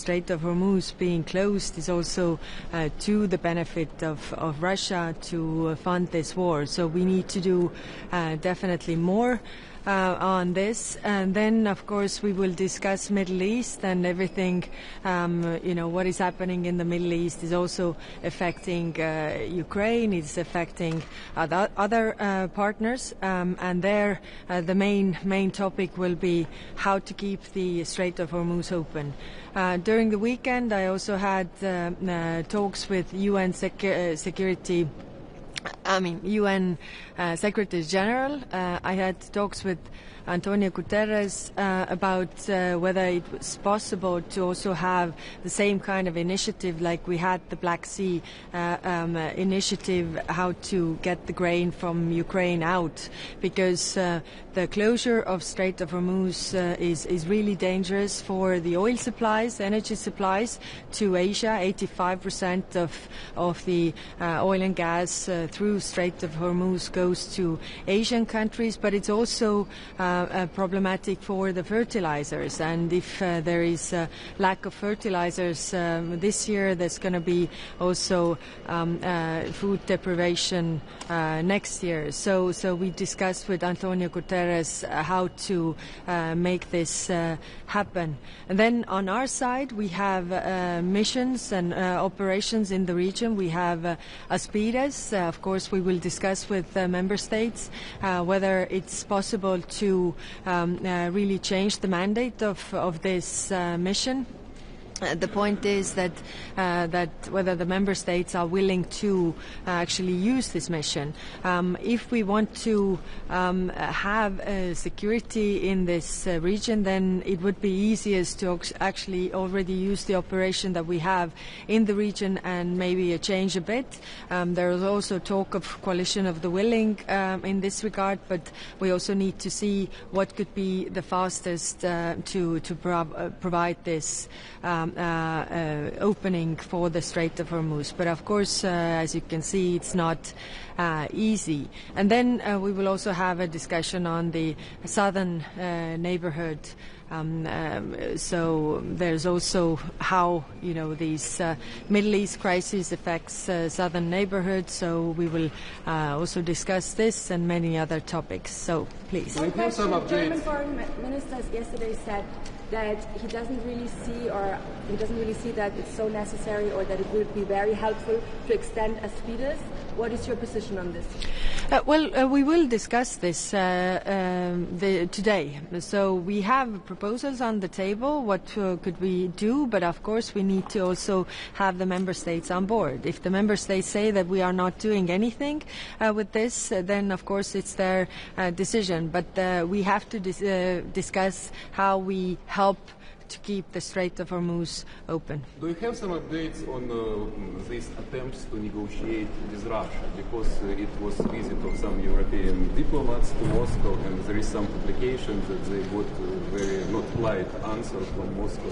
Strait of Hormuz being closed is also to the benefit of Russia to fund this war. So we need to do definitely more on this. And then, of course, we will discuss Middle East and everything. What is happening in the Middle East is also affecting Ukraine. It's affecting other partners. And there, the main topic will be how to keep the Strait of Hormuz open. During the weekend, I also had talks with UN UN Secretary General. I had talks with Antonio Guterres about whether it was possible to also have the same kind of initiative like we had the Black Sea initiative, how to get the grain from Ukraine out, because the closure of Strait of Hormuz is really dangerous for the oil supplies, energy supplies to Asia. 85% of the oil and gas through Strait of Hormuz goes to Asian countries, but it's also problematic for the fertilizers. And if there is a lack of fertilizers this year, there's going to be also food deprivation next year. So we discussed with Antonio Guterres how to make this happen. And then on our side, we have missions and operations in the region. We have ASPIDES. Of course, we will discuss with member states whether it's possible to really change the mandate of this mission. The point is that whether the member states are willing to actually use this mission. If we want to have security in this region, then it would be easiest to actually already use the operation that we have in the region and maybe change a bit. There is also talk of coalition of the willing in this regard, but we also need to see what could be the fastest to provide this opening for the Strait of Hormuz. But of course, as you can see, it's not easy. And then we will also have a discussion on the southern neighborhood. So there's also how these Middle East crisis affects southern neighborhoods. So we will also discuss this and many other topics. So please. The German foreign minister yesterday said that he doesn't really see that it's so necessary or that it would be very helpful to extend ASPIDES. What is your position on this? We will discuss this today. So we have proposals on the table. What could we do? But of course, we need to also have the member states on board. If the member states say that we are not doing anything with this, then of course it's their decision. But we have to discuss how we help to keep the Strait of Hormuz open. Do you have some updates on these attempts to negotiate with Russia? Because it was a visit of some European diplomats to Moscow, and there is some publication that they got a very not polite answer from Moscow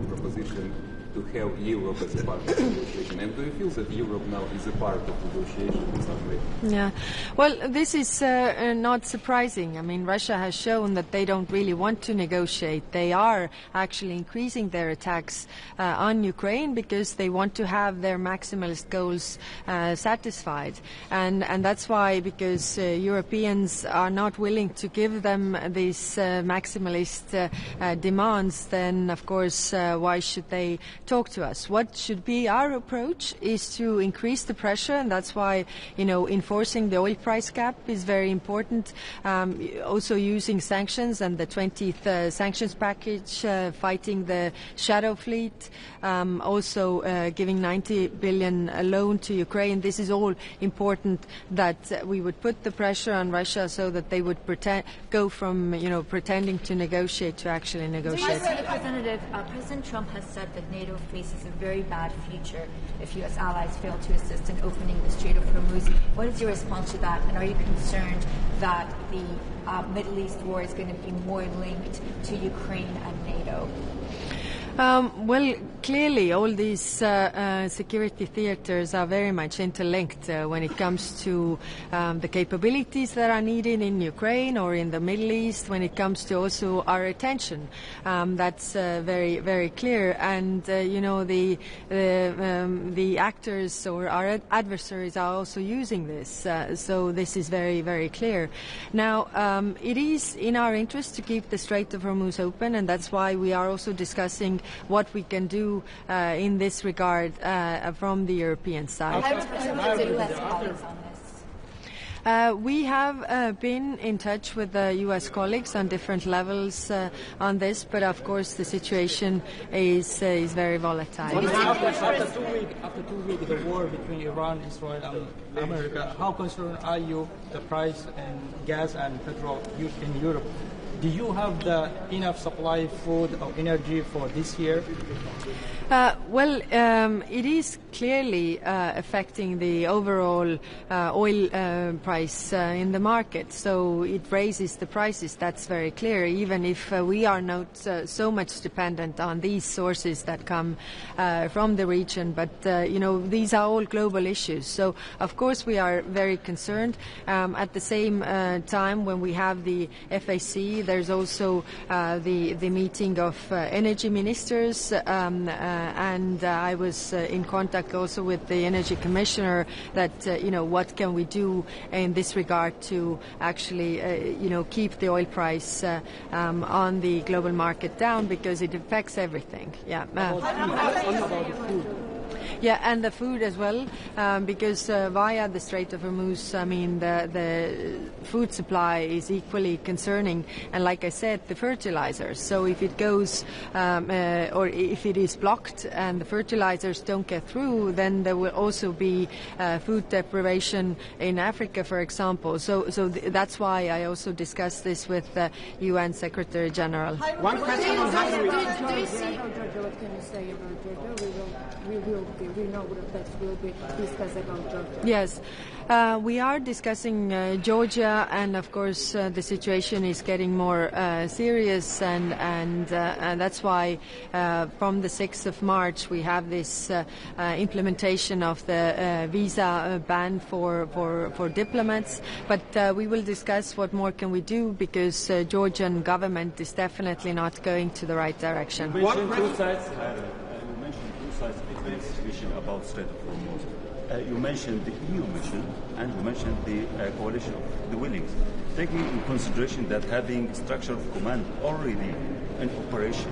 proposition to have Europe as a part of the negotiation. And do you feel that Europe now is a part of negotiation in some way? Yeah. Well, this is not surprising. I mean, Russia has shown that they don't really want to negotiate. They are actually increasing their attacks on Ukraine because they want to have their maximalist goals satisfied. And that's why, because Europeans are not willing to give them these maximalist demands, then of course why should they talk to us? What should be our approach is to increase the pressure, and that's why enforcing the oil price cap is very important. Also using sanctions and the 20th sanctions package, fighting the shadow fleet, also giving 90 billion a loan to Ukraine. This is all important, that we would put the pressure on Russia so that they would go from pretending to negotiate to actually negotiate. Representative, President Trump has said that NATO faces a very bad future if U.S. allies fail to assist in opening the Strait of Hormuz. What is your response to that? And are you concerned that the Middle East war is going to be more linked to Ukraine and NATO? Well, clearly, all these security theaters are very much interlinked when it comes to the capabilities that are needed in Ukraine or in the Middle East, when it comes to also our attention. That's very, very clear. And, the actors or our adversaries are also using this. So this is very, very clear. Now, it is in our interest to keep the Strait of Hormuz open, and that's why we are also discussing what we can do in this regard from the European side. How representative the U.S. colleagues on this? We have been in touch with the U.S. colleagues on different levels on this, but of course the situation is very volatile. After 2 weeks, the war between Iran, Israel, and America, how concerned are you the price in gas and petrol in Europe? Do you have enough supply food or energy for this year? It is clearly affecting the overall oil price in the market. So it raises the prices, that's very clear, even if we are not so much dependent on these sources that come from the region. But, these are all global issues. So, of course, we are very concerned. At the same time, when we have the FAC, there's also the meeting of energy ministers, and I was in contact also with the energy commissioner that, what can we do in this regard to actually, keep the oil price on the global market down, because it affects everything. Yeah. Yeah, and the food as well, because via the Strait of Hormuz, the food supply is equally concerning. And like I said, the fertilizers. So if it goes, or if it is blocked and the fertilizers don't get through, then there will also be food deprivation in Africa, for example. So that's why I also discussed this with the UN Secretary General. One question on Hungary. What can you say about Georgia? We know that will be discussed about Georgia. Yes. We are discussing Georgia, and of course the situation is getting more serious, and that's why from the 6th of March we have this implementation of the visa ban for diplomats. But we will discuss what more can we do, because Georgian government is definitely not going to the right direction. You mentioned two sides. Mission about Strait of Hormuz. You mentioned the EU mission, and you mentioned the coalition of the willings. Taking in consideration that having structure of command already in operation,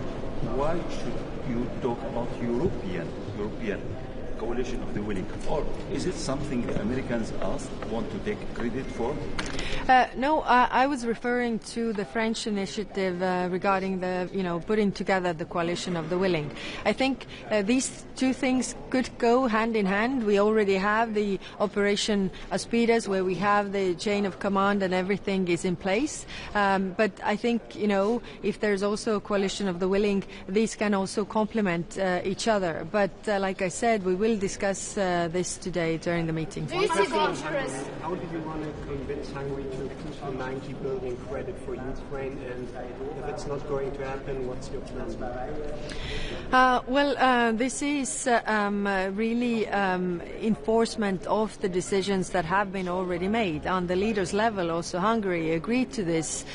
why should you talk about European coalition of the willing? Or is it something the Americans want to take credit for? No, I was referring to the French initiative regarding the, putting together the coalition of the willing. I think these two things could go hand in hand. We already have the Operation Aspides, where we have the chain of command and everything is in place. But I think, if there's also a coalition of the willing, these can also complement each other. But like I said, we will discuss this today during the meeting. How do you want to convince Hungary to keep the 90 billion credit for Ukraine? And if it's not going to happen, what's your plan? This is really enforcement of the decisions that have been already made on the leaders' level. Also, Hungary agreed to this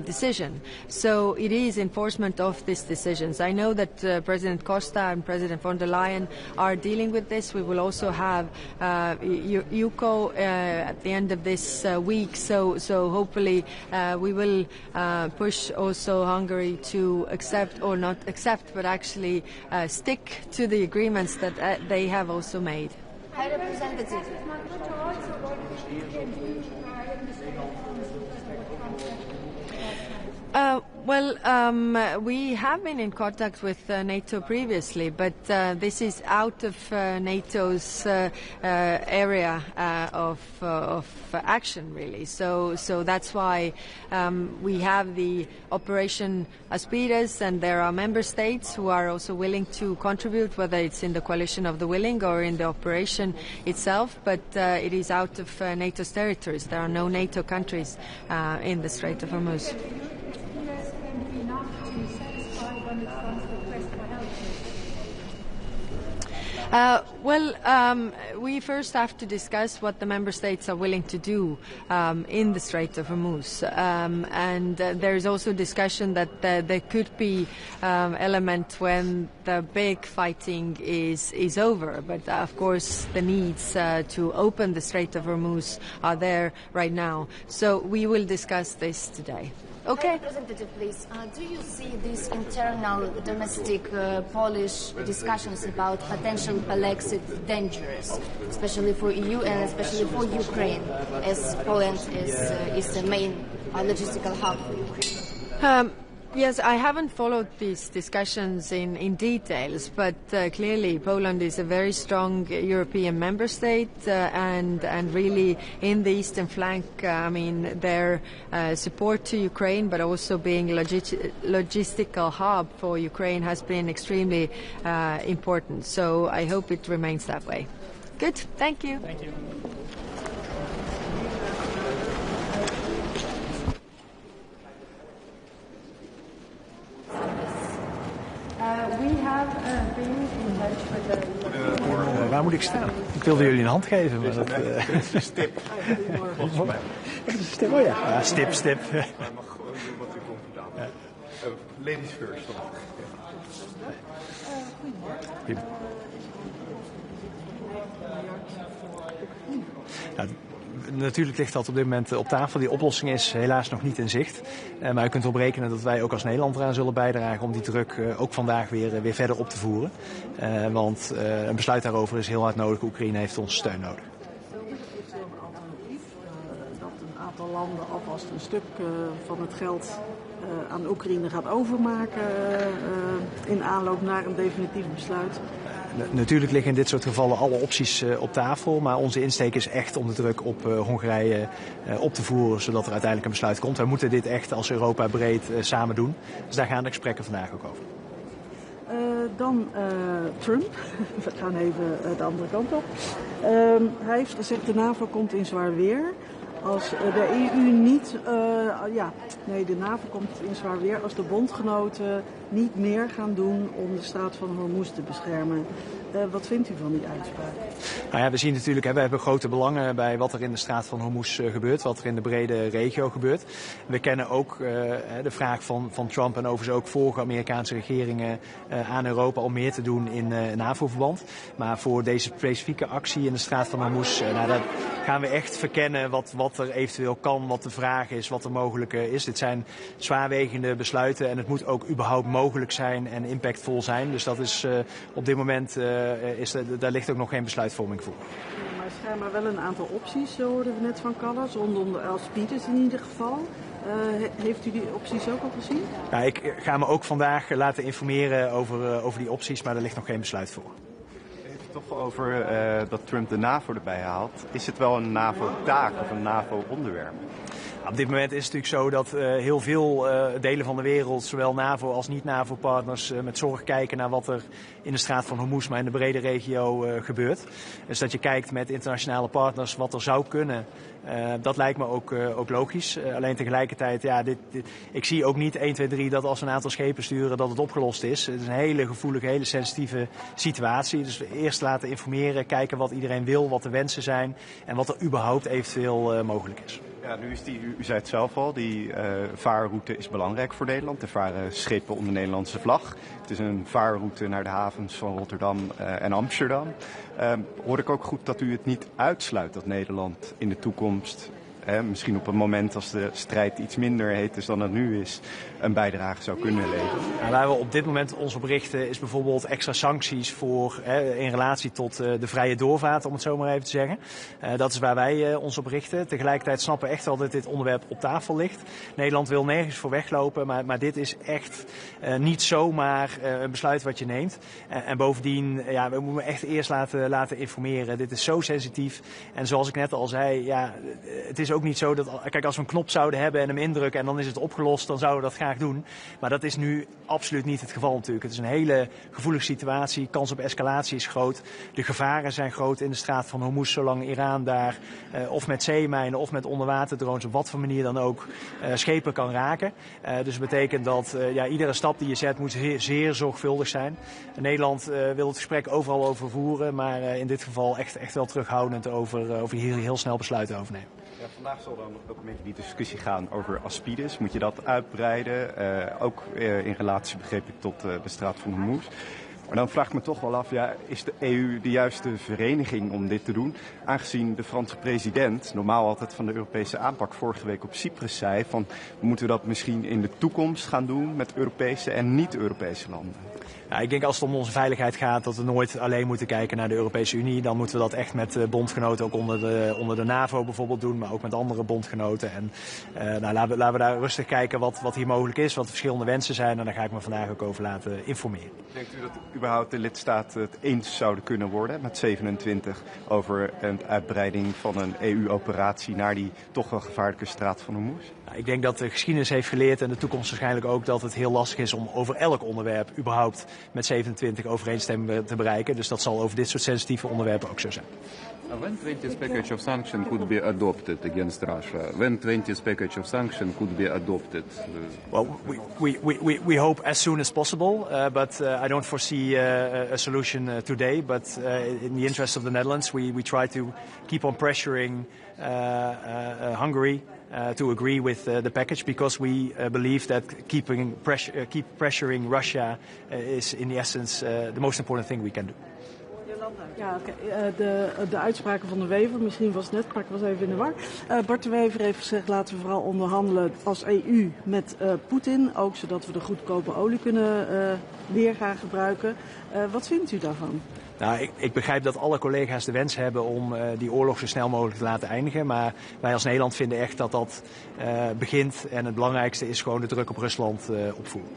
decision. So it is enforcement of these decisions. I know that President Costa and President von der Leyen are dealing with this. We will also have UCO at the end of this week. So hopefully we will push also Hungary to accept, or not accept, but actually stick to the agreements that they have also made. High Representative. We have been in contact with NATO previously, but this is out of NATO's area of action, really. So that's why we have the Operation Aspides, and there are member states who are also willing to contribute, whether it's in the coalition of the willing or in the operation itself. But it is out of NATO's territories. There are no NATO countries in the Strait of Hormuz. We first have to discuss what the member states are willing to do in the Strait of Hormuz. There is also discussion that there could be element when the big fighting is over. But of course, the needs to open the Strait of Hormuz are there right now. So we will discuss this today. Okay. Representative, please. Do you see these internal domestic Polish discussions about potential Polexit dangerous, especially for EU and especially for Ukraine, as Poland is the main logistical hub for Ukraine? Yes, I haven't followed these discussions in details, but clearly Poland is a very strong European member state and really in the eastern flank, their support to Ukraine, but also being logistical hub for Ukraine has been extremely important. So I hope it remains that way. Good, thank you. Thank you. We have been in touch with the... Waar moet ik staan? Ik wilde jullie een hand geven, maar dat... Het is een stip, volgens mij. Dat is een stip, oh ja. Ja, stip. Maar mag gewoon doen wat u comfortabel is. Ladies first. Prima. Nou, natuurlijk ligt dat op dit moment op tafel. Die oplossing is helaas nog niet in zicht. Maar u kunt erop rekenen dat wij ook als Nederland eraan zullen bijdragen om die druk ook vandaag weer verder op te voeren. Want een besluit daarover is heel hard nodig. Oekraïne heeft onze steun nodig. Dat een aantal landen alvast een stuk van het geld aan Oekraïne gaat overmaken in aanloop naar een definitief besluit. Natuurlijk liggen in dit soort gevallen alle opties op tafel. Maar onze insteek is echt om de druk op Hongarije op te voeren, zodat er uiteindelijk een besluit komt. Wij moeten dit echt als Europa breed samen doen. Dus daar gaan de gesprekken vandaag ook over. Dan Trump. We gaan even de andere kant op. Hij heeft gezegd de NAVO komt in zwaar weer. Als de EU niet... de NAVO komt in zwaar weer als de bondgenoten niet meer gaan doen om de straat van Hormuz te beschermen. Wat vindt u van die uitspraak? Nou ja, we zien natuurlijk, we hebben grote belangen bij wat er in de straat van Hormuz gebeurt, wat er in de brede regio gebeurt. We kennen ook de vraag van Trump en overigens ook vorige Amerikaanse regeringen aan Europa om meer te doen in NAVO-verband. Maar voor deze specifieke actie in de straat van Hormuz, daar gaan we echt verkennen wat er eventueel kan, wat de vraag is, wat er mogelijk is. Dit zijn zwaarwegende besluiten en het moet ook überhaupt mogelijk zijn en impactvol zijn. Dus dat is op dit moment, daar ligt ook nog geen besluitvorming voor. Maar er zijn maar wel een aantal opties, hoorden we net van Callas, rondom de Alspides in ieder geval. Heeft u die opties ook al gezien? Ja, ik ga me ook vandaag laten informeren over die opties, maar er ligt nog geen besluit voor. Toch over dat Trump de NAVO erbij haalt. Is het wel een NAVO-taak of een NAVO-onderwerp? Op dit moment is het natuurlijk zo dat heel veel delen van de wereld, zowel NAVO als niet-NAVO-partners, met zorg kijken naar wat er in de straat van Hormuz, maar in de brede regio gebeurt. Dus dat je kijkt met internationale partners wat er zou kunnen. Dat lijkt me ook logisch. Alleen tegelijkertijd, ik zie ook niet 1, 2, 3 dat als we een aantal schepen sturen dat het opgelost is. Het is een hele gevoelige, hele sensitieve situatie. Dus we eerst laten informeren, kijken wat iedereen wil, wat de wensen zijn en wat er überhaupt eventueel mogelijk is. Ja, nu is u zei het zelf al, die vaarroute is belangrijk voor Nederland. Er varen schepen onder Nederlandse vlag. Het is een vaarroute naar de havens van Rotterdam en Amsterdam. Hoor ik ook goed dat u het niet uitsluit dat Nederland in de toekomst, misschien op een moment als de strijd iets minder heet is dan het nu is, een bijdrage zou kunnen leveren? Nou, waar we op dit moment ons op richten is bijvoorbeeld extra sancties in relatie tot de vrije doorvaart, om het zo maar even te zeggen. Dat is waar wij ons op richten. Tegelijkertijd snappen we echt wel dat dit onderwerp op tafel ligt. Nederland wil nergens voor weglopen, maar dit is echt niet zomaar een besluit wat je neemt. En bovendien, we moeten echt eerst laten informeren. Dit is zo sensitief. En zoals ik net al zei, het is ook ook niet zo dat, kijk, als we een knop zouden hebben en hem indrukken en dan is het opgelost, dan zouden we dat graag doen. Maar dat is nu absoluut niet het geval natuurlijk. Het is een hele gevoelige situatie, kans op escalatie is groot. De gevaren zijn groot in de straat van Hormuz, zolang Iran daar of met zeemijnen of met onderwaterdrones op wat voor manier dan ook schepen kan raken. Dus dat betekent dat iedere stap die je zet moet zeer zorgvuldig zijn. Nederland wil het gesprek overal over voeren, maar in dit geval echt wel terughoudend over hier heel snel besluiten over nemen. Ja, vandaag zal dan ook met die discussie gaan over Aspides. Moet je dat uitbreiden? Ook in relatie, begreep ik, tot de straat van Hormuz. Maar dan vraag ik me toch wel af, is de EU de juiste vereniging om dit te doen? Aangezien de Franse president, normaal altijd van de Europese aanpak, vorige week op Cyprus zei van, moeten we dat misschien in de toekomst gaan doen met Europese en niet-Europese landen? Ja, ik denk als het om onze veiligheid gaat dat we nooit alleen moeten kijken naar de Europese Unie. Dan moeten we dat echt met bondgenoten, ook onder de NAVO bijvoorbeeld doen, maar ook met andere bondgenoten. En laten we daar rustig kijken wat hier mogelijk is, wat de verschillende wensen zijn. En daar ga ik me vandaag ook over laten informeren. Denkt u dat überhaupt de lidstaten het eens zouden kunnen worden met 27 over een uitbreiding van een EU-operatie naar die toch wel gevaarlijke straat van Hormuz? Ik denk dat de geschiedenis heeft geleerd en de toekomst waarschijnlijk ook dat het heel lastig is om over elk onderwerp überhaupt met 27 overeenstemming te bereiken. Dus dat zal over dit soort sensitieve onderwerpen ook zo zijn. When 20th package of sanction could be adopted against Russia? When 20th package of sanction could be adopted? Well, we hope as soon as possible, but I don't foresee a solution today. But in the interest of the Netherlands, we try to keep on pressuring Hungary to agree with the package, because we believe that keep pressuring Russia is in the essence the most important thing we can do. Ja, de uitspraken van de Wever, misschien was het net, maar ik was even in de war. Bart de Wever heeft gezegd, laten we vooral onderhandelen als EU met Poetin, ook zodat we de goedkope olie kunnen weer gaan gebruiken. Wat vindt u daarvan? Nou, ik begrijp dat alle collega's de wens hebben om die oorlog zo snel mogelijk te laten eindigen. Maar wij als Nederland vinden echt dat dat begint. En het belangrijkste is gewoon de druk op Rusland opvoeren.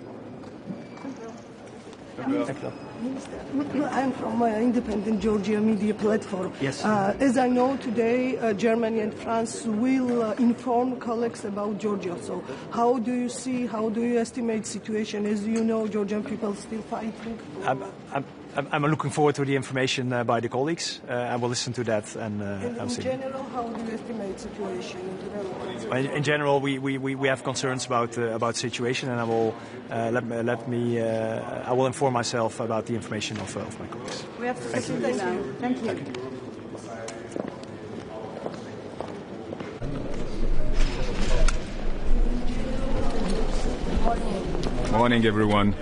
I'm from Independent Georgia Media Platform. Yes. As I know today, Germany and France will inform colleagues about Georgia. So how do you estimate the situation? As you know, Georgian people still fighting. I'm looking forward to the information by the colleagues. I will listen to that and in general, how do you estimate the situation in general? In general, we have concerns about the situation, and I will I will inform myself about the information of my colleagues. We have to sit now. Thank you. Morning, everyone.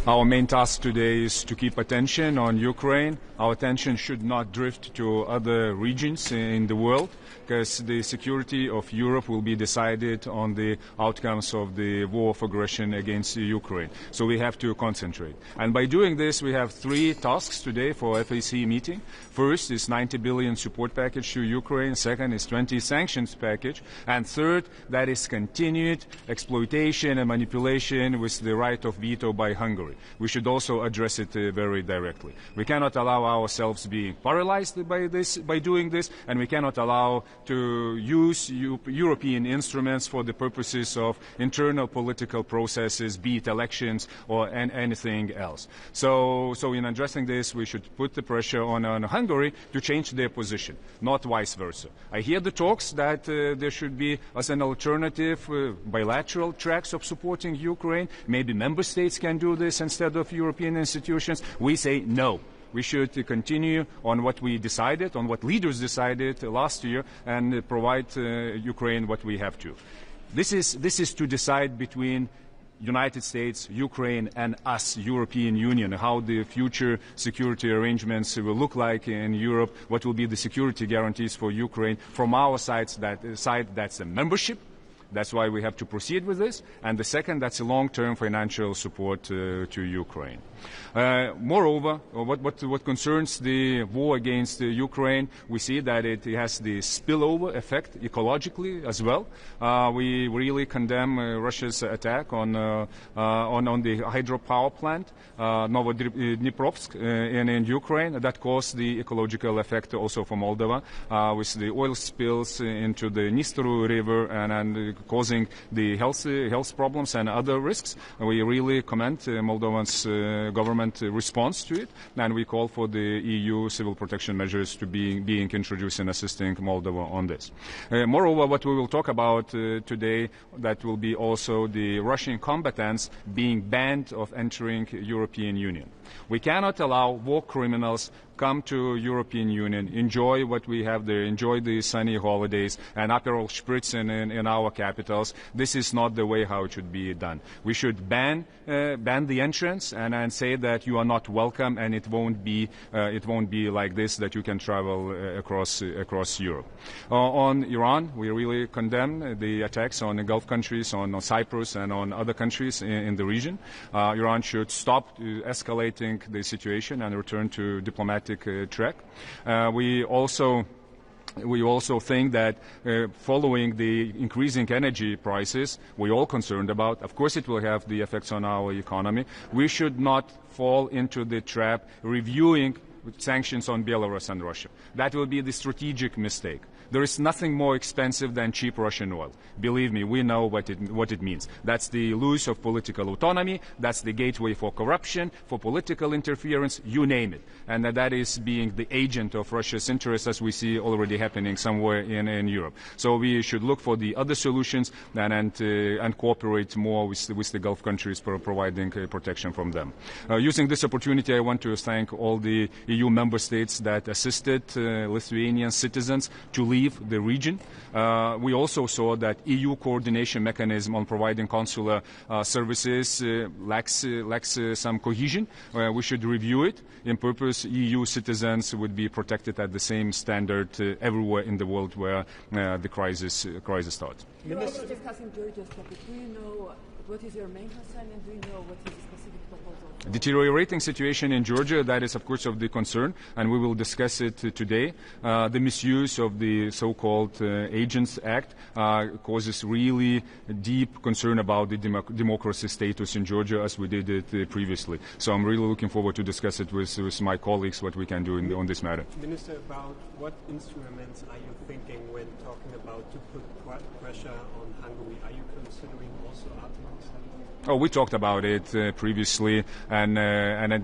Our main task today is to keep attention on Ukraine. Our attention should not drift to other regions in the world, because the security of Europe will be decided on the outcomes of the war of aggression against Ukraine. So we have to concentrate. And by doing this, we have three tasks today for FAC meeting. First is 90 billion support package to Ukraine. Second is 20 sanctions package. And third, that is continued exploitation and manipulation with the right of veto by Hungary. We should also address it very directly. We cannot allow ourselves being paralyzed by doing this, and we cannot allow to use European instruments for the purposes of internal political processes, be it elections or anything else. So in addressing this, we should put the pressure on Hungary to change their position, not vice versa. I hear the talks that there should be, as an alternative, bilateral tracks of supporting Ukraine. Maybe member states can do this instead of European institutions. We say no. We should continue on what we decided, on what leaders decided last year, and provide Ukraine what we have to. This is to decide between United States, Ukraine, and us, European Union, how the future security arrangements will look like in Europe, what will be the security guarantees for Ukraine. From our side, that's a membership That's why we have to proceed with this. And the second, that's a long-term financial support to Ukraine. Moreover, what concerns the war against Ukraine, we see that it has the spillover effect ecologically as well. We really condemn Russia's attack on the hydropower plant, Novodniprovsk in Ukraine. That caused the ecological effect also for Moldova, with the oil spills into the Dniester River and causing the health problems and other risks. We really commend Moldovan's government response to it, and we call for the EU civil protection measures to being introduced in assisting Moldova on this. Moreover, what we will talk about today, that will be also the Russian combatants being banned of entering European Union. We cannot allow war criminals come to European Union, enjoy what we have there, enjoy the sunny holidays and Aperol Spritz in our capitals. This is not the way how it should be done. We should ban the entrance and say that you are not welcome, and it won't be like this, that you can travel across Europe. On Iran, we really condemn the attacks on the Gulf countries, on Cyprus and on other countries in the region. Iran should stop escalating the situation and return to diplomatic track. We also think that following the increasing energy prices, we're all concerned about, of course it will have the effects on our economy. We should not fall into the trap reviewing sanctions on Belarus and Russia. That will be the strategic mistake. There is nothing more expensive than cheap Russian oil. Believe me, we know what it means. That's the loss of political autonomy. That's the gateway for corruption, for political interference, you name it. And that is being the agent of Russia's interests, as we see already happening somewhere in Europe. So we should look for the other solutions and cooperate more with the Gulf countries for providing protection from them. Using this opportunity, I want to thank all the EU member states that assisted Lithuanian citizens to leave the region. We also saw that EU coordination mechanism on providing consular services lacks some cohesion. We should review it. In purpose, EU citizens would be protected at the same standard everywhere in the world where the crisis starts. You're also discussing Georgia's topic. Do you know what is your main concern, and do you know what is the specific proposal? Deteriorating situation in Georgia, that is of course of the concern, and we will discuss it today. The misuse of the so-called Agents Act causes really deep concern about the democracy status in Georgia, as we did it previously. So I'm really looking forward to discuss it with my colleagues, what we can do on this matter. Minister, about what instruments are you thinking when talking about to put pressure on Hungary? Are you considering also Article 7? Oh, we talked about it previously, and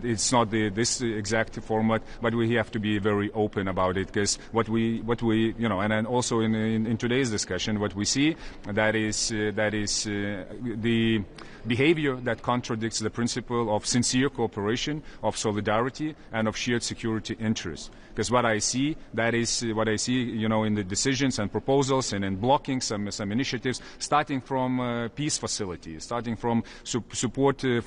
it's not this exact format, but we have to be very open about it, because what we and then also in today's discussion, what we see that is the behavior that contradicts the principle of sincere cooperation, of solidarity, and of shared security interests. Because what I see in the decisions and proposals and in blocking some initiatives, starting from peace facilities, starting from support to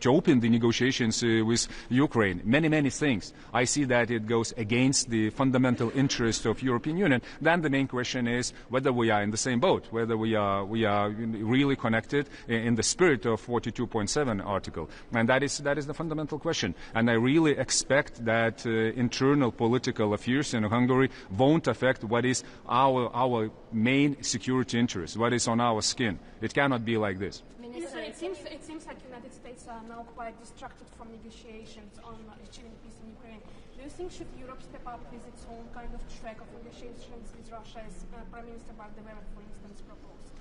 open the negotiations with Ukraine, many things. I see that it goes against the fundamental interest of European Union. Then the main question is whether we are in the same boat, whether we are really connected in the spirit of 42.7 article, and that is the fundamental question. And I really expect that internal political affairs in Hungary won't affect what is our main security interest, what is on our skin. It cannot be like this. Minister, it seems like the United States are now quite distracted from negotiations on achieving peace in Ukraine. Do you think should Europe step up with its own kind of track of negotiations with Russia, as Prime Minister Bardevev, for instance, proposed?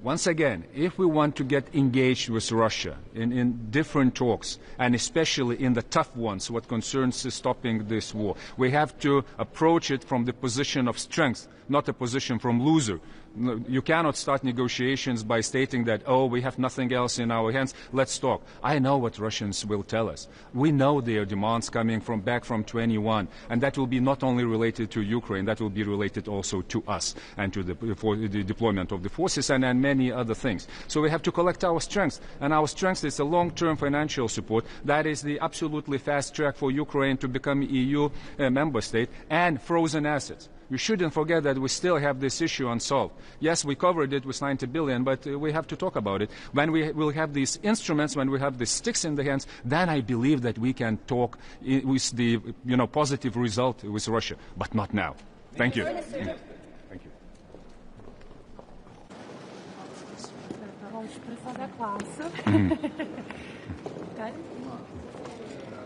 Once again, if we want to get engaged with Russia in different talks, and especially in the tough ones, what concerns stopping this war, we have to approach it from the position of strength, not a position from loser. You cannot start negotiations by stating that, oh, we have nothing else in our hands, let's talk. I know what Russians will tell us. We know their demands coming back from 21, and that will be not only related to Ukraine, that will be related also to us and to the deployment of the forces and many other things. So we have to collect our strength, and our strength is a long-term financial support. That is the absolutely fast track for Ukraine to become EU member state, and frozen assets. we shouldn't forget that we still have this issue unsolved. Yes, we covered it with 90 billion, but we have to talk about it. When we will have these instruments, when we have the sticks in the hands, then I believe that we can talk with the positive result with Russia, but not now. Thank you. Thank you.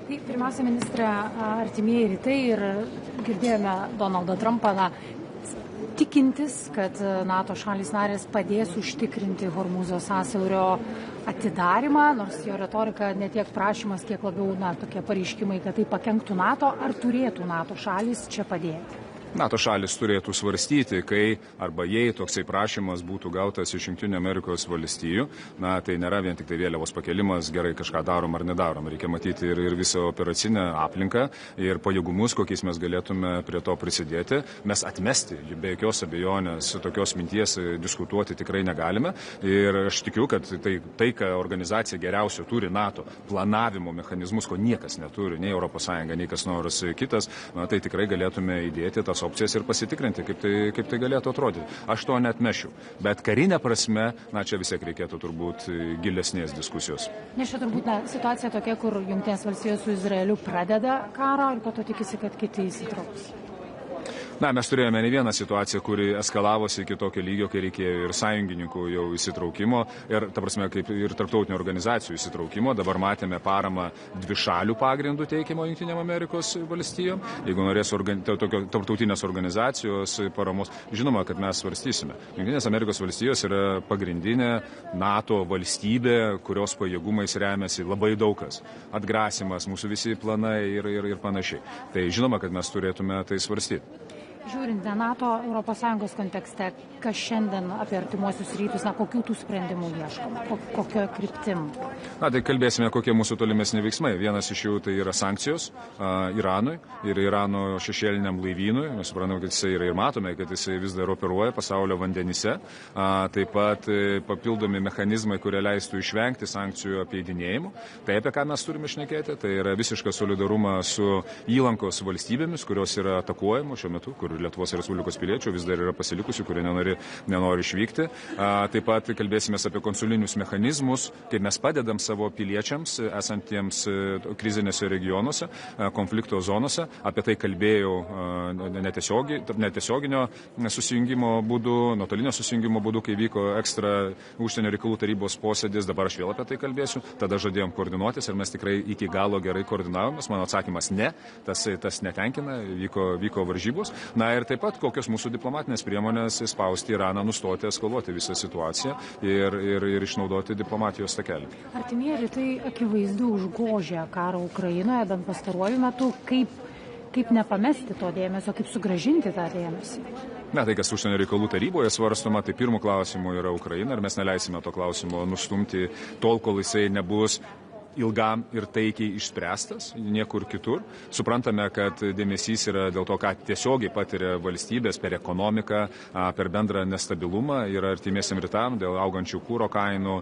Tai pirmiausia, ministrė, artimieji rytai ir girdėjome Donaldą Trumpą tikintis, kad NATO šalys narės padės užtikrinti Hormūzo sąsiaurio atidarimą, nors jo retorika ne tiek prašymas, kiek labiau tokie pareiškimai, kad tai pakenktų NATO, ar turėtų NATO šalys čia padėti? NATO šalis turėtų svarstyti, kai arba jei toksai prašymas būtų gautas iš Jungtinių Amerikos valstijų, tai nėra vien tik tai vėliavos pakelimas, gerai kažką darom ar nedarom. Reikia matyti ir visą operacinę aplinką ir pajėgumus, kokiais mes galėtume prie to prisidėti. Mes atmesti, be jokios abejonės, tokios minties diskutuoti tikrai negalime. Ir aš tikiu, kad tai ką organizacija geriausio turi NATO, planavimo mechanizmus, ko niekas neturi, nei ES, nei kas nors kitas, tai tikrai galėtume įdėti tas opcijas ir pasitikrinti, kaip tai galėtų atrodyti. Aš to neatmešiu. Bet karinė prasme, čia vis tiek reikėtų turbūt gilesnės diskusijos. Nes čia turbūt situacija tokia, kur Jungtinės valstijos su Izraeliu pradeda karą ir po to tikisi, kad kiti įsitrauks. Mes turėjome ne vieną situaciją, kuri eskalavosi iki tokio lygio, kai reikėjo ir sąjungininkų jau įsitraukimo, ir, ta prasme, kaip ir tarptautinių organizacijų įsitraukimo. Dabar matėme paramą dvišalių pagrindų teikimo Jungtinėm Amerikos valstijom. Jeigu norės tarptautinės organizacijos paramos, žinoma, kad mes svarstysime. Jungtinės Amerikos valstijos yra pagrindinė NATO valstybė, kurios pajėgumais remiasi labai daug kas. Atgrasimas, mūsų visi planai ir panašiai. Tai žinoma, kad mes turėtume tai svarstyti. Žiūrint ne NATO, ES kontekste, kas šiandien apie artimuosius rytus, kokių tų sprendimų ieškoma, kokio kryptim? Tai kalbėsime, kokie mūsų tolimesni veiksmai. Vienas iš jų tai yra sankcijos Iranui ir Irano šešėliniam laivynui. Mes suprantame, kad jisai yra ir matome, kad jisai vis dar operuoja pasaulio vandenyse. Taip pat papildomi mechanizmai, kurie leistų išvengti sankcijų apeidinėjimų. Tai apie ką mes turime šnekėti, tai yra visiškas solidarumas su įlankos valstybėmis, kurios yra atakuojamos šiuo metu, kur Lietuvos Respublikos piliečių vis dar yra pasilikusių, kurie nenori išvykti. Taip pat kalbėsime apie konsulinius mechanizmus, kaip mes padedam savo piliečiams esantiems krizinėse regionuose, konflikto zonose. Apie tai kalbėjau netiesioginio susijungimo būdu, nuotolinio susijungimo būdu, kai vyko ekstra užsienio reikalų tarybos posėdis. Dabar aš vėl apie tai kalbėsiu. Tada žadėjom koordinuotis ir mes tikrai iki galo gerai koordinavomės. Mano atsakymas ne, tas netenkina, vyko varžybos. Ir taip pat kokios mūsų diplomatinės priemonės spausti Iraną nustoti eskaluoti visą situaciją ir išnaudoti diplomatijos takelį. Artimieji rytai akivaizdu užgožia karą Ukrainoje, bent pastaruoju metu, kaip nepamesti to dėmesio, kaip sugrąžinti tą dėmesį. Tai, kas užsienio reikalų taryboje svarstoma, tai pirmų klausimų yra Ukraina ir mes neleisime to klausimo nustumti tol, kol jisai nebus ilgam ir taikiai išspręstas, niekur kitur. Suprantame, kad dėmesys yra dėl to, ką tiesiogiai patiria valstybės per ekonomiką, per bendrą nestabilumą ir artimiesiam rytam, dėl augančių kūro kainų,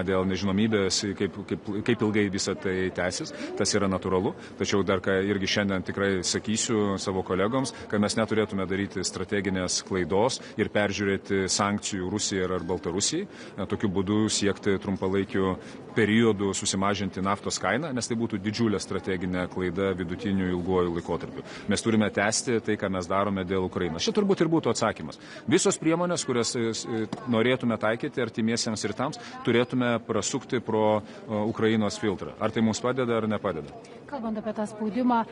dėl nežinomybės, kaip ilgai visą tai tęsis. Tas yra natūralu. Tačiau dar ką irgi šiandien tikrai sakysiu savo kolegoms, kad mes neturėtume daryti strateginės klaidos ir peržiūrėti sankcijų Rusijai ar Baltarusijai. Tokiu būdu siekti trumpalaikių periodų susimažinti naftos kainą, nes tai būtų didžiulė strateginė klaida vidutiniu ilguoju laikotarpiu. Mes turime tęsti tai, ką mes darome dėl Ukrainos. Čia turbūt ir būtų atsakymas. Visos priemonės, kurias norėtume taikyti artimiesiems rytams, turėtume prasukti pro Ukrainos filtrą. Ar tai mums padeda ar nepadeda? Kalbant apie tą spaudimą,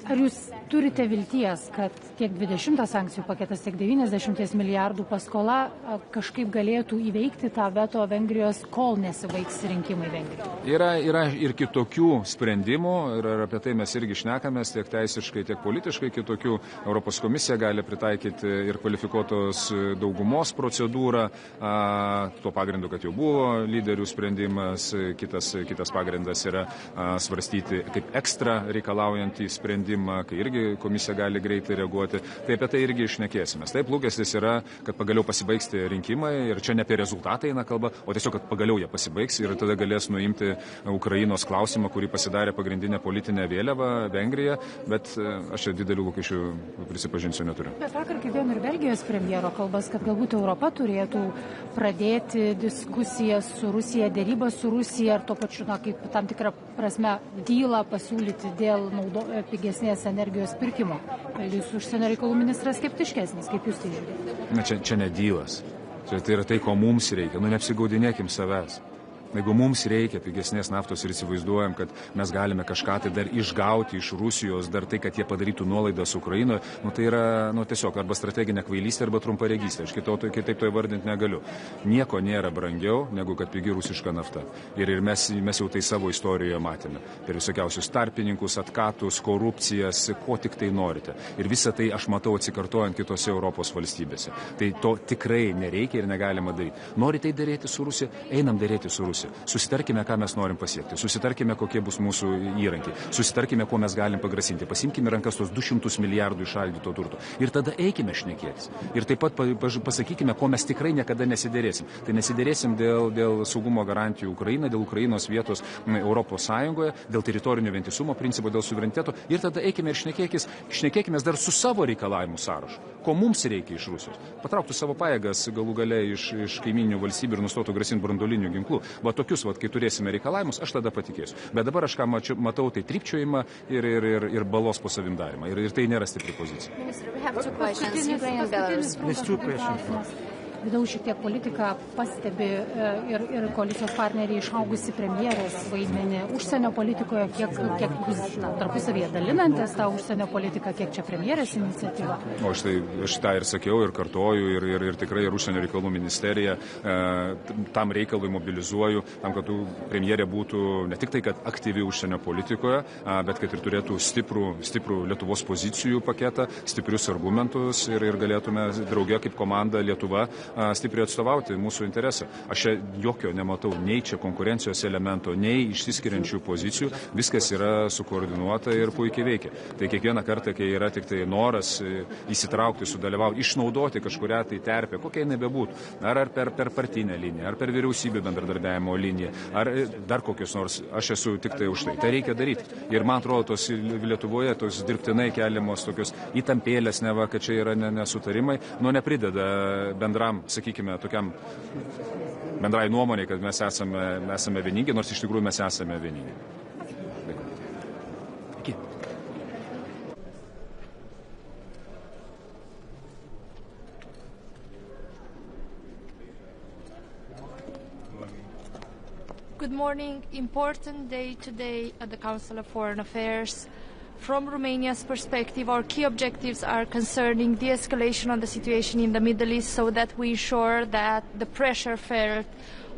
ar jūs turite vilties, kad tiek 20 sankcijų paketas, tiek 90 milijardų paskola kažkaip galėtų įveikti tą veto Vengrijos, kol nesibaigs rinkimai Vengrijoje? Yra ir kitokių sprendimų, ir apie tai mes irgi šnekamės, tiek teisiškai, tiek politiškai kitokių. Europos komisija gali pritaikyti ir kvalifikuotos daugumos procedūrą, tuo pagrindu, kad jau buvo lyderių sprendimas, kitas pagrindas yra svarstyti kaip ekstra reikalaujantį sprendimą, kai irgi komisija gali greitai reaguoti. Tai apie tai irgi išnekėsime. Taip, lūkestis yra, kad pagaliau pasibaigs rinkimai ir čia ne apie rezultatą eina kalba, o tiesiog, kad pagaliau jie pasibaigs ir tada galės nuimti Ukrainą Ukrainos klausimą, kurį pasidarė pagrindinė politinė vėliava Vengrija, bet aš čia didelių lūkesčių, prisipažinsiu, neturiu. Bet vakar girdėjom ir Belgijos premjero kalbas, kad galbūt Europa turėtų pradėti diskusijas su Rusija, dėrybas su Rusija ir tuo pačiu, kaip tam tikrą prasme, dylą pasiūlyti dėl pigesnės energijos pirkimo. Jūsų užsienio reikalų ministras skeptiškesnis, kaip jūs tai žiūrite? Čia ne dylas. Tai yra tai, ko mums reikia. Neapsigaudinėkim savęs. Jeigu mums reikia pigesnės naftos ir įsivaizduojam, kad mes galime kažką tai dar išgauti iš Rusijos, dar tai, kad jie padarytų nuolaidas Ukrainoje, tai yra tiesiog arba strateginė kvailystė, arba trumparegystė. Aš kitaip to įvardinti negaliu. Nieko nėra brangiau, negu kad pigi rusiška nafta. Ir mes jau tai savo istorijoje matėme. Per visokiausius tarpininkus, atkatus, korupcijas, ko tik tai norite. Ir visą tai aš matau atsikartojant kitose Europos valstybėse. Tai to tikrai nereikia ir negalima daryti. Nori tai daryti su Rusija, einam daryti su Rusija. Susitarkime, ką mes norim pasiekti. Susitarkime, kokie bus mūsų įrankiai. Susitarkime, ko mes galim pagrasinti. Pasimkime rankas tos 200 milijardų išaldyto turto. Ir tada eikime šnekėtis. Ir taip pat pasakykime, ko mes tikrai niekada nesiderėsim. Tai nesiderėsim dėl saugumo garantijų Ukrainai, dėl Ukrainos vietos Europos Sąjungoje, dėl teritorinio vientisumo principo, dėl suvereniteto. Ir tada eikime ir šnekėkime dar su savo reikalavimų sąrašu. Ko mums reikia iš Rusijos? Patrauktų savo pajėgas galų gale iš kaiminių valstybių ir nustotų grasinti branduolinių ginklų. Va tokius, kai turėsime reikalavimus, aš tada patikėsiu. Bet dabar aš ką matau, tai trypčiojimą ir balos po savim darimą. Ir tai nėra stipri pozicija. Vidaus šiek tiek politika pastebi ir koalicijos partneriai išaugusi premjerės vaidmenį užsienio politikoje, kiek jūs tarpusavyje dalinantis tą užsienio politiką, kiek čia premjerės iniciatyva? O aš tą ir sakiau, ir kartoju, ir tikrai ir užsienio reikalų ministerija tam reikalui mobilizuoju, tam, kad premjerė būtų ne tik tai, kad aktyvi užsienio politikoje, bet kad ir turėtų stiprų Lietuvos pozicijų paketą, stiprius argumentus ir galėtume drauge kaip komanda Lietuva stipriai atstovauti mūsų interesą. Aš čia jokio nematau nei čia konkurencijos elemento, nei išsiskiriančių pozicijų. Viskas yra sukoordinuota ir puikiai veikia. Tai kiekvieną kartą, kai yra tik tai noras įsitraukti, sudalyvauti, išnaudoti kažkurią tai terpę, kokia jinai bebūtų, ar per partinę liniją, ar per vyriausybių bendradarbiavimo liniją, ar dar kokius nors, aš esu tik tai už tai. Tai reikia daryti. Ir man atrodo, tos Lietuvoje tos dirbtinai keliamos tokios įtampėlės, neva, kad čia yra nesutarimai, neprideda bendram, sakykime, tokiam bendrai nuomonė, kad mes esame vieningi, nors iš tikrųjų mes esame vieningi. Iki. Good morning. Important day today at the Council of Foreign Affairs. From Romania's perspective, our key objectives are concerning de-escalation of the situation in the Middle East so that we ensure that the pressure felt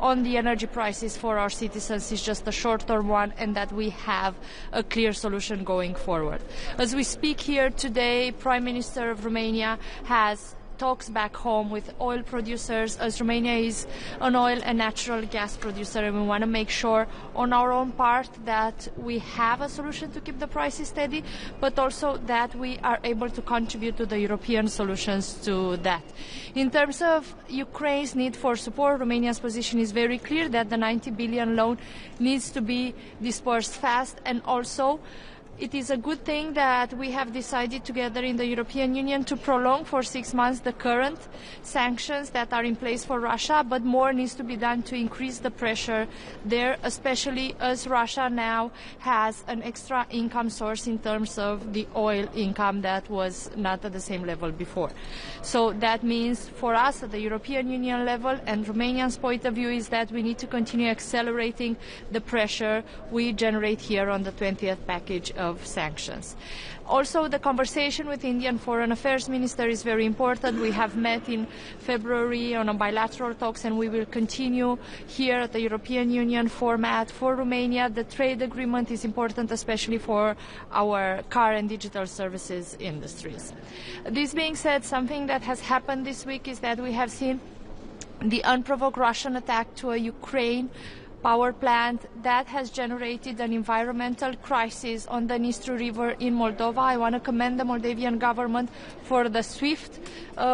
on the energy prices for our citizens is just a short-term one and that we have a clear solution going forward. As we speak here today, Prime Minister of Romania has talks back home with oil producers, as Romania is an oil and natural gas producer, and we want to make sure on our own part that we have a solution to keep the prices steady, but also that we are able to contribute to the European solutions to that. In terms of Ukraine's need for support, Romania's position is very clear that the 90 billion loan needs to be dispersed fast, and also it is a good thing that we have decided together in the European Union to prolong for 6 months the current sanctions that are in place for Russia, but more needs to be done to increase the pressure there, especially as Russia now has an extra income source in terms of the oil income that was not at the same level before. So that means for us at the European Union level, and Romania's point of view is that we need to continue accelerating the pressure we generate here on the 20th package of sanctions. Also, the conversation with the Indian Foreign Affairs Minister is very important. We have met in February on a bilateral talks, and we will continue here at the European Union format for Romania. The trade agreement is important, especially for our car and digital services industries. This being said, something that has happened this week is that we have seen the unprovoked Russian attack to a Ukraine power plant that has generated an environmental crisis on the Dnistru River in Moldova. I want to commend the Moldavian government for the swift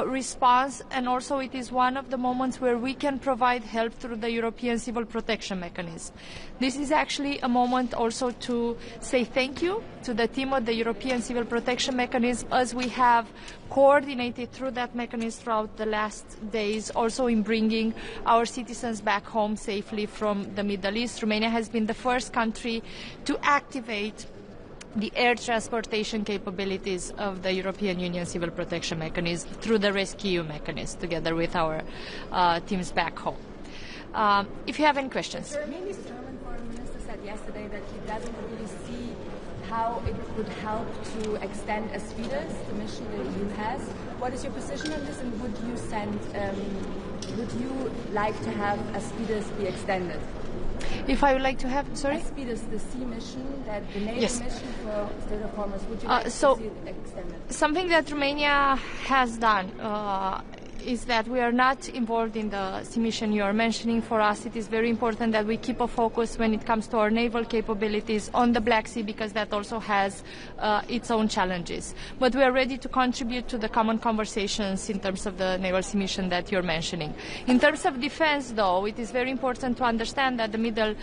response, and also it is one of the moments where we can provide help through the European Civil Protection Mechanism. This is actually a moment also to say thank you to the team of the European Civil Protection Mechanism, as we have coordinated through that mechanism throughout the last days, also in bringing our citizens back home safely from the Middle East. Romania has been the first country to activate the air transportation capabilities of the European Union Civil Protection Mechanism through the rescue mechanism, together with our teams back home. If you have any questions. The German Foreign Minister said yesterday that he doesn't really see how it would help to extend ASFIDES, the mission the EU has. What is your position on this, and would you like to have ASFIDES be extended? If I would like to have, sorry? ASFIDES, the sea mission, that the NATO mission for State of Hormuz, would you like to see it extended? Something that Romania has done is that we are not involved in the sea mission you are mentioning. For us, it is very important that we keep a focus when it comes to our naval capabilities on the Black Sea, because that also has its own challenges. But we are ready to contribute to the common conversations in terms of the naval sea mission that you're mentioning. In terms of defense, though, it is very important to understand that the Middle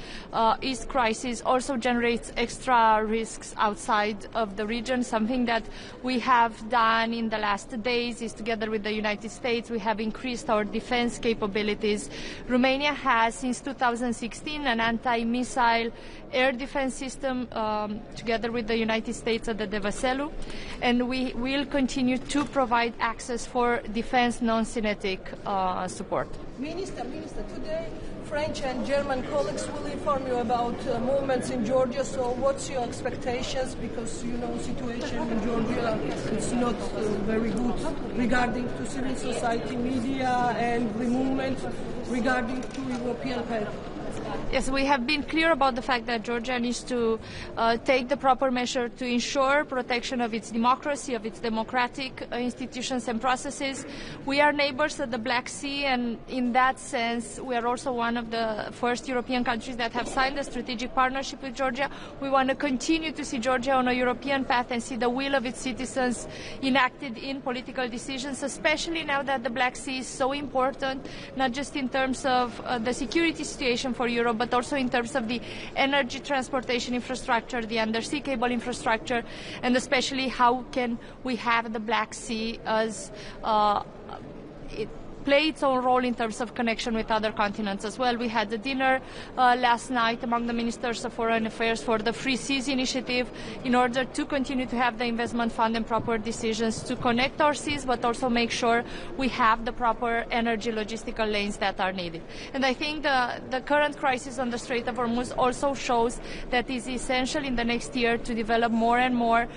East crisis also generates extra risks outside of the region. Something that we have done in the last days is, together with the United States, we have increased our defense capabilities. Romania has, since 2016, an anti-missile air defense system together with the United States at the Devaselu, and we will continue to provide access for defense non-kinetic support. Minister, today French and German colleagues will inform you about movements in Georgia, so what's your expectations, because you know situation in Georgia is not very good regarding to civil society, media, and the movement regarding to European path. Yes, we have been clear about the fact that Georgia needs to take the proper measure to ensure protection of its democracy, of its democratic institutions and processes. We are neighbors of the Black Sea, and in that sense, we are also one of the first European countries that have signed a strategic partnership with Georgia. We want to continue to see Georgia on a European path and see the will of its citizens enacted in political decisions, especially now that the Black Sea is so important, not just in terms of the security situation for Europe, but also in terms of the energy transportation infrastructure, the undersea cable infrastructure, and especially how can we have the Black Sea as play its own role in terms of connection with other continents as well. We had a dinner last night among the Ministers of Foreign Affairs for the Free Seas Initiative in order to continue to have the investment fund and proper decisions to connect our seas, but also make sure we have the proper energy logistical lanes that are needed. And I think the current crisis on the Strait of Hormuz also shows that it is essential in the next year to develop more and more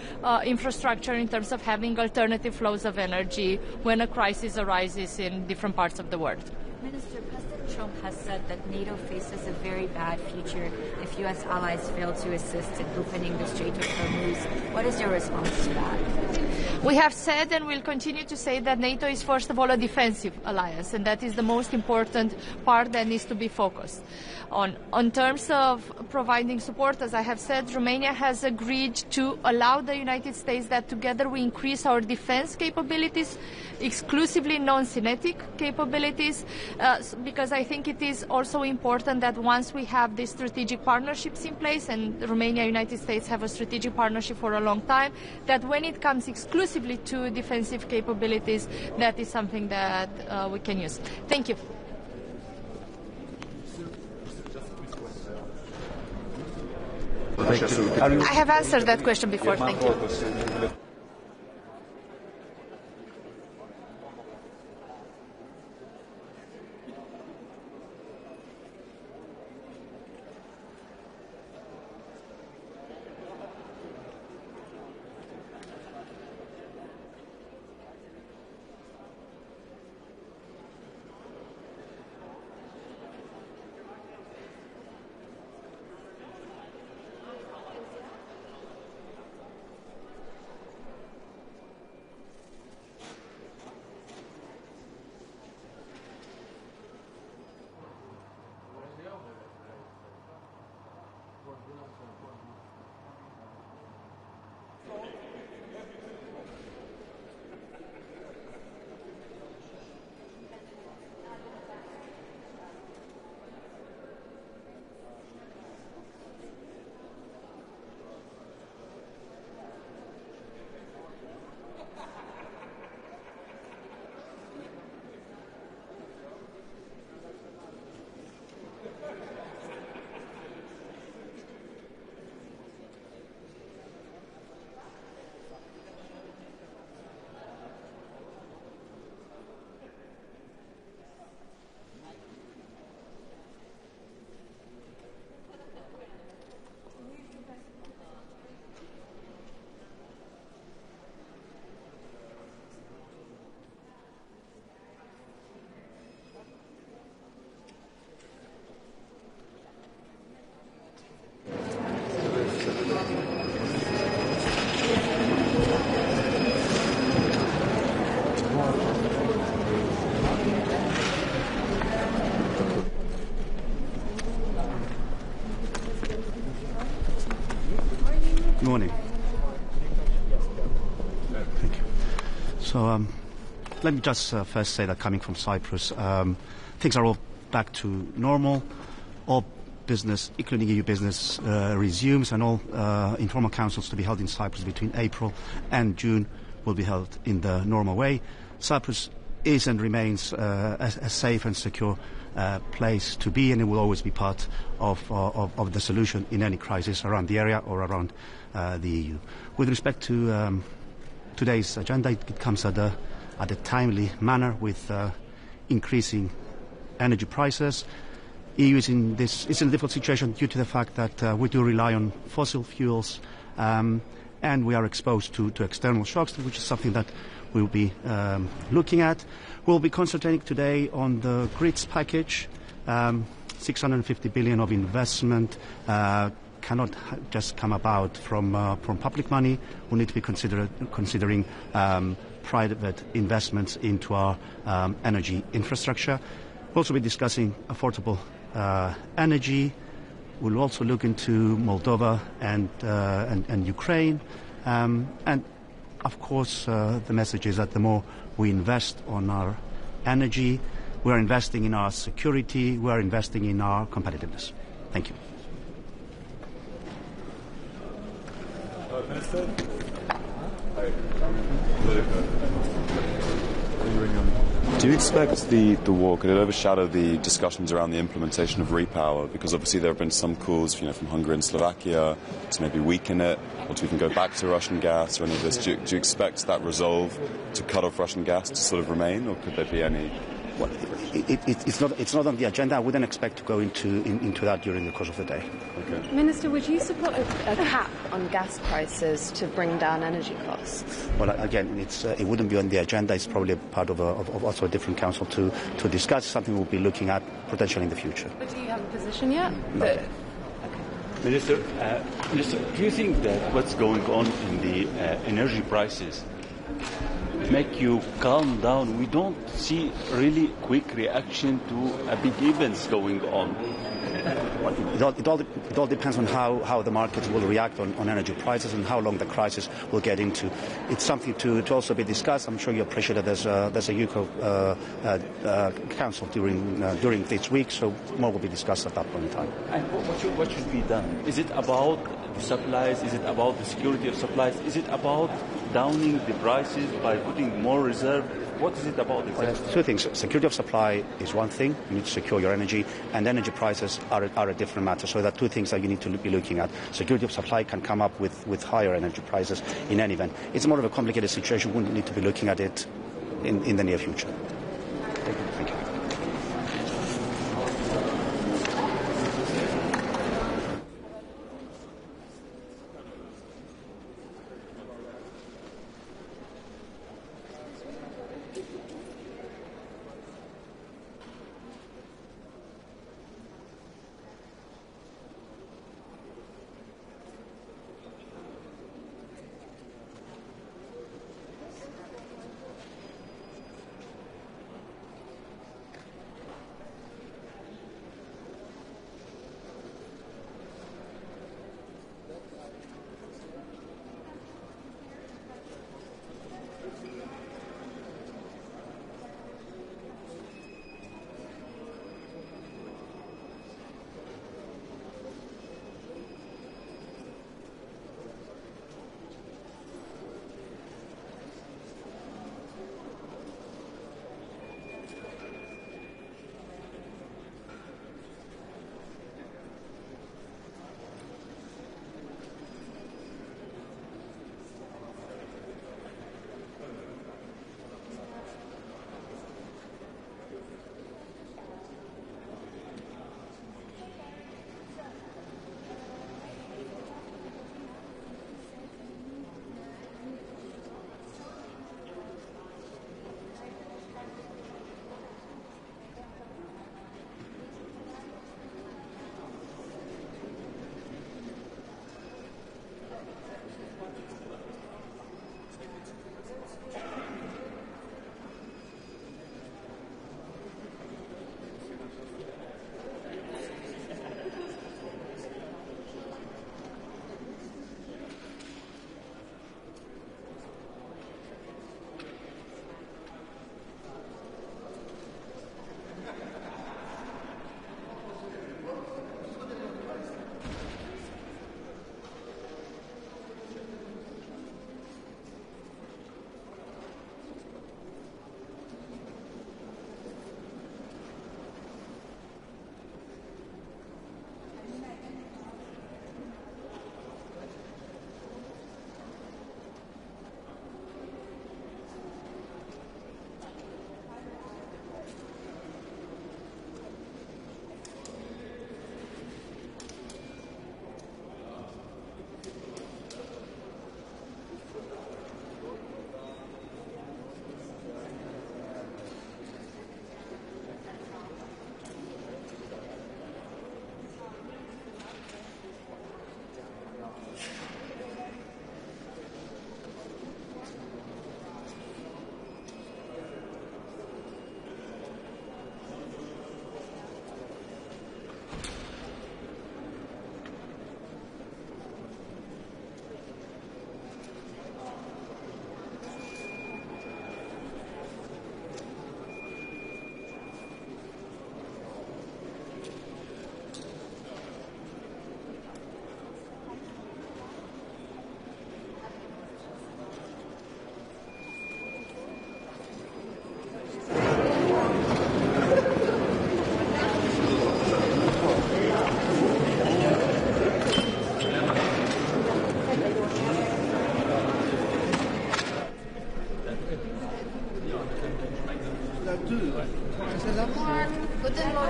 infrastructure in terms of having alternative flows of energy when a crisis arises in different parts of the world. Minister, President Trump has said that NATO faces a very bad future if U.S. allies fail to assist in opening the Strait of Hormuz. What is your response to that? We have said and will continue to say that NATO is first of all a defensive alliance, and that is the most important part that needs to be focused on. On terms of providing support, as I have said, Romania has agreed to allow the United States that together we increase our defense capabilities, exclusively non-kinetic capabilities, because I think it is also important that once we have these strategic partnerships in place, and Romania and United States have a strategic partnership for a long time, that when it comes exclusively to defensive capabilities, that is something that we can use. Thank you. I have answered that question before. Thank you. Good morning. Thank you. So let me just first say that coming from Cyprus, things are all back to normal. All business, including EU business, resumes, and all informal councils to be held in Cyprus between April and June will be held in the normal way. Cyprus is and remains a safe and secure place to be, and it will always be part of the solution in any crisis around the area or around the EU. With respect to today's agenda, it comes at a timely manner with increasing energy prices. EU is in a difficult situation due to the fact that we do rely on fossil fuels and we are exposed to external shocks, which is something that we'll be looking at. We'll be concentrating today on the grids package. 650 billion of investment cannot just come about from public money. We need to be considering private investments into our energy infrastructure. We'll also be discussing affordable energy. We'll also look into Moldova and Ukraine. And of course, the message is that the more we invest on our energy, we're investing in our security, we're investing in our competitiveness. Thank you. Minister? Do you expect the war, could it overshadow the discussions around the implementation of repower? Because obviously there have been some calls from Hungary and Slovakia to maybe weaken it, or to even go back to Russian gas or any of this. Do you expect that resolve to cut off Russian gas to sort of remain, or could there be any... Well, it's not on the agenda. I wouldn't expect to go into that during the course of the day. Okay. Minister, would you support a cap on gas prices to bring down energy costs? Well, again, it wouldn't be on the agenda. It's probably a part of also a different council to discuss. Something we'll be looking at potentially in the future. But do you have a position yet? No. Minister, do you think that what's going on in the energy prices make you calm down? We don't see really quick reaction to a big events going on. Well, it all depends on how the markets will react on energy prices and how long the crisis will get into. It's something to also be discussed. I'm sure you appreciate that there's a UCO council during this week, so more will be discussed at that point in time. And what should be done? Is it about the supplies? Is it about the security of supplies? Is it about downing the prices by putting more reserve? What is it about exactly? Well, two things. Security of supply is one thing. You need to secure your energy, and energy prices are a different matter. So there are two things that you need to be looking at. Security of supply can come up with higher energy prices in any event. It's more of a complicated situation. We need to be looking at it in the near future. Thank you.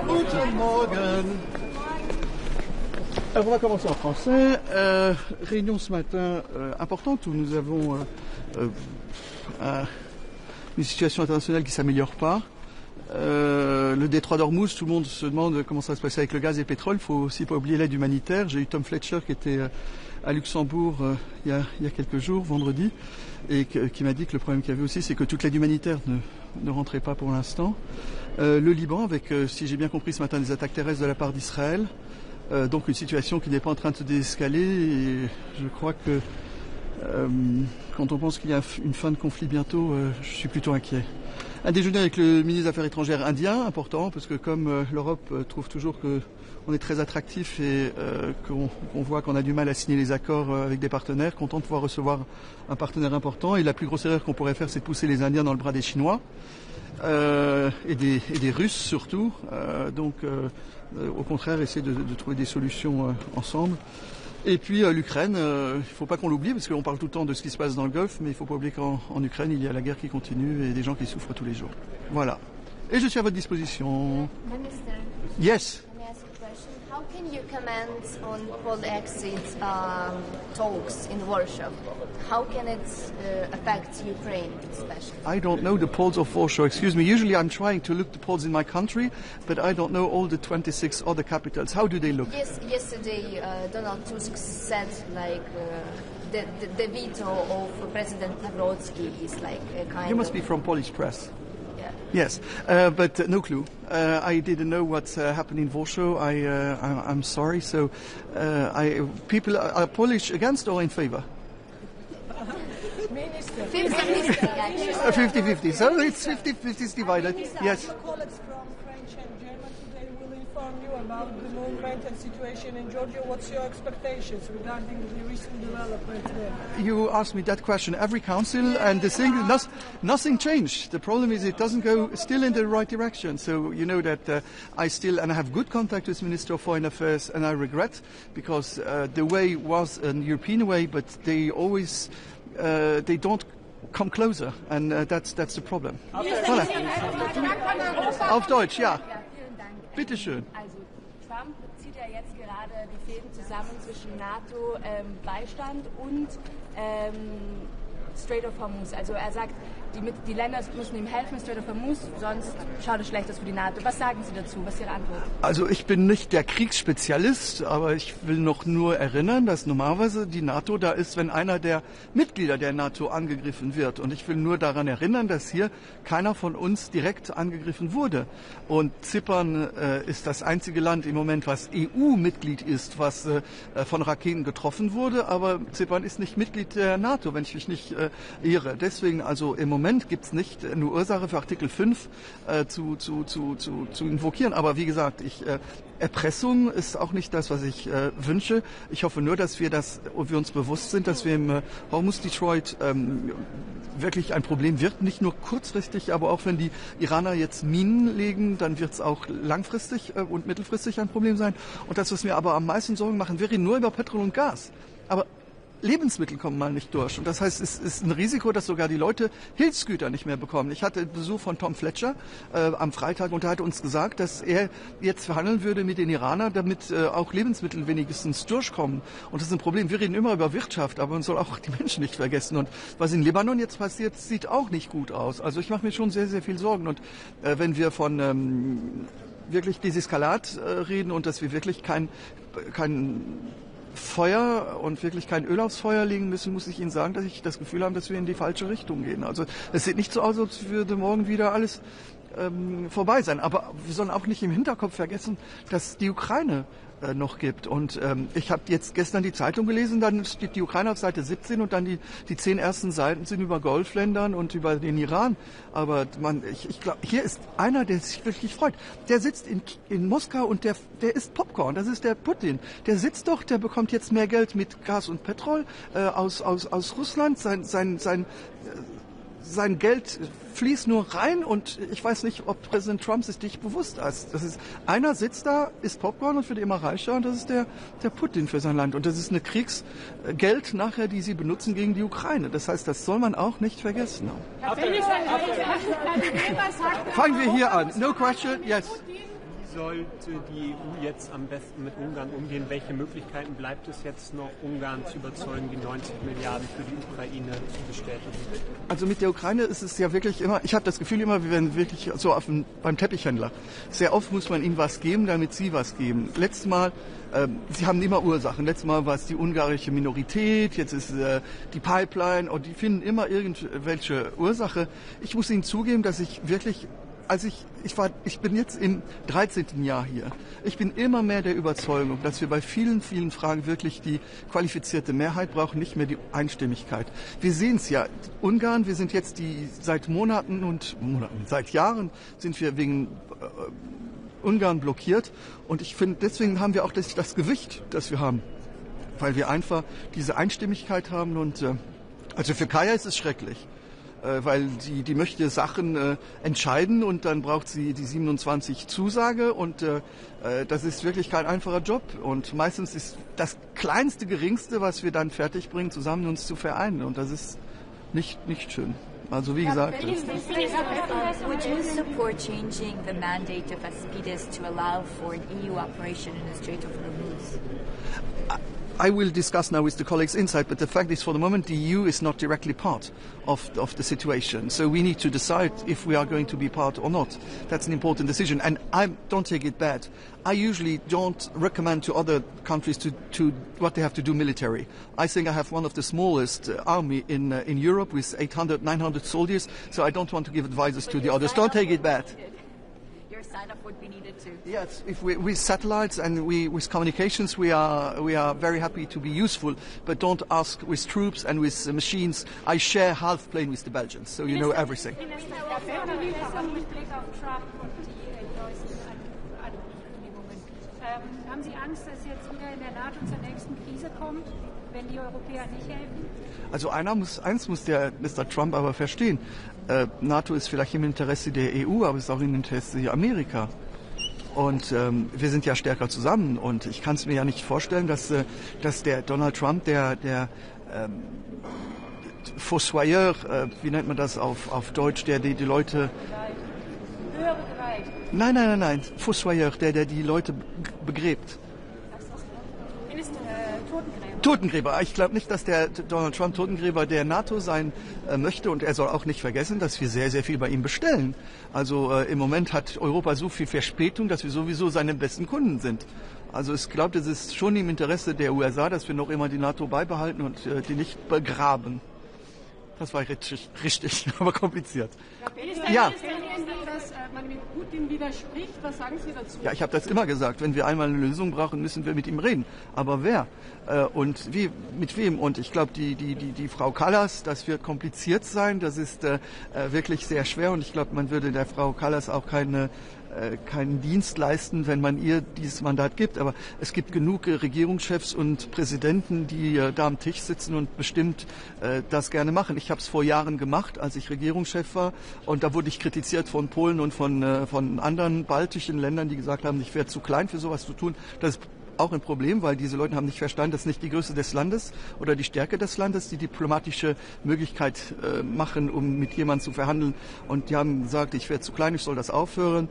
Guten Morgen. Alors on va commencer en français. Réunion ce matin importante où nous avons une situation internationale qui ne s'améliore pas. Le détroit d'Ormuz, tout le monde se demande comment ça va se passer avec le gaz et le pétrole. Il ne faut aussi pas oublier l'aide humanitaire. J'ai eu Tom Fletcher qui était à Luxembourg il y a quelques jours, vendredi, et qui m'a dit que le problème qu'il y avait aussi, c'est que toute l'aide humanitaire ne rentrait pas pour l'instant. Le Liban, avec, si j'ai bien compris ce matin, des attaques terrestres de la part d'Israël. Donc une situation qui n'est pas en train de se désescaler. Et je crois que quand on pense qu'il y a une fin de conflit bientôt, je suis plutôt inquiet. Un déjeuner avec le ministre des Affaires étrangères indien, important, parce que comme l'Europe trouve toujours qu'on est très attractif et qu'on voit qu'on a du mal à signer les accords avec des partenaires, content de pouvoir recevoir un partenaire important. Et la plus grosse erreur qu'on pourrait faire, c'est de pousser les Indiens dans le bras des Chinois et des Russes surtout. Donc au contraire, essayer de trouver des solutions ensemble. Et puis l'Ukraine, il ne faut pas qu'on l'oublie, parce qu'on parle tout le temps de ce qui se passe dans le Golfe, mais il ne faut pas oublier qu'en Ukraine, il y a la guerre qui continue et des gens qui souffrent tous les jours. Voilà. Et je suis à votre disposition. Minister, Yes. let me ask you a question. How can you comment on post-exit talks in Warsaw? How can it affect Ukraine especially? I don't know the polls of Warsaw, excuse me. Usually I'm trying to look the polls in my country, but I don't know all the 26 other capitals. How do they look? Yes, yesterday Donald Tusk said like the veto of President Nawrocki is like a kind You must of... be from Polish press. Yeah. Yes, but no clue. I didn't know what's happened in Warsaw. I'm sorry. So, people are Polish against or in favor? 50-50 actually. 50-50. So it's 50-50 divided. Yes. Your colleagues from French and German today will inform you about the movement and situation in Georgia. What's your expectations regarding the recent developments there? You ask me that question every council, and the thing, nothing changed. The problem is it doesn't go still in the right direction. So you know that I have good contact with Minister of Foreign Affairs, and I regret because the way was a European way, but they always they don't come closer, and that's the problem. Voilà. Auf Deutsch, ja. Bitte schön. Also Trump zieht ja jetzt gerade die Fäden zusammen zwischen NATO-Beistand und Strait of Hormuz. Also er sagt, die Länder müssen ihm helfen, Strait of Hormuz, sonst schaut es schlecht aus für die NATO. Was sagen Sie dazu? Was ist Ihre Antwort? Also ich bin nicht der Kriegsspezialist, aber ich will noch nur erinnern, dass normalerweise die NATO da ist, wenn einer der Mitglieder der NATO angegriffen wird. Und ich will nur daran erinnern, dass hier keiner von uns direkt angegriffen wurde. Und Zypern ist das einzige Land im Moment, was EU-Mitglied ist, was von Raketen getroffen wurde. Aber Zypern ist nicht Mitglied der NATO, wenn ich mich nicht irre. Deswegen also im Moment gibt es nicht eine Ursache für Artikel 5 zu invokieren. Aber wie gesagt, Erpressung ist auch nicht das, was ich wünsche. Ich hoffe nur, dass wir uns bewusst sind, dass wir im Hormuz-Detroit wirklich ein Problem wird. Nicht nur kurzfristig, aber auch wenn die Iraner jetzt Minen legen, dann wird es auch langfristig und mittelfristig ein Problem sein. Und das, was mir aber am meisten Sorgen machen, wir reden nur über Petrol und Gas. Aber Lebensmittel kommen mal nicht durch. Und das heißt, es ist ein Risiko, dass sogar die Leute Hilfsgüter nicht mehr bekommen. Ich hatte Besuch von Tom Fletcher am Freitag und er hat uns gesagt, dass er jetzt verhandeln würde mit den Iranern, damit auch Lebensmittel wenigstens durchkommen. Und das ist ein Problem. Wir reden immer über Wirtschaft, aber man soll auch die Menschen nicht vergessen. Und was in Libanon jetzt passiert, sieht auch nicht gut aus. Also ich mache mir schon sehr, sehr viel Sorgen. Und wenn wir von wirklich Deseskalat reden und dass wir wirklich kein Feuer und wirklich kein Öl aufs Feuer legen müssen, muss ich Ihnen sagen, dass ich das Gefühl habe, dass wir in die falsche Richtung gehen. Also es sieht nicht so aus, als würde morgen wieder alles vorbei sein. Aber wir sollen auch nicht im Hinterkopf vergessen, dass die Ukraine noch gibt. Und ich habe jetzt gestern die Zeitung gelesen, dann steht die Ukraine auf Seite 17 und dann die 10 ersten Seiten sind über Golfländern und über den Iran. Aber ich glaube, hier ist einer, der sich wirklich freut. Der sitzt in Moskau und der isst Popcorn. Das ist der Putin. Der sitzt doch, der bekommt jetzt mehr Geld mit Gas und Petrol aus Russland. sein Geld fließt nur rein und ich weiß nicht, ob Präsident Trump sich nicht bewusst ist. Einer sitzt da, isst Popcorn und wird immer reicher und das ist der Putin für sein Land. Und das ist eine Kriegsgeld nachher, die sie benutzen gegen die Ukraine. Das heißt, das soll man auch nicht vergessen. Fangen wir hier an. No question, yes. Wie sollte die EU jetzt am besten mit Ungarn umgehen? Welche Möglichkeiten bleibt es jetzt noch, Ungarn zu überzeugen, die 90 Milliarden für die Ukraine zu bestätigen? Also mit der Ukraine ist es ja wirklich immer, ich habe das Gefühl immer, wir werden wirklich so beim Teppichhändler. Sehr oft muss man ihnen was geben, damit sie was geben. Letztes Mal, sie haben immer Ursachen. Letztes Mal war es die ungarische Minorität, jetzt ist die Pipeline und die finden immer irgendwelche Ursache. Ich muss Ihnen zugeben, dass ich wirklich ich bin jetzt im 13. Jahr hier. Ich bin immer mehr der Überzeugung, dass wir bei vielen, vielen Fragen wirklich die qualifizierte Mehrheit brauchen, nicht mehr die Einstimmigkeit. Wir sehen es ja. Ungarn, wir sind jetzt seit seit Jahren sind wir wegen Ungarn blockiert. Und ich finde, deswegen haben wir auch das Gewicht, das wir haben. Weil wir einfach diese Einstimmigkeit haben und, also für Kaya ist es schrecklich. Weil die möchte Sachen entscheiden und dann braucht sie die 27 Zusage und das ist wirklich kein einfacher Job und meistens ist das kleinste, geringste, was wir dann fertigbringen, zusammen uns zu vereinen und das ist nicht schön. Also wie gesagt. Would you support changing the mandate of ASPIDES to allow for an EU operation in the Strait of Hormuz? I will discuss now with the colleagues inside, but the fact is for the moment the EU is not directly part of the situation. So we need to decide if we are going to be part or not. That's an important decision. And don't take it bad. I usually don't recommend to other countries to what they have to do military. I think I have one of the smallest army in Europe with 800, 900 soldiers, so I don't want to give advices to the others. Don't take it bad. Your sign-up would be needed too. Yes, if with satellites and with communications, we are very happy to be useful. But don't ask with troops and with machines. I share half plane with the Belgians, so you know everything. Haben Sie Angst, dass jetzt wieder in der NATO zur nächsten Krise kommt, wenn die Europäer nicht helfen? Also eins muss der Mr. Trump aber verstehen. NATO ist vielleicht im Interesse der EU, aber es ist auch im Interesse Amerika. Und wir sind ja stärker zusammen. Und ich kann es mir ja nicht vorstellen, dass der Donald Trump, der Fossoyeur, wie nennt man das auf Deutsch, der die Leute... Höhere Gewalt. Nein, Fossoyeur, der die Leute begräbt. Totengräber. Ich glaube nicht, dass der Donald Trump Totengräber der NATO sein möchte und er soll auch nicht vergessen, dass wir sehr, sehr viel bei ihm bestellen. Also im Moment hat Europa so viel Verspätung, dass wir sowieso seine besten Kunden sind. Also ich glaube, es ist schon im Interesse der USA, dass wir noch immer die NATO beibehalten und die nicht begraben. Das war richtig, aber kompliziert. Ja. Dass man mit Putin widerspricht, was sagen Sie dazu? Ja, ich habe das immer gesagt. Wenn wir einmal eine Lösung brauchen, müssen wir mit ihm reden. Aber wer? Und wie? Mit wem? Und ich glaube, die Frau Kallas, das wird kompliziert sein. Das ist wirklich sehr schwer. Und ich glaube, man würde der Frau Kallas auch keinen Dienst leisten, wenn man ihr dieses Mandat gibt. Aber es gibt genug Regierungschefs und Präsidenten, die da am Tisch sitzen und bestimmt das gerne machen. Ich habe es vor Jahren gemacht, als ich Regierungschef war. Und da wurde ich kritisiert von Polen und von anderen baltischen Ländern, die gesagt haben, ich wäre zu klein für sowas zu tun. Das ist auch ein Problem, weil diese Leute haben nicht verstanden, dass nicht die Größe des Landes oder die Stärke des Landes die diplomatische Möglichkeit machen, um mit jemandem zu verhandeln. Und die haben gesagt, ich wäre zu klein, ich soll das aufhören.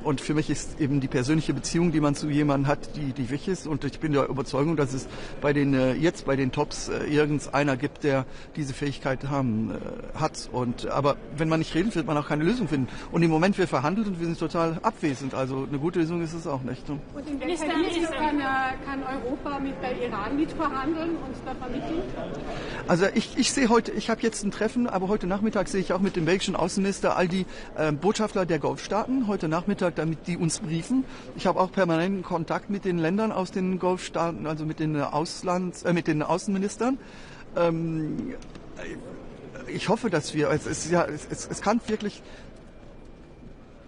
Und für mich ist eben die persönliche Beziehung, die man zu jemandem hat, die wichtig ist. Und ich bin der Überzeugung, dass es bei den Tops irgendeiner gibt, der diese Fähigkeit hat. Aber wenn man nicht redet, wird man auch keine Lösung finden. Und im Moment wir verhandeln und wir sind total abwesend. Also eine gute Lösung ist es auch nicht. Ne? Und in welcher Linie kann Europa mit der Iran mitverhandeln und da vermitteln? Also ich sehe heute, ich habe jetzt ein Treffen, aber heute Nachmittag sehe ich auch mit dem belgischen Außenminister all die Botschafter der Golfstaaten heute Nachmittag, damit die uns briefen. Ich habe auch permanenten Kontakt mit den Ländern aus den Golfstaaten, also mit den Außenministern. Ich hoffe, dass wir, es kann wirklich,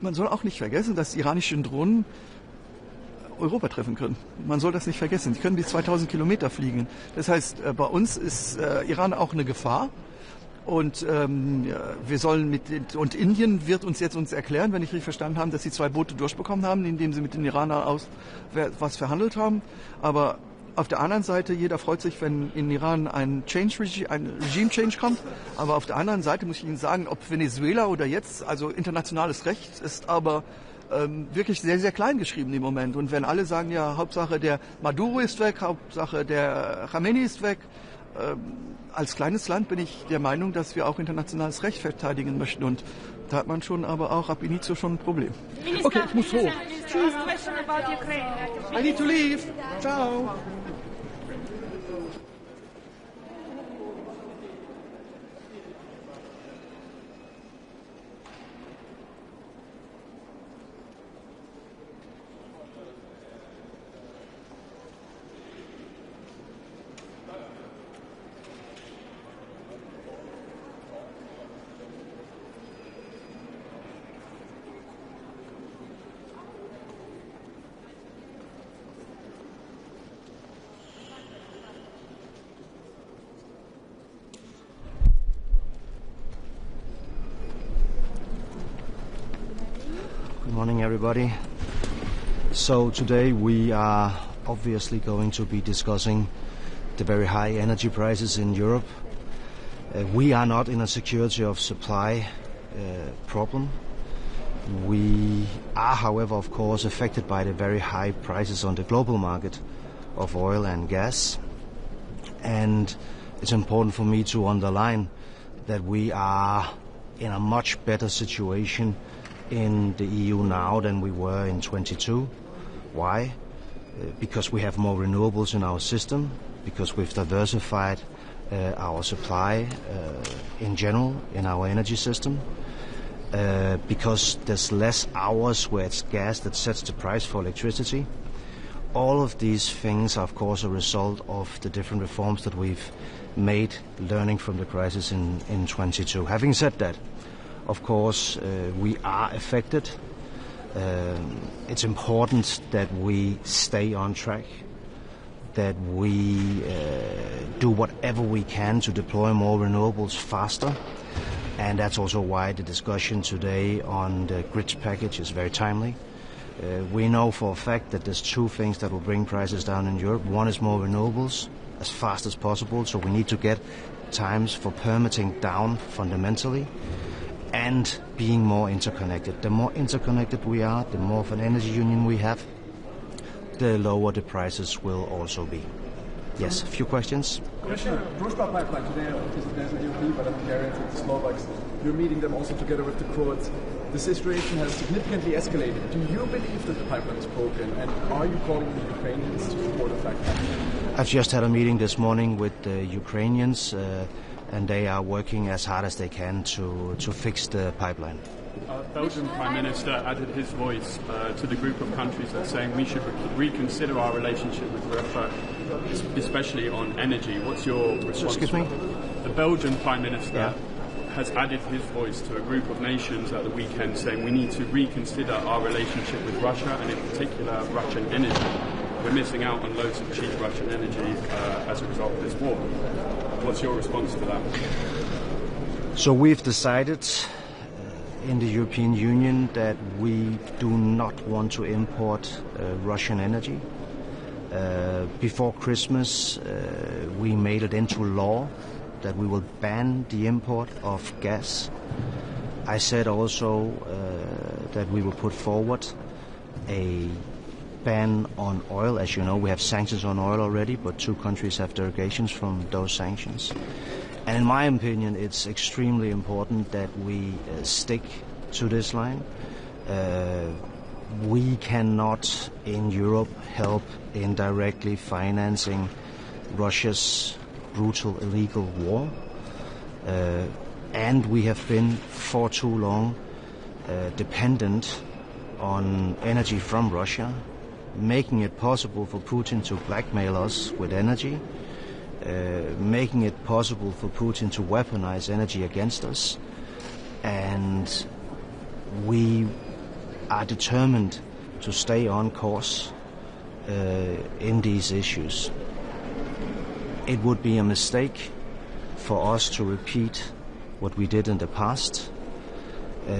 man soll auch nicht vergessen, dass die iranischen Drohnen Europa treffen können. Man soll das nicht vergessen. Die können bis 2000 Kilometer fliegen. Das heißt, bei uns ist Iran auch eine Gefahr. Und wir sollen und Indien wird uns jetzt erklären, wenn ich richtig verstanden habe, dass sie 2 Boote durchbekommen haben, indem sie mit den Iranern was verhandelt haben. Aber auf der anderen Seite, jeder freut sich, wenn in Iran ein Regime-Change kommt. Aber auf der anderen Seite muss ich Ihnen sagen, ob Venezuela oder jetzt, also internationales Recht ist aber wirklich sehr, sehr klein geschrieben im Moment. Und wenn alle sagen, ja, Hauptsache der Maduro ist weg, Hauptsache der Khamenei ist weg, als kleines Land bin ich der Meinung, dass wir auch internationales Recht verteidigen möchten. Und da hat man schon aber auch ab initio schon ein Problem. Okay, ich muss hoch. Tschüss. I need to leave. Ciao. Good morning, everybody. So today we are obviously going to be discussing the very high energy prices in Europe. We are not in a security of supply problem. We are, however, of course, affected by the very high prices on the global market of oil and gas. And it's important for me to underline that we are in a much better situation in the EU now than we were in 22. Why? Because we have more renewables in our system, because we've diversified our supply in general in our energy system, because there's less hours where it's gas that sets the price for electricity. All of these things are, of course, a result of the different reforms that we've made, learning from the crisis in 22. Having said that, of course, we are affected. It's important that we stay on track, that we do whatever we can to deploy more renewables faster. And that's also why the discussion today on the grids package is very timely. We know for a fact that there's 2 things that will bring prices down in Europe. One is more renewables as fast as possible, so we need to get times for permitting down fundamentally, and being more interconnected. The more interconnected we are, the more of an energy union we have, the lower the prices will also be. Yes, a few questions? Commissioner, Družba pipeline today, there's a European, but I'm carrying it with the Slovaks. You're meeting them also together with the Croats. The situation has significantly escalated. Do you believe that the pipeline is broken, and are you calling the Ukrainians to support a fact? I've just had a meeting this morning with the Ukrainians, and they are working as hard as they can to fix the pipeline. Belgian Prime Minister added his voice to the group of countries that are saying we should reconsider our relationship with Russia, especially on energy. What's your response? Excuse me? The Belgian Prime Minister has added his voice to a group of nations at the weekend saying we need to reconsider our relationship with Russia, and in particular Russian energy. We're missing out on loads of cheap Russian energy as a result of this war. What's your response to that? So we've decided in the European Union that we do not want to import Russian energy. Before Christmas, we made it into law that we will ban the import of gas. I said also that we will put forward a ban on oil. As you know, we have sanctions on oil already, but 2 countries have derogations from those sanctions. And in my opinion, it's extremely important that we stick to this line. We cannot, in Europe, help indirectly financing Russia's brutal, illegal war. And we have been, for too long, dependent on energy from Russia, making it possible for Putin to blackmail us with energy, making it possible for Putin to weaponize energy against us. And we are determined to stay on course in these issues. It would be a mistake for us to repeat what we did in the past.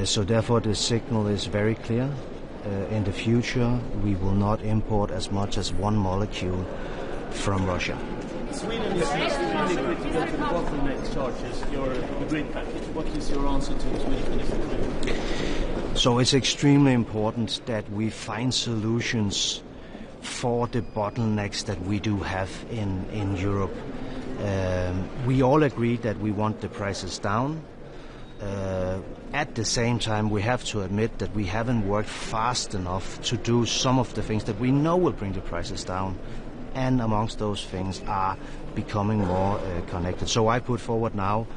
So therefore the signal is very clear. In the future we will not import as much as one molecule from Russia. Sweden is extremely critical to the bottleneck charges, the grid package. What is your answer to the Swedish Minister? So it's extremely important that we find solutions for the bottlenecks that we do have in Europe. We all agree that we want the prices down. At the same time, we have to admit that we haven't worked fast enough to do some of the things that we know will bring the prices down. And amongst those things are becoming more connected. So I put forward now,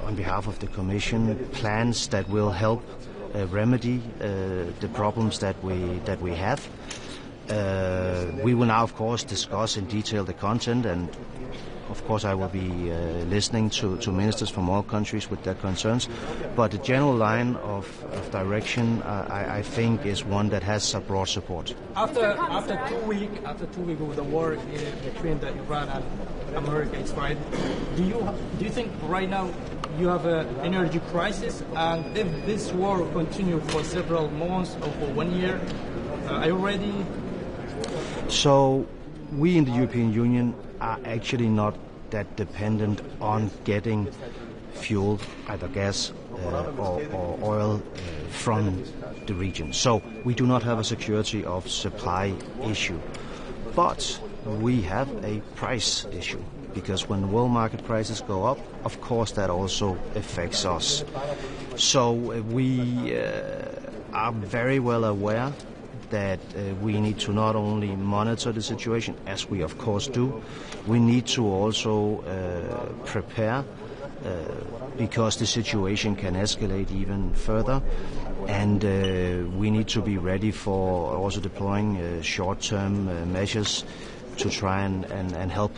on behalf of the Commission, plans that will help remedy the problems that we have. We will now, of course, discuss in detail the content, and of course I will be listening to ministers from all countries with their concerns. But the general line of direction, I think, is one that has a broad support. After 2 weeks of the war between Iran and America, Israel, do you think right now you have an energy crisis? And if this war continues for several months or for 1 year, are you ready? So we in the European Union are actually not that dependent on getting fuel, either gas or oil, from the region. So we do not have a security of supply issue. But we have a price issue, because when world market prices go up, of course that also affects us. So we are very well aware that we need to not only monitor the situation, as we of course do, we need to also prepare, because the situation can escalate even further, and we need to be ready for also deploying short-term measures to try and help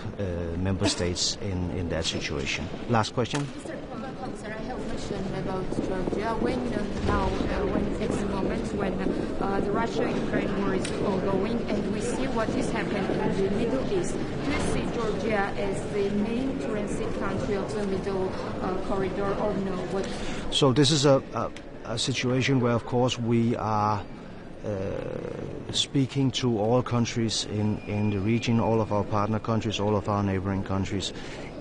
member states in that situation. Last question. Sir, I have a question about Georgia. When it's the moment when the Russia-Ukraine war is ongoing and we see what is happening in the Middle East, do you see Georgia as the main transit country of the Middle Corridor or no? So this is a situation where, of course, we are speaking to all countries in the region, all of our partner countries, all of our neighboring countries,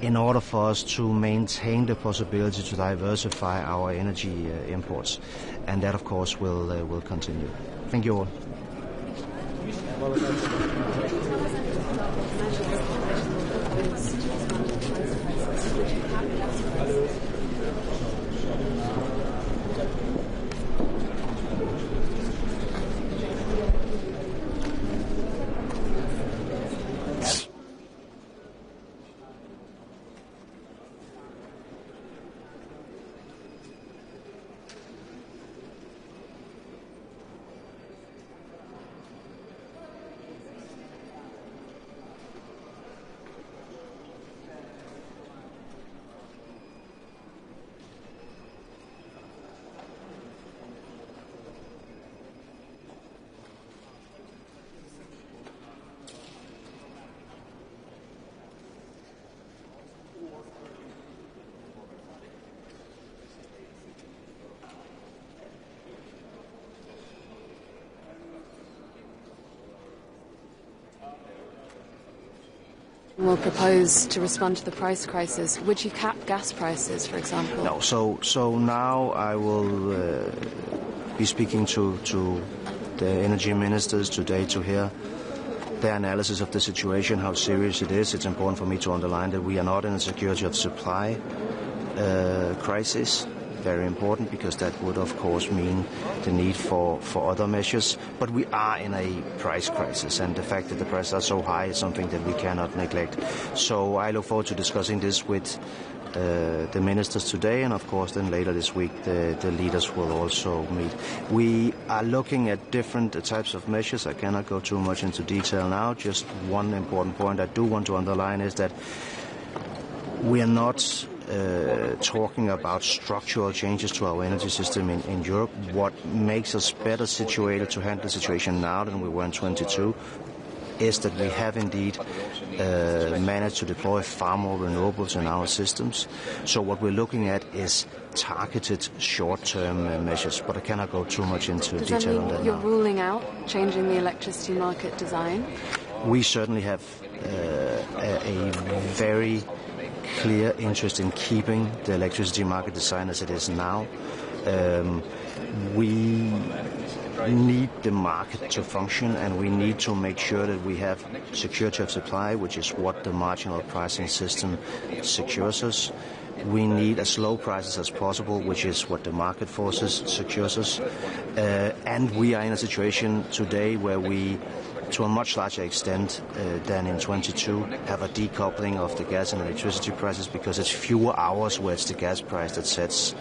in order for us to maintain the possibility to diversify our energy imports. And that, of course, will continue. Thank you all. Will propose to respond to the price crisis. Would you cap gas prices, for example? No. So now I will be speaking to the energy ministers today to hear their analysis of the situation, how serious it is. It's important for me to underline that we are not in a security of supply crisis. Very important, because that would of course mean the need for other measures. But we are in a price crisis, and the fact that the prices are so high is something that we cannot neglect. So I look forward to discussing this with the ministers today, and of course then later this week the leaders will also meet. We are looking at different types of measures. I cannot go too much into detail now. Just one important point I do want to underline is that we are not talking about structural changes to our energy system in Europe. What makes us better situated to handle the situation now than we were in 22 is that we have indeed managed to deploy far more renewables in our systems. So what we're looking at is targeted short-term measures, but I cannot go too much into detail on that now. Does that mean you're ruling out changing the electricity market design? We certainly have a very clear interest in keeping the electricity market design as it is now. We need the market to function, and we need to make sure that we have security of supply, which is what the marginal pricing system secures us. We need as low prices as possible, which is what the market forces secures us. And we are in a situation today where we, to a much larger extent than in 22, have a decoupling of the gas and electricity prices, because it's fewer hours where it's the gas price that sets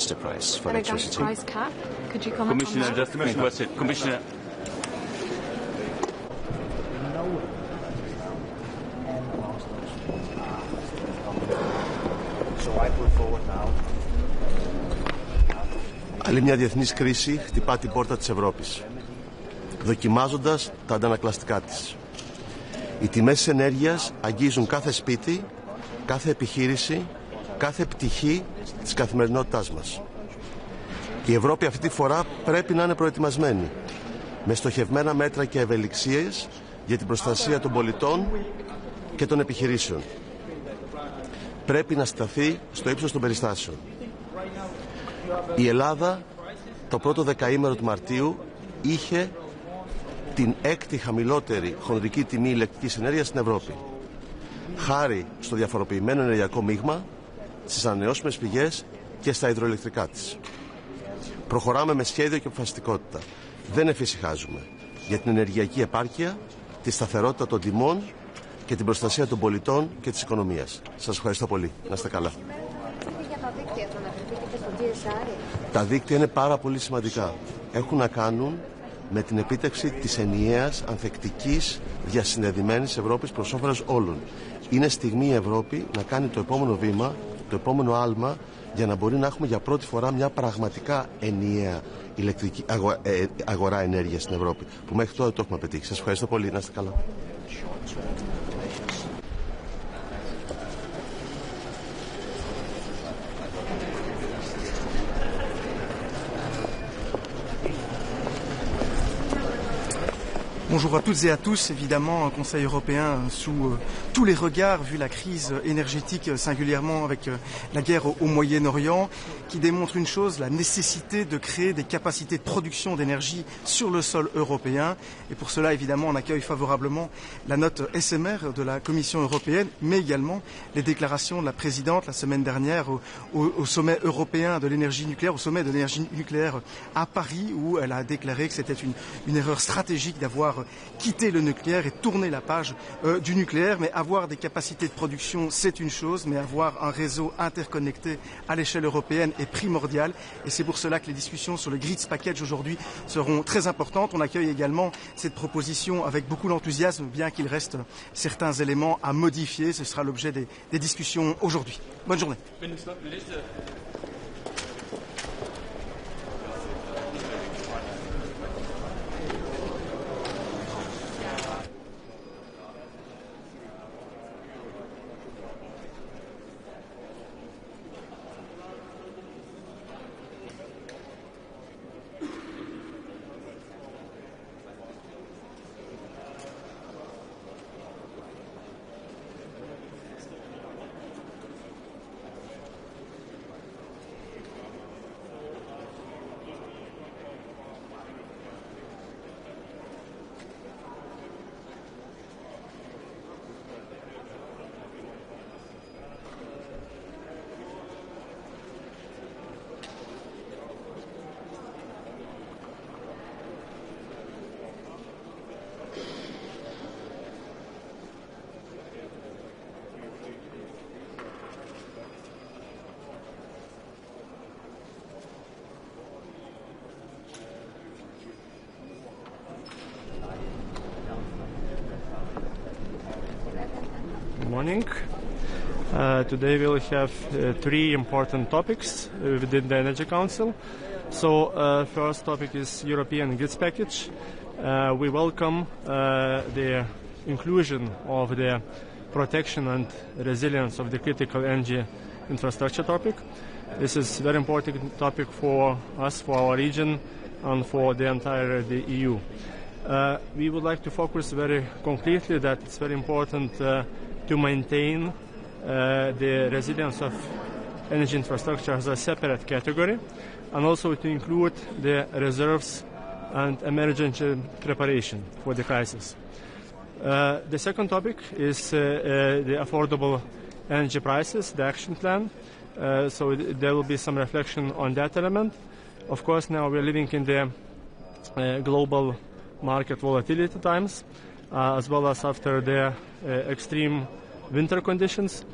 the price for electricity. And a gas price cap? Could you comment on that? Just a question, that's it. Commissioner. Άλλη μια διεθνής κρίση χτυπά την πόρτα της Ευρώπης, δοκιμάζοντας τα αντανακλαστικά της. Οι τιμές της ενέργειας αγγίζουν κάθε σπίτι, κάθε επιχείρηση, κάθε πτυχή της καθημερινότητάς μας. Η Ευρώπη αυτή τη φορά πρέπει να είναι προετοιμασμένη, με στοχευμένα μέτρα και ευελιξίες για την προστασία των πολιτών και των επιχειρήσεων. Πρέπει να σταθεί στο ύψος των περιστάσεων. Η Ελλάδα το πρώτο δεκαήμερο του Μαρτίου είχε την έκτη χαμηλότερη χονδρική τιμή ηλεκτρικής ενέργειας στην Ευρώπη. Χάρη στο διαφοροποιημένο ενεργειακό μείγμα, στις ανανεώσιμες πηγές και στα υδροελεκτρικά της. Προχωράμε με σχέδιο και αποφασιστικότητα. Δεν εφησυχάζουμε για την ενεργειακή επάρκεια, τη σταθερότητα των τιμών και την προστασία των πολιτών και της οικονομίας. Σας ευχαριστώ πολύ. Να είστε καλά. Τα δίκτυα είναι πάρα πολύ σημαντικά. Έχουν να κάνουν με την επίτευξη της ενιαίας, ανθεκτικής, διασυνδεδεμένης Ευρώπης προς όφελος όλων. Είναι στιγμή η Ευρώπη να κάνει το επόμενο βήμα, το επόμενο άλμα, για να μπορεί να έχουμε για πρώτη φορά μια πραγματικά ενιαία ηλεκτρική αγορά ενέργειας στην Ευρώπη, που μέχρι τώρα το έχουμε πετύχει. Σας ευχαριστώ πολύ. Να είστε καλά. Bonjour à toutes et à tous. Évidemment, un Conseil européen sous tous les regards, vu la crise énergétique, singulièrement avec la guerre au Moyen-Orient, qui démontre une chose, la nécessité de créer des capacités de production d'énergie sur le sol européen. Et pour cela, évidemment, on accueille favorablement la note SMR de la Commission européenne, mais également les déclarations de la présidente la semaine dernière au sommet européen de l'énergie nucléaire, au sommet de l'énergie nucléaire à Paris, où elle a déclaré que c'était une erreur stratégique d'avoir quitté le nucléaire et tourner la page du nucléaire. Mais avoir des capacités de production, c'est une chose, mais avoir un réseau interconnecté à l'échelle européenne est primordial. Et c'est pour cela que les discussions sur le Grids Package aujourd'hui seront très importantes. On accueille également cette proposition avec beaucoup d'enthousiasme, bien qu'il reste certains éléments à modifier. Ce sera l'objet des discussions aujourd'hui. Bonne journée. Morning. Today we'll have three important topics within the Energy Council. So first topic is European Grids Package. We welcome the inclusion of the protection and resilience of the critical energy infrastructure topic. This is a very important topic for us, for our region, and for the entire EU. We would like to focus very concretely that it's very important to maintain the resilience of energy infrastructure as a separate category, and also to include the reserves and emergency preparation for the crisis. The second topic is the affordable energy prices, the action plan. So there will be some reflection on that element. Of course, now we're living in the global market volatility times, as well as after the extreme winter conditions.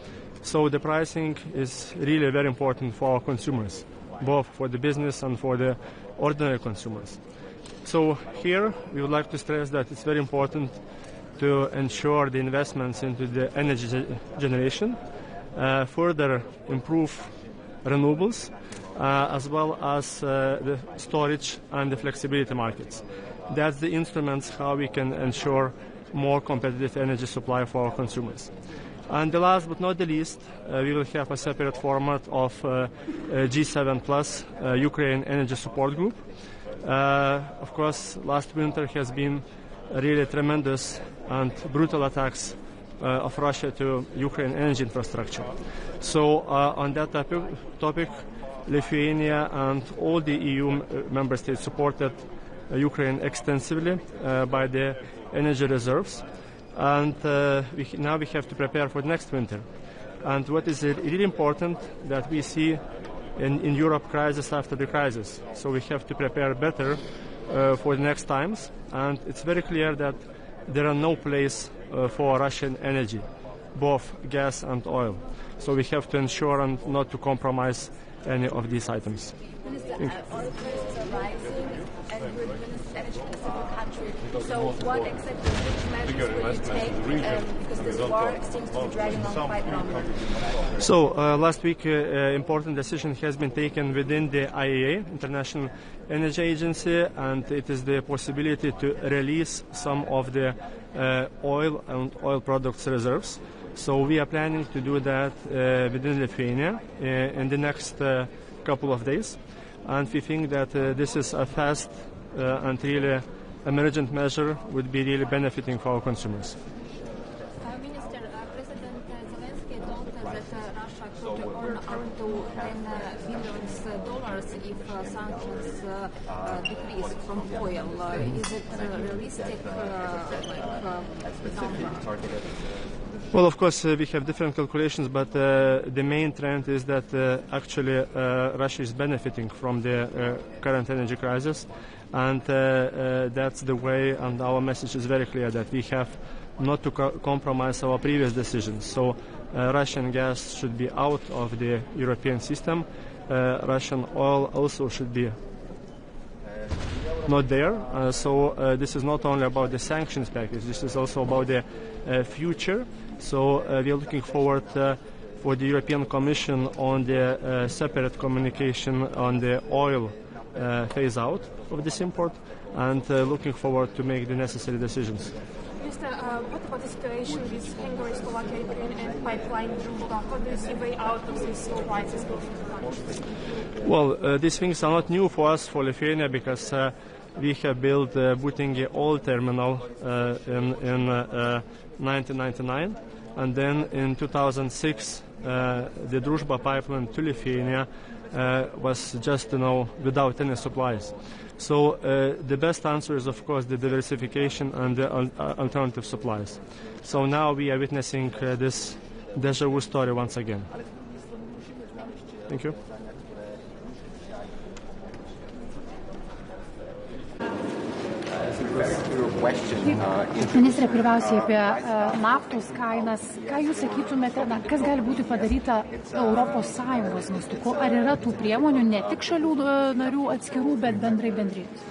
So the pricing is really very important for our consumers, both for the business and for the ordinary consumers. So here we would like to stress that it's very important to ensure the investments into the energy generation, further improve renewables, as well as the storage and the flexibility markets. That's the instruments how we can ensure more competitive energy supply for our consumers. And the last but not the least, we will have a separate format of G7 plus Ukraine Energy Support Group. Of course, last winter has been really tremendous and brutal attacks of Russia to Ukraine energy infrastructure. So on that topic, Lithuania and all the EU member states supported Ukraine extensively by the energy reserves. And now we have to prepare for the next winter. And what is really important that we see in Europe crisis after the crisis. So we have to prepare better for the next times. And it's very clear that there are no place for Russian energy, both gas and oil. So we have to ensure and not to compromise any of these items. Minister, oil prices are rising and we're the biggest energy-specific country. So what exactly measures will you take because this war seems to be dragging on quite long? So last week important decision has been taken within the IEA, International Energy Agency, and it is the possibility to release some of the oil and oil products reserves. So we are planning to do that within Lithuania in the next couple of days. And we think that this is a fast and really emergent measure would be really benefiting for our consumers. Minister, President Zelensky told that Russia could earn up to $10 billion if sanctions decrease from oil. Is it realistic number? Well, of course, we have different calculations, but the main trend is that actually Russia is benefiting from the current energy crisis, and that's the way, and our message is very clear that we have not to compromise our previous decisions. So Russian gas should be out of the European system. Russian oil also should be not there. So this is not only about the sanctions package, this is also about the future. So we are looking forward for the European Commission on the separate communication on the oil phase out of this import, and looking forward to make the necessary decisions. Minister, what about the situation with Hungary, Slovakia, Ukraine and pipeline Druzhba? How do you see way out of these low prices both in the countries? Well, these things are not new for us, for Lithuania, because we have built Būtingė oil terminal in 1999, and then in 2006 the Druzhba pipeline to Lithuania was just without any supplies. So the best answer is, of course, the diversification and the alternative supplies. So now we are witnessing this deja vu story once again. Thank you. Ministre, pirmiausiai apie naftos kainas. Ką jūs sakytumėte, kas gali būti padaryta ES mastu? Ar yra tų priemonių ne tik šalių narių atskirų, bet bendrai bendrijos?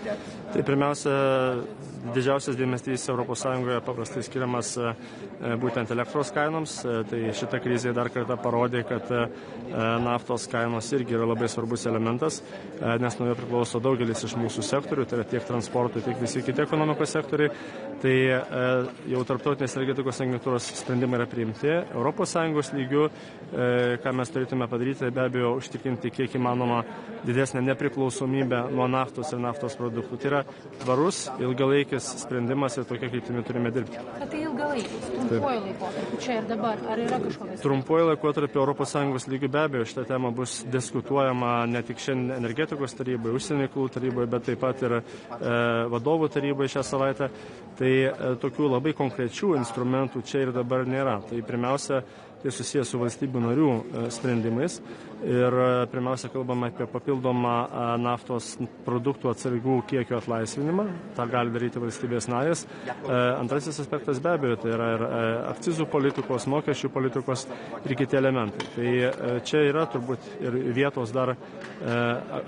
Tai pirmiausia, didžiausias dėmesys ES paprastai skiriamas būtent elektros kainoms. Tai šita krizė dar kartą parodė, kad naftos kainos irgi yra labai svarbus elementas, nes nuo jo priklauso daugelis iš mūsų sektorių, tai yra tiek transporto, tiek visi kiti ekonomikos sektoriai. Tai jau tarptautinės energetikos agentūros sprendimai yra priimti. ES lygių, ką mes turėtume padaryti, be abejo, užtikrinti kiek įmanoma didesnę nepriklausomybę nuo naftos ir naftos produktų. Tai yra tvarus, ilgalaikis sprendimas ir tokia kryptimi turime dirbti. Bet tai ilgalaikis, trumpuoju laikotarpiu, čia ir dabar. Ar yra kažkokios? Trumpuoju laikotarpiu ES lygių be abejo šitą temą bus diskutuojama ne tik šiandien energetikos taryboje, užsienio reikalų taryboje, bet taip pat ir vadovų taryboje šią savaitę. Tai tokių labai konkrečių instrumentų čia ir dabar nėra. Tai pirmiausia, tai susijęs su valstybių narių sprendimais ir pirmiausia kalbama apie papildomą naftos produktų atsargų kiekio atlaisvinimą. Ta gali daryti valstybės narės. Antrasis aspektas be abejo, tai yra ir akcizų politikos, mokesčių politikos ir kiti elementai. Tai čia yra turbūt ir vietos dar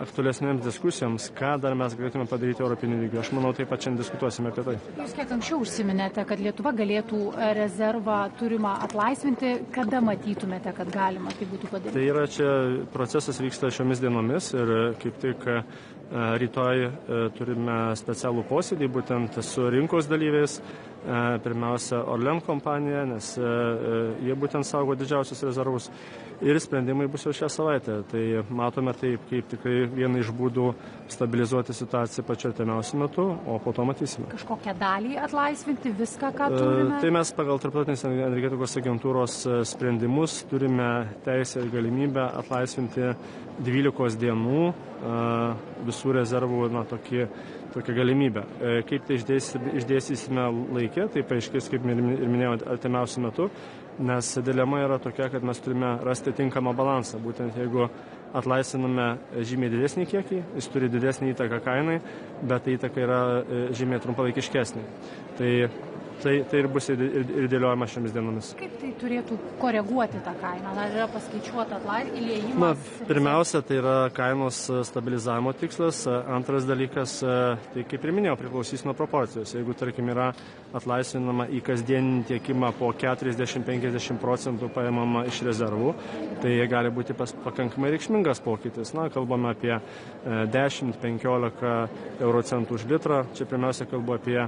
aktualesnėms diskusijoms, ką dar mes galėtume padaryti europiniu lygiu. Aš manau, taip pat šiandien diskutuosime apie tai. Jūs kiek anksčiau užsiminėte, kad Lietuva galėtų rezervą turimą atlaisvinti. Kada matytumėte, kad galima tai būtų padaryti? Tai yra čia procesas vyksta šiomis dienomis ir kaip tik rytoj turime specialų posėdį būtent su rinkos dalyviais. Pirmiausia, Orlen kompanija, nes jie būtent saugo didžiausius rezervus ir sprendimai bus jau šią savaitę. Tai matome taip, kaip tikrai vieną iš būdų stabilizuoti situaciją pačiu artimiausiu metu, o po to matysime. Kažkokią dalį atlaisvinti, viską, ką turime? Tai mes pagal Tarptautinės energetikos agentūros sprendimus turime teisę ir galimybę atlaisvinti 12 dienų visų rezervų, tokia galimybė. Kaip tai išdėstysime laikė, tai paaiškės, kaip ir minėjau, artimiausiu metu, nes dilema yra tokia, kad mes turime rasti tinkamą balansą. Būtent jeigu atlaisviname žymiai didesnį kiekį, jis turi didesnį įtaką kainai, bet įtaka yra žymiai trumpalaikiškesnė. Tai ir bus ir dėliojama šiomis dienomis. Kaip tai turėtų koreguoti tą kainą? Ar yra paskaičiuota įliejimas? Pirmiausia, tai yra kainos stabilizavimo tikslas. Antras dalykas, tai kaip ir minėjau, priklausys nuo proporcijos. Jeigu, tarkim, yra atlaisvinama į kasdieninį tiekimą po 40-50% paimama iš rezervų, tai gali būti pakankamai reikšmingas pokytis. Kalbame apie 10-15 eurocentų už litrą. Čia pirmiausia kalbu apie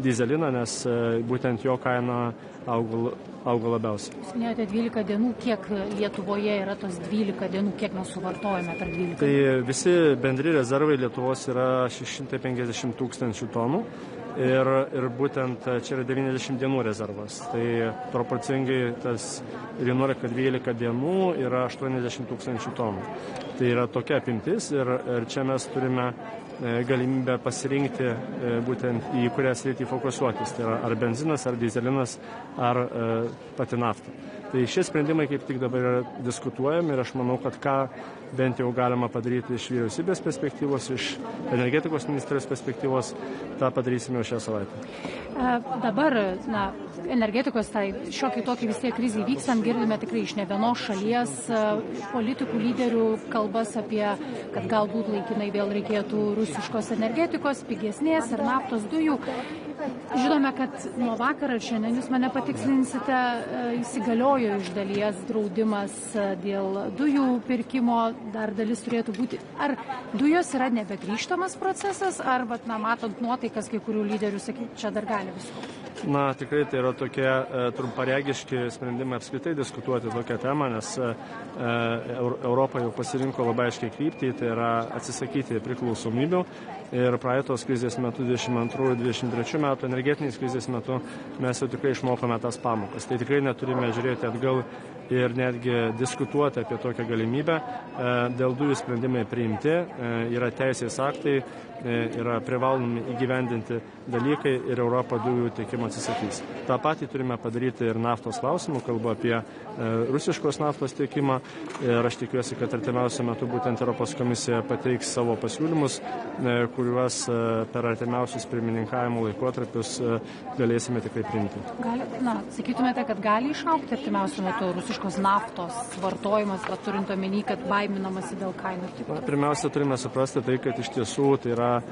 dyzeliną, nes būtent jo kaina auga labiausiai. Jūs minėjote 12 dienų, kiek Lietuvoje yra tos 12 dienų, kiek mes suvartojame per 12 dienų? Tai visi bendri rezervai Lietuvos yra 650 000 tonų ir būtent čia yra 90 dienų rezervas. Tai proporcingai tas 11-12 dienų yra 80 000 tonų. Tai yra tokia apimtis ir čia mes turime galimybę pasirinkti būtent į kurią sritį fokusuotis. Tai yra ar benzinas, ar dyzelinas, ar pati nafta. Tai šie sprendimai kaip tik dabar yra diskutuojami ir aš manau, kad ką bent jau galima padaryti iš vyriausybės perspektyvos, iš energetikos ministerijos perspektyvos, tą padarysime jau šią savaitę. Dabar, energetikos šiokį tokį vis tiek krizį vykstant, girdime tikrai iš ne vienos šalies politikų lyderių kalbas apie, kad galbūt laikinai vėl reikėtų rusiškos energetikos, pigesnės ir naftos dujų. Žinome, kad nuo vakar ir šiandien, jūs mane patikslinsite, įsigaliojo iš dalies draudimas dėl dujų pirkimo, dar dalis turėtų būti. Ar dujos yra nebegrįžtamas procesas, ar, matant nuotaikas kai kurių lyderių, sakyt, čia dar gali visko? Tikrai tai yra tokie trumparegiški sprendimai apskritai diskutuoti tokią temą, nes Europa jau pasirinko labai aiškiai kryptį, tai yra atsisakyti priklausomybių. Ir praeitos krizės metu, 22-23 metų, energetinės krizės metu, mes jau tikrai išmokome tas pamokas. Tai tikrai neturime žiūrėti atgal ir netgi diskutuoti apie tokią galimybę. Dėl dujų sprendimai priimti, yra teisės aktai, yra privalomi įgyvendinti dalykai ir Europa dujų tiekimo atsisakys. Ta patį turime padaryti ir naftos klausimų, kalbu apie rusiškos naftos tiekimą ir aš tikiuosi, kad artimiausiu metu būtent Europos komisija pateiks savo pasiūlymus, kuriuos per artimiausius pirmininkavimo laikotarpius galėsime tikrai priimti. Sakytumėte, kad gali išaukti artimiausiu metu rusiškos milžiniškos naftos vartojimas, turint omeny, kad baiminamasi dėl kainų? Pirmiausia, turime suprasti tai, kad iš tiesų tai yra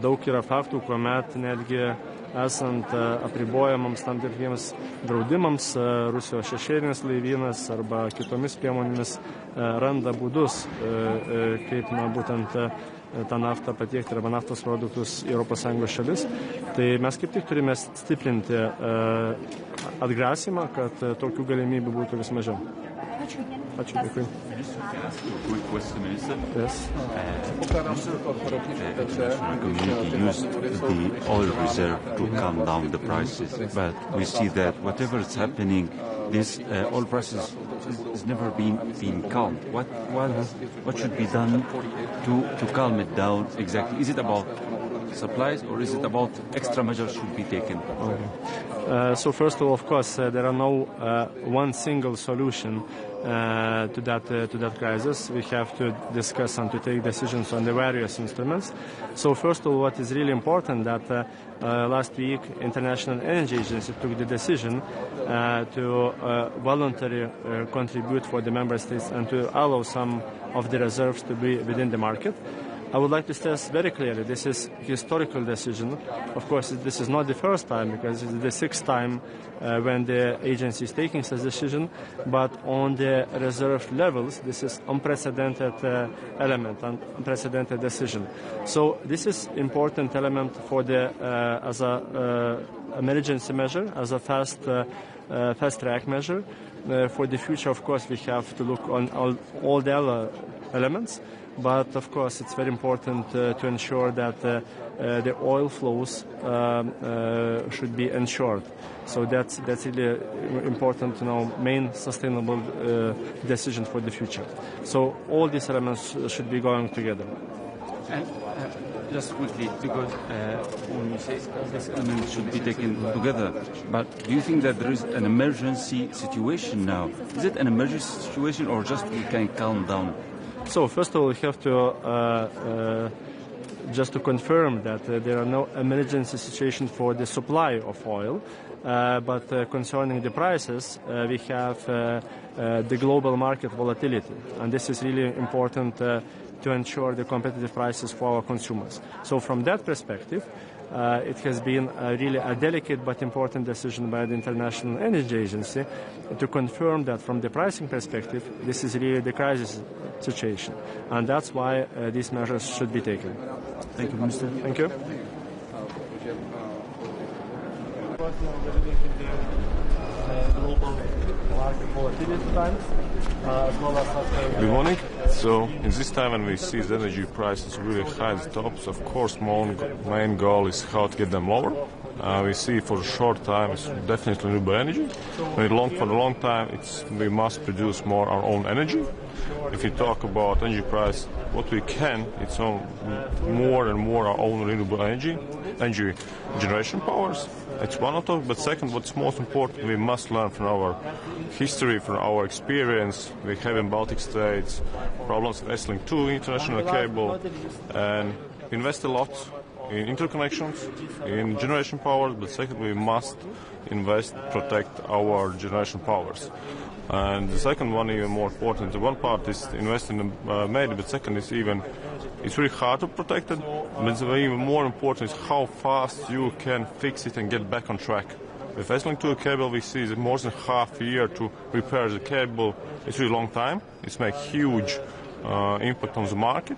daug yra faktų, kuomet netgi esant apribojamams tam tikriems draudimams, Rusijos šešėlinis laivynas arba kitomis priemonėmis randa būdus, kaip būtent tą naftą patiekti arba naftos produktus į ES šalis. Tai mes kaip tik turime stiprinti atgrasymą, kad tokių galimybių būtų vis mažiau. Ačiū, dėkui. Quick question, Minister. Yes. International community used the oil reserve to calm down the prices, but we see that whatever is happening, this oil prices has never been calmed. What should be done to calm it down exactly? Is it about supplies or is it about extra measures should be taken? Okay. So first of all, of course, there are no one single solution to that crisis. We have to discuss and to take decisions on the various instruments. So first of all, what is really important that last week International Energy Agency took the decision to voluntarily contribute for the member states and to allow some of the reserves to be within the market. I would like to stress very clearly this is a historical decision. Of course, this is not the first time because it's the sixth time when the agency is taking such a decision, but on the reserve levels, this is unprecedented element, an unprecedented decision. So this is important element for the as a emergency measure, as a fast track measure. For the future, of course, we have to look on all the other elements. But of course, it's very important to ensure that the oil flows should be ensured. So that's really important, main sustainable decision for the future. So all these elements should be going together. And just quickly, because when you say these elements should be taken together, but do you think that there is an emergency situation now? Is it an emergency situation or just we can calm down? So first of all, we have to just to confirm that there are no emergency situation for the supply of oil, but concerning the prices, we have the global market volatility, and this is really important to ensure the competitive prices for our consumers. So from that perspective, it has been really a delicate but important decision by the International Energy Agency to confirm that from the pricing perspective, this is really the crisis situation. And that's why these measures should be taken. Thank you, Minister. Thank you. Good morning. So in this time when we see the energy prices really high at the tops, of course main goal is how to get them lower. We see for a short time it's definitely renewable energy. For a long time we must produce more our own energy. If we talk about energy price, what we can, it's more and more our own renewable energy generation powers. It's one of them, but second, what's most important, we must learn from our history, from our experience. We have in Baltic states problems with S-Link 2 international cable, and invest a lot in interconnections, in generation powers, but second, we must invest, protect our generation powers. And the second one, even more important, the one part is invest in the maid, but second is it's really hard to protect it, but even more important is how fast you can fix it and get back on track. With S-Link 2 cable, we see that more than half a year to repair the cable. It's really long time. It's make huge impact on the market,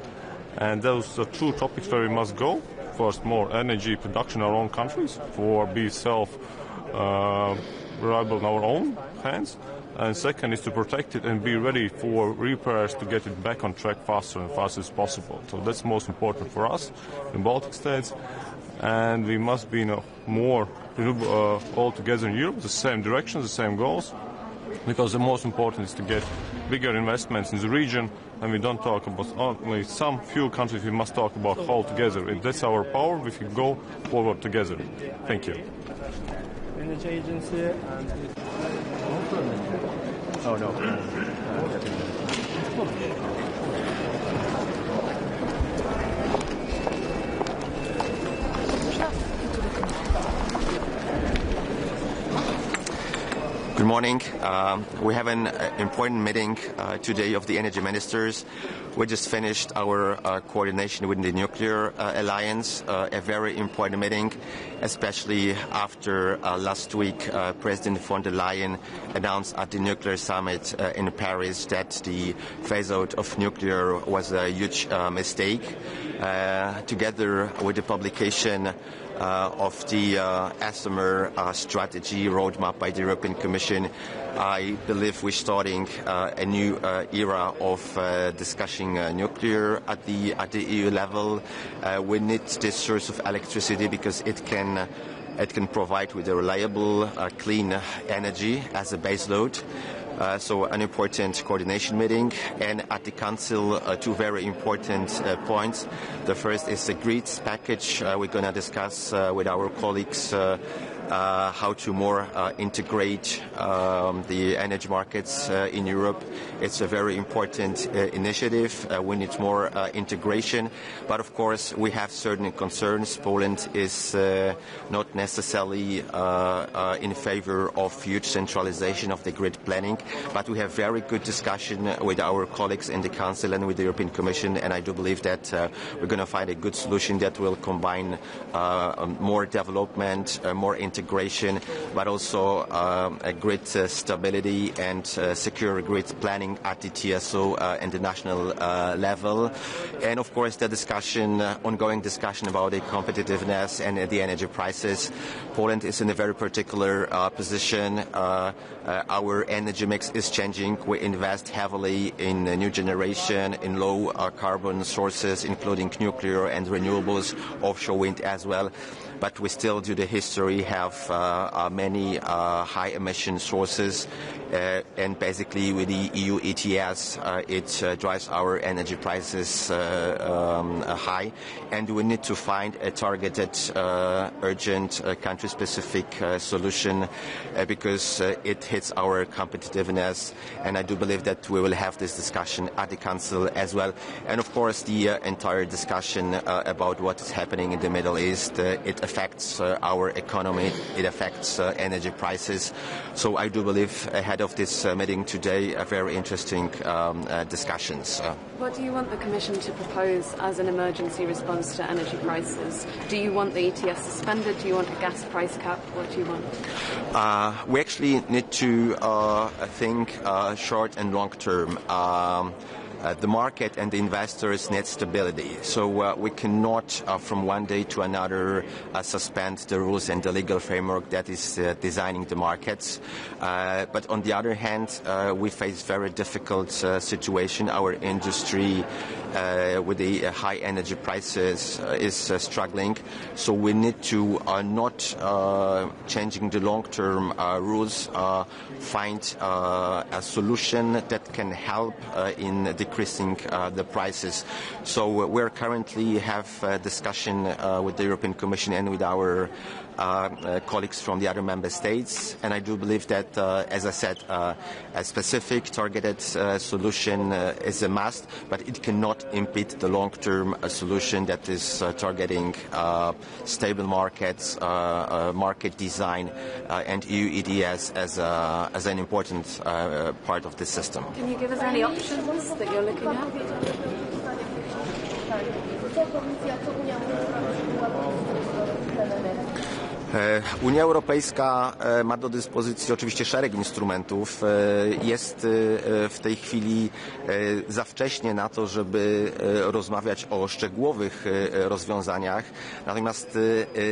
and those are two topics where we must go. First, more energy production in our own countries for be reliable in our own hands. And second is to protect it and be ready for repairs to get it back on track faster and fast as possible. So that's most important for us in Baltic states. And we must be more renewable all together in Europe, the same direction, the same goals. Because the most important is to get bigger investments in the region. And we don't talk about only some few countries, we must talk about all together. If that's our power, we can go forward together. Thank you. Energy Agency and oh no. Good morning. We have an important meeting today of the energy ministers. We just finished our coordination with the Nuclear Alliance, a very important meeting, especially after last week President von der Leyen announced at the Nuclear Summit in Paris that the phase-out of nuclear was a huge mistake. Together with the publication of the Asthma strategy roadmap by the European Commission, I believe we're starting a new era of discussing nuclear at the EU level. We need this source of electricity because it can provide with a reliable, clean energy as a base load. So an important coordination meeting, and at the Council two very important points. The first is the grids package. We're going to discuss with our colleagues how to more integrate the energy markets in Europe. It's a very important initiative. We need more integration, but of course we have certain concerns. Poland is not necessarily in favor of huge centralization of the grid planning, but we have very good discussion with our colleagues in the Council and with the European Commission, and I do believe that we're going to find a good solution that will combine more development, more integration, but also a grid stability and secure grid planning at the TSO and the national level. And of course the ongoing discussion about the competitiveness and the energy prices. Poland is in a very particular position. Our energy mix is changing. We invest heavily in new generation, in low carbon sources, including nuclear and renewables, offshore wind as well. But we still, due to history, have many high emission sources, and basically with the EU ETS, it drives our energy prices high, and we need to find a targeted, urgent, country-specific solution because it hits our competitiveness, and I do believe that we will have this discussion at the Council as well. And of course the entire discussion about what is happening in the Middle East, it affects our economy, it affects energy prices. So I do believe ahead of this meeting today, very interesting discussions. What do you want the Commission to propose as an emergency response to energy prices? Do you want the ETS suspended? Do you want a gas price cap? What do you want? We actually need to think short and long term. The market and the investors need stability. So we cannot, from one day to another, suspend the rules and the legal framework that is designing the markets. But on the other hand, we face very difficult situation. Our industry, with the high energy prices, is struggling. So we need to not changing the long-term rules, find a solution that can help in decreasing the prices. So we're currently have a discussion with the European Commission and with our colleagues from the other member states, and I do believe that, as I said, a specific targeted solution is a must, but it cannot impede the long-term solution that is targeting stable markets, market design, and EU ETS as an important part of the system. Can you give us any options that you're looking at? Unia Europejska ma do dyspozycji oczywiście szereg instrumentów. Jest w tej chwili za wcześnie na to, żeby rozmawiać o szczegółowych rozwiązaniach. Natomiast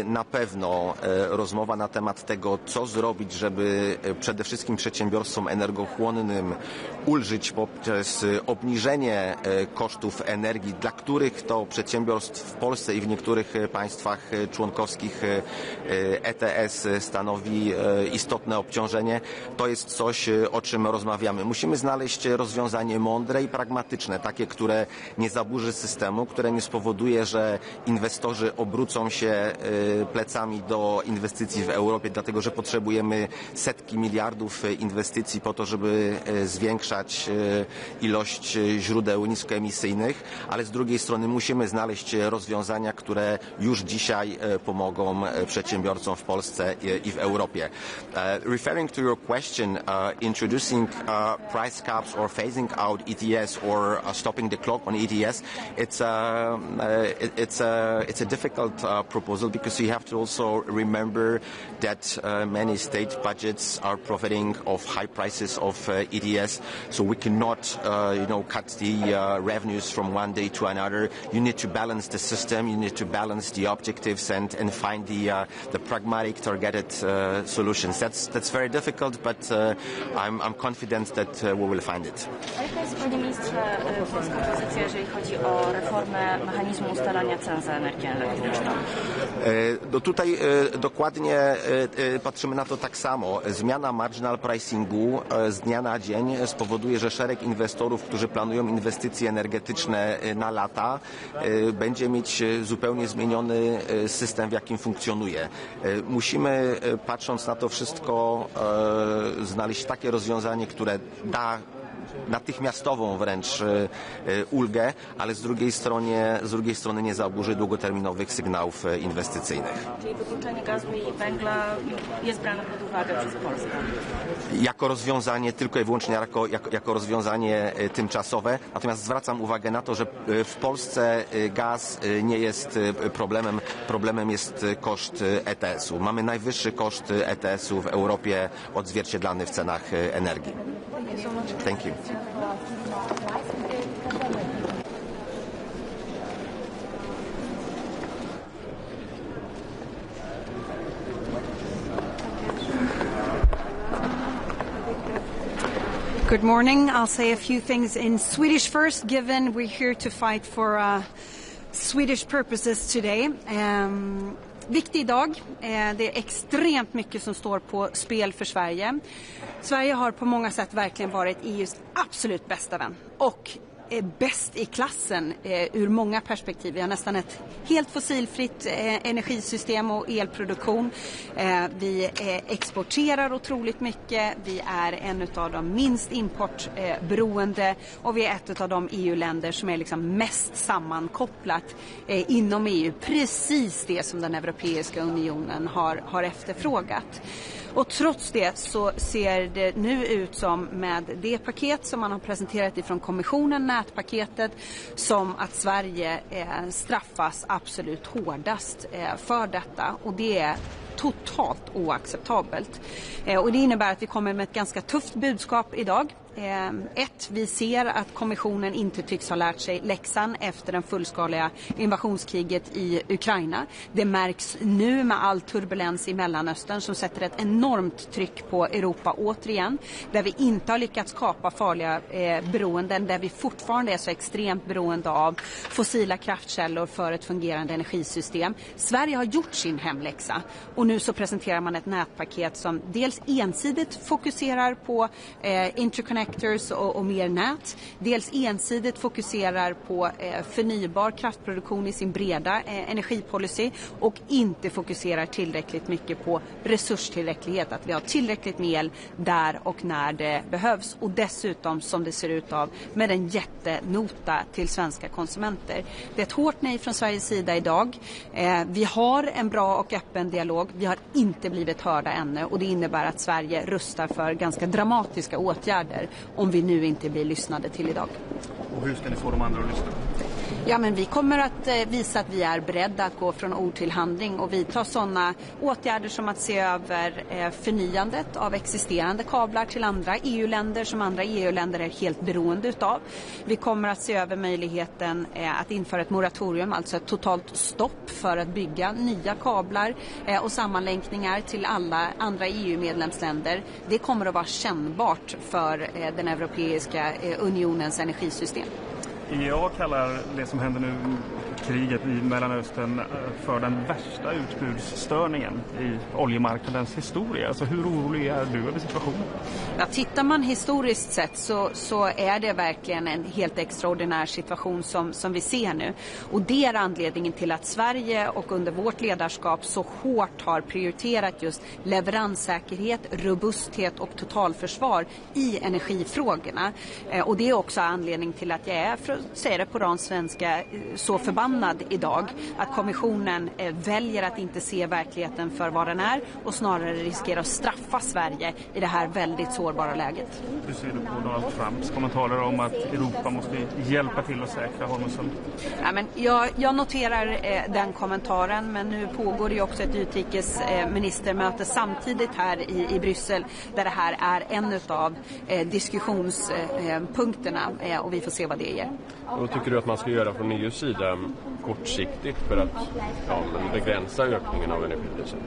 na pewno rozmowa na temat tego, co zrobić, żeby przede wszystkim przedsiębiorstwom energochłonnym ulżyć poprzez obniżenie kosztów energii, dla których to przedsiębiorstw w Polsce i w niektórych państwach członkowskich ETS stanowi istotne obciążenie. To jest coś, o czym rozmawiamy. Musimy znaleźć rozwiązanie mądre i pragmatyczne, takie, które nie zaburzy systemu, które nie spowoduje, że inwestorzy obrócą się plecami do inwestycji w Europie, dlatego że potrzebujemy setki miliardów inwestycji po to, żeby zwiększać ilość źródeł niskoemisyjnych, ale z drugiej strony musimy znaleźć rozwiązania, które już dzisiaj pomogą przedsiębiorstwom bardzo w Polsce i w Europie. Referring to your question, introducing price caps or phasing out ETS or stopping the clock on ETS, it's a difficult proposal because you have to also remember that many state budgets are profiting of high prices of ETS, so we cannot cut the revenues from one day to another. You need to balance the system, you need to balance the objectives and find the pragmatic targeted solutions. That's very difficult, but I'm confident that we will find it. Jaka jest, panie ministrze, polska pozycja, jeżeli chodzi o reformę mechanizmu ustalania cen za energię elektryczną? Tutaj dokładnie patrzymy na to tak samo. Zmiana marginal pricingu z dnia na dzień spowoduje, że szereg inwestorów, którzy planują inwestycje energetyczne na lata, będzie mieć zupełnie zmieniony system, w jakim funkcjonuje. Musimy, patrząc na to wszystko, znaleźć takie rozwiązanie, które da natychmiastową wręcz ulgę, ale z drugiej strony nie zaburzy długoterminowych sygnałów inwestycyjnych. Czyli wykluczenie gazu i węgla jest brane pod uwagę przez Polskę? Jako rozwiązanie, tylko i wyłącznie jako rozwiązanie tymczasowe. Natomiast zwracam uwagę na to, że w Polsce gaz nie jest problemem. Problemem jest koszt ETS-u. Mamy najwyższy koszt ETS-u w Europie, odzwierciedlany w cenach energii. Thank you. Good morning. I'll say a few things in Swedish first, given we're here to fight for Swedish purposes today. Viktig dag. Det är extremt mycket som står på spel för Sverige. Sverige har på många sätt verkligen varit EUs absolut bästa vän och är bäst i klassen ur många perspektiv. Vi har nästan ett helt fossilfritt energisystem och elproduktion. Vi exporterar otroligt mycket. Vi är en av de minst importberoende och vi är ett av de EU-länder som är liksom mest sammankopplat inom EU. Precis det som den Europeiska unionen har efterfrågat. Och trots det så ser det nu ut som med det paket som man har presenterat ifrån kommissionen, nätpaketet, som att Sverige straffas absolut hårdast för detta. Och det är totalt oacceptabelt. Och det innebär att vi kommer med ett ganska tufft budskap idag. Vi ser att kommissionen inte tycks ha lärt sig läxan efter den fullskaliga invasionskriget i Ukraina. Det märks nu med all turbulens i Mellanöstern som sätter ett enormt tryck på Europa återigen. Där vi inte har lyckats skapa farliga beroenden. Där vi fortfarande är så extremt beroende av fossila kraftkällor för ett fungerande energisystem. Sverige har gjort sin hemläxa och nu så presenterar man ett nätpaket som dels ensidigt fokuserar på interconnectors och mer nät. Dels ensidigt fokuserar på förnybar kraftproduktion i sin breda energipolicy och inte fokuserar tillräckligt mycket på resurstillräcklighet. Att vi har tillräckligt med el där och när det behövs. Och dessutom, som det ser ut av, med en jättenota till svenska konsumenter. Det är ett hårt nej från Sveriges sida idag. Vi har en bra och öppen dialog. Vi har inte blivit hörda ännu och det innebär att Sverige rustar för ganska dramatiska åtgärder om vi nu inte blir lyssnade till idag. Och hur ska ni få de andra att lyssna? Ja, men vi kommer att visa att vi är beredda att gå från ord till handling och vidta sådana åtgärder som att se över förnyandet av existerande kablar till andra EU-länder som andra EU-länder är helt beroende utav. Vi kommer att se över möjligheten att införa ett moratorium, alltså ett totalt stopp för att bygga nya kablar och sammanlänkningar till alla andra EU-medlemsländer. Det kommer att vara kännbart för den Europeiska unionens energisystem. IEA kallar det som händer nu, kriget i Mellanöstern, för den värsta utbudsstörningen i oljemarknadens historia. Alltså hur orolig är du över situationen? Ja, tittar man historiskt sett så är det verkligen en helt extraordinär situation som vi ser nu. Och det är anledningen till att Sverige och under vårt ledarskap så hårt har prioriterat just leveranssäkerhet, robusthet och totalförsvar i energifrågorna. Och det är också anledning till att jag är, för att säga det på ran svenska, så förbannad förbannad idag att kommissionen väljer att inte se verkligheten för vad den är och snarare riskerar att straffa Sverige i det här väldigt sårbara läget. Hur ser du på Donald Trumps kommentarer om att Europa måste hjälpa till att säkra Hormuzsund? Ja, men jag noterar den kommentaren, men nu pågår det ju också ett utrikesministermöte samtidigt här i Bryssel där det här är en av diskussionspunkterna och vi får se vad det ger. Vad tycker du att man ska göra från EU:s sida kortsiktigt för att begränsa ökningen av energipriser?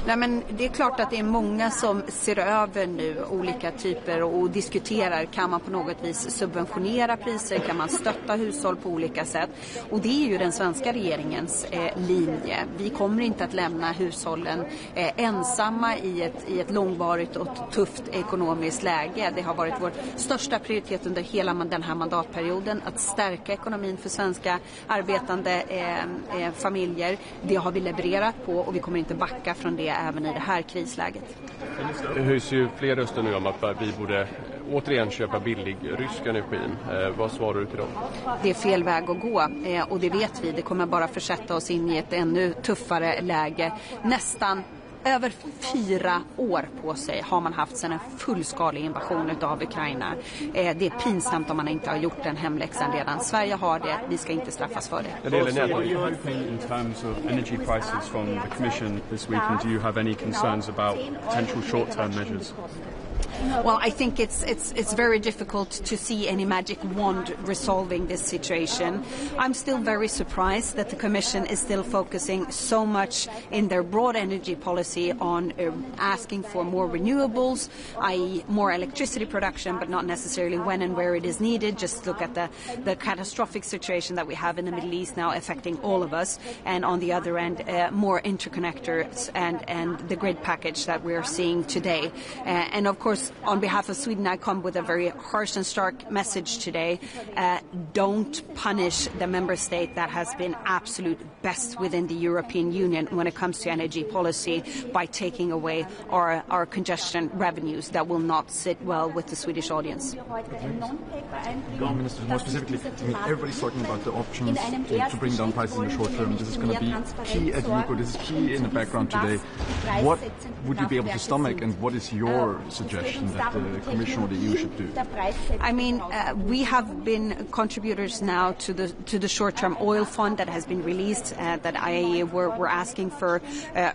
Nej, men det är klart att det är många som ser över nu olika typer och diskuterar, kan man på något vis subventionera priser, kan man stötta hushåll på olika sätt, och det är ju den svenska regeringens linje. Vi kommer inte att lämna hushållen ensamma i ett långvarigt och tufft ekonomiskt läge. Det har varit vår största prioritet under hela den här mandatperioden att stärka ekonomin för svenska arbetande familjer. Det har vi levererat på och vi kommer inte backa från det även i det här krisläget. Det höjs ju fler röster nu om att vi borde återigen köpa billig rysk energi. Vad svarar du till dem? Det är fel väg att gå och det vet vi. Det kommer bara försätta oss in i ett ännu tuffare läge. Nästan över 4 år på sig har man haft sedan en fullskalig invasion av Ukraina. Det är pinsamt om man inte har gjort den hemläxan redan. Sverige har det, vi ska inte straffas för det. What are you hoping in terms of energy prices from the Commission this week, and do you have any concerns about potential short-term measures? Well, I think it's very difficult to see any magic wand resolving this situation. I'm still very surprised that the Commission is still focusing so much in their broad energy policy on asking for more renewables, i.e. more electricity production, but not necessarily when and where it is needed. Just look at the catastrophic situation that we have in the Middle East now affecting all of us, and on the other end, more interconnectors and the grid package that we are seeing today. And of course, on behalf of Sweden, I come with a very harsh and stark message today. Don't punish the member state that has been absolute best within the European Union when it comes to energy policy by taking away our congestion revenues that will not sit well with the Swedish audience. Minister, more specifically, I mean, everybody's talking about the options to bring down prices in the short term. This is going to be key at UCO. This is key in the background today. What would you be able to stomach, and what is your suggestion that the Commission or the EU should do? I mean, we have been contributors now to the short-term oil fund that has been released that IAEA were asking for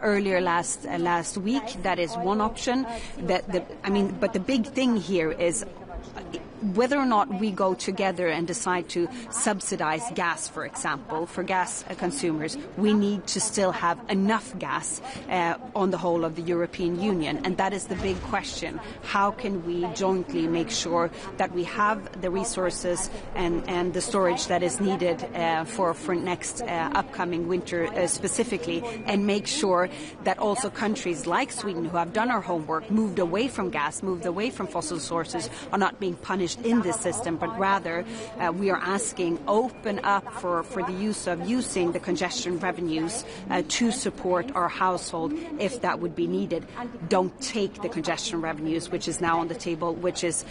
earlier last week. That is one option. But the big thing here is whether or not we go together and decide to subsidize gas, for example, for gas consumers, we need to still have enough gas on the whole of the European Union. And that is the big question. How can we jointly make sure that we have the resources and the storage that is needed for next upcoming winter specifically, and make sure that also countries like Sweden, who have done our homework, moved away from gas, moved away from fossil sources, are not being punished in this system, but rather we are asking open up for the use of using the congestion revenues to support our household if that would be needed. Don't take the congestion revenues, which is now on the table, which is,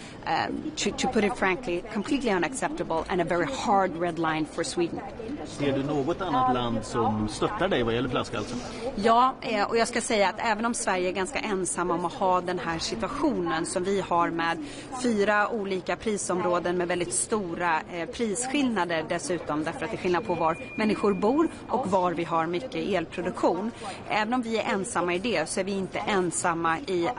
to put it frankly, completely unacceptable and a very hard red line for Sweden. Ser du något annat land som stöttar dig vad gäller flaskhalsen? Ja, och jag ska säga att även om Sverige är ganska ensam om att ha den här situationen som vi har med 4 olika prisområden med väldigt stora prisskillnader dessutom, därför att det är skillnad på var människor bor och var vi har mycket elproduktion. Även om vi är ensamma i det, så är vi inte ensamma i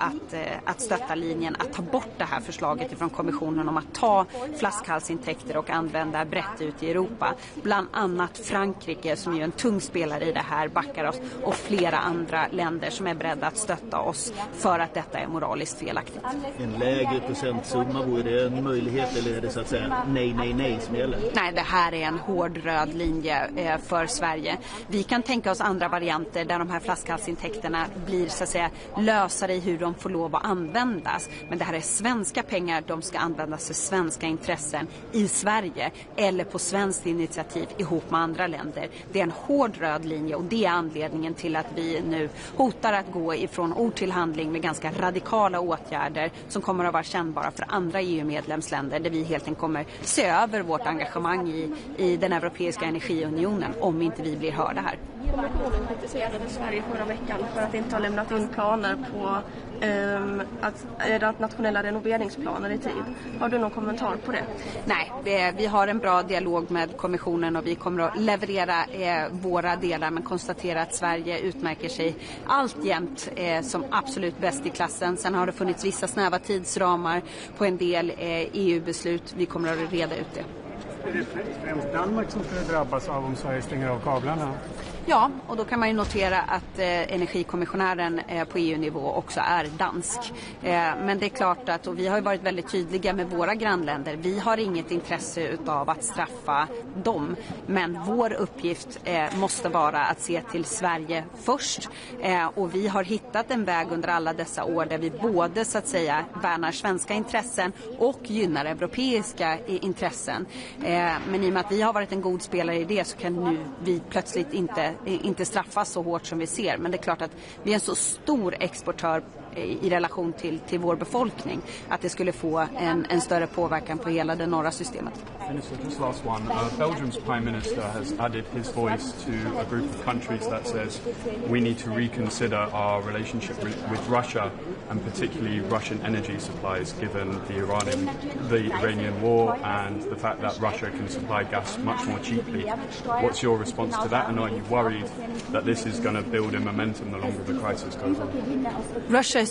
att stötta linjen att ta bort det här förslaget från kommissionen om att ta flaskhalsintäkter och använda brett ut i Europa. Bland annat Frankrike, som är en tung spelare i det här, backar oss, och flera andra länder som är beredda att stötta oss för att detta är moraliskt felaktigt. En lägre procentsumma, vore det en möjlighet, eller är det så att säga nej som gäller? Nej, det här är en hård röd linje för Sverige. Vi kan tänka oss andra varianter där de här flaskhalsintäkterna blir så att säga lösare i hur de får lov att användas. Men det här är svenska pengar, de ska användas för svenska intressen i Sverige eller på svenskt initiativ ihop med andra länder. Det är en hård röd linje, och det är anledningen till att vi nu hotar att gå ifrån ord till handling med ganska radikala åtgärder som kommer att vara kännbara för andra EU-medlemmar medlemsländer där vi helt enkelt kommer se över vårt engagemang i den europeiska energiunionen om inte vi blir hörda här. Kommissionen kritiserade Sverige förra veckan för att inte ha lämnat in planer på nationella renoveringsplaner i tid. Har du någon kommentar på det? Nej, vi har en bra dialog med kommissionen och vi kommer att leverera våra delar, men konstatera att Sverige utmärker sig alltjämt som absolut bäst i klassen. Sen har det funnits vissa snäva tidsramar på en del EU-beslut. Vi kommer att reda ut det. Är det främst Danmark som skulle drabbas av om Sverige stänger av kablarna? Ja, och då kan man ju notera att energikommissionären på EU-nivå också är dansk. Men det är klart att, och vi har ju varit väldigt tydliga med våra grannländer, vi har inget intresse utav att straffa dem. Men vår uppgift måste vara att se till Sverige först. Och vi har hittat en väg under alla dessa år där vi både så att säga värnar svenska intressen och gynnar europeiska intressen. Men i och med att vi har varit en god spelare i det så kan nu vi plötsligt inte straffas så hårt som vi ser. Men det är klart att vi är en så stor exportör i relation till vår befolkning att det skulle få en större påverkan på hela det norra systemet. Just last one. Belgium's Prime Minister has added his voice to a group of countries that says we need to reconsider our relationship with Russia and particularly Russian energy supplies given the Iranian war and the fact that Russia can supply gas much more cheaply. What's your response to that, and are you worried that this is going to build in momentum the longer the crisis goes on? Russia is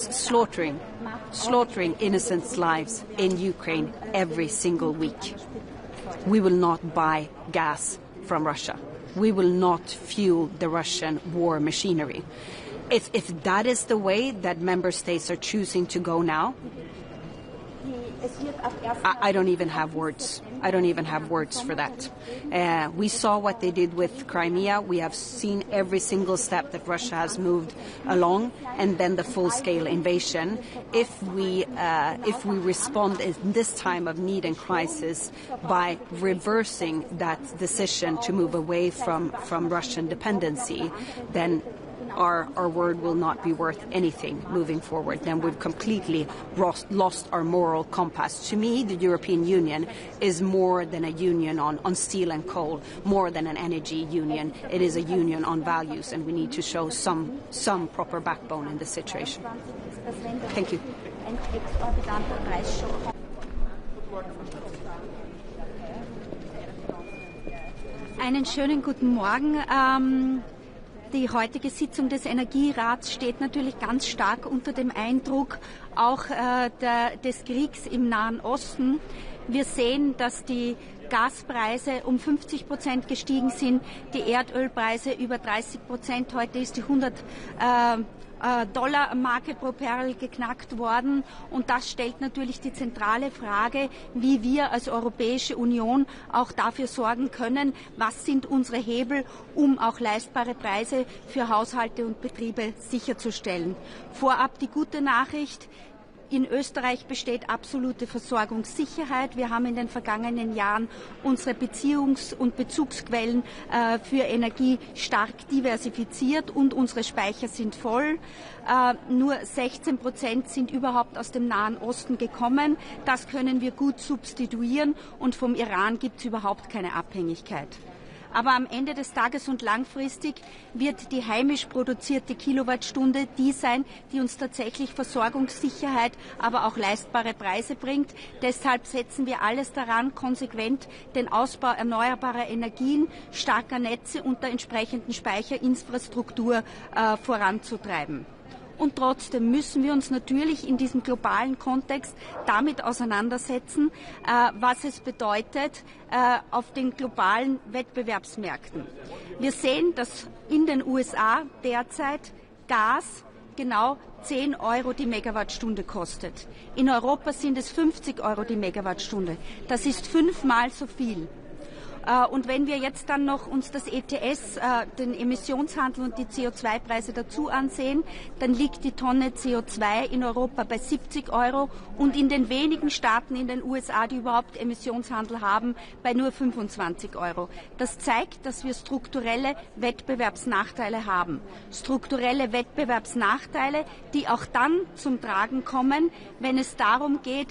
slaughtering innocent lives in Ukraine every single week. We will not buy gas from Russia. We will not fuel the Russian war machinery. If that is the way that member states are choosing to go now, I don't even have words. I don't even have words for that. We saw what they did with Crimea. We have seen every single step that Russia has moved along, and then the full-scale invasion. If we respond in this time of need and crisis by reversing that decision to move away from Russian dependency, then our word will not be worth anything moving forward. Then we've completely lost our moral compass. To me, the European Union is more than a union on steel and coal, more than an energy union. It is a union on values, and we need to show some proper backbone in this situation. Thank you. Einen schönen guten Morgen. Die heutige Sitzung des Energierats steht natürlich ganz stark unter dem Eindruck auch des Kriegs im Nahen Osten. Wir sehen, dass die Gaspreise um 50% gestiegen sind, die Erdölpreise über 30%. Heute ist die 100 $-Marke pro Barrel geknackt worden. Und das stellt natürlich die zentrale Frage, wie wir als Europäische Union auch dafür sorgen können, was sind unsere Hebel, um auch leistbare Preise für Haushalte und Betriebe sicherzustellen. Vorab die gute Nachricht: In Österreich besteht absolute Versorgungssicherheit. Wir haben in den vergangenen Jahren unsere Beziehungs- und Bezugsquellen für Energie stark diversifiziert und unsere Speicher sind voll. Nur 16% sind überhaupt aus dem Nahen Osten gekommen. Das können wir gut substituieren und vom Iran gibt es überhaupt keine Abhängigkeit. Aber am Ende des Tages und langfristig wird die heimisch produzierte Kilowattstunde die sein, die uns tatsächlich Versorgungssicherheit, aber auch leistbare Preise bringt. Deshalb setzen wir alles daran, konsequent den Ausbau erneuerbarer Energien, starker Netze und der entsprechenden Speicherinfrastruktur voranzutreiben. Und trotzdem müssen wir uns natürlich in diesem globalen Kontext damit auseinandersetzen, was es bedeutet auf den globalen Wettbewerbsmärkten. Wir sehen, dass in den USA derzeit Gas genau 10 € die Megawattstunde kostet. In Europa sind es 50 € die Megawattstunde. Das ist 5-mal so viel. Und wenn wir jetzt dann noch uns das ETS, den Emissionshandel und die CO2-Preise dazu ansehen, dann liegt die Tonne CO2 in Europa bei 70 € und in den wenigen Staaten in den USA, die überhaupt Emissionshandel haben, bei nur 25 €. Das zeigt, dass wir strukturelle Wettbewerbsnachteile haben. Strukturelle Wettbewerbsnachteile, die auch dann zum Tragen kommen, wenn es darum geht,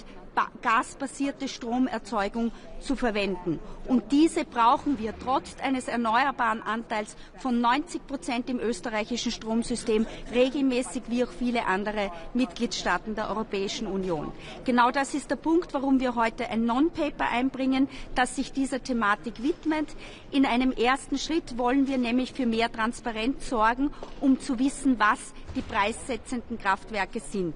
gasbasierte Stromerzeugung zu verwenden. Und diese brauchen wir trotz eines erneuerbaren Anteils von 90% im österreichischen Stromsystem regelmäßig wie auch viele andere Mitgliedstaaten der Europäischen Union. Genau das ist der Punkt, warum wir heute ein Non-Paper einbringen, das sich dieser Thematik widmet. In einem ersten Schritt wollen wir nämlich für mehr Transparenz sorgen, um zu wissen, was die preissetzenden Kraftwerke sind.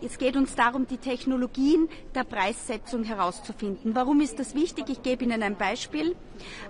Es geht uns darum, die Technologien der Preissetzung herauszufinden. Warum ist das wichtig? Ich gebe Ihnen ein Beispiel.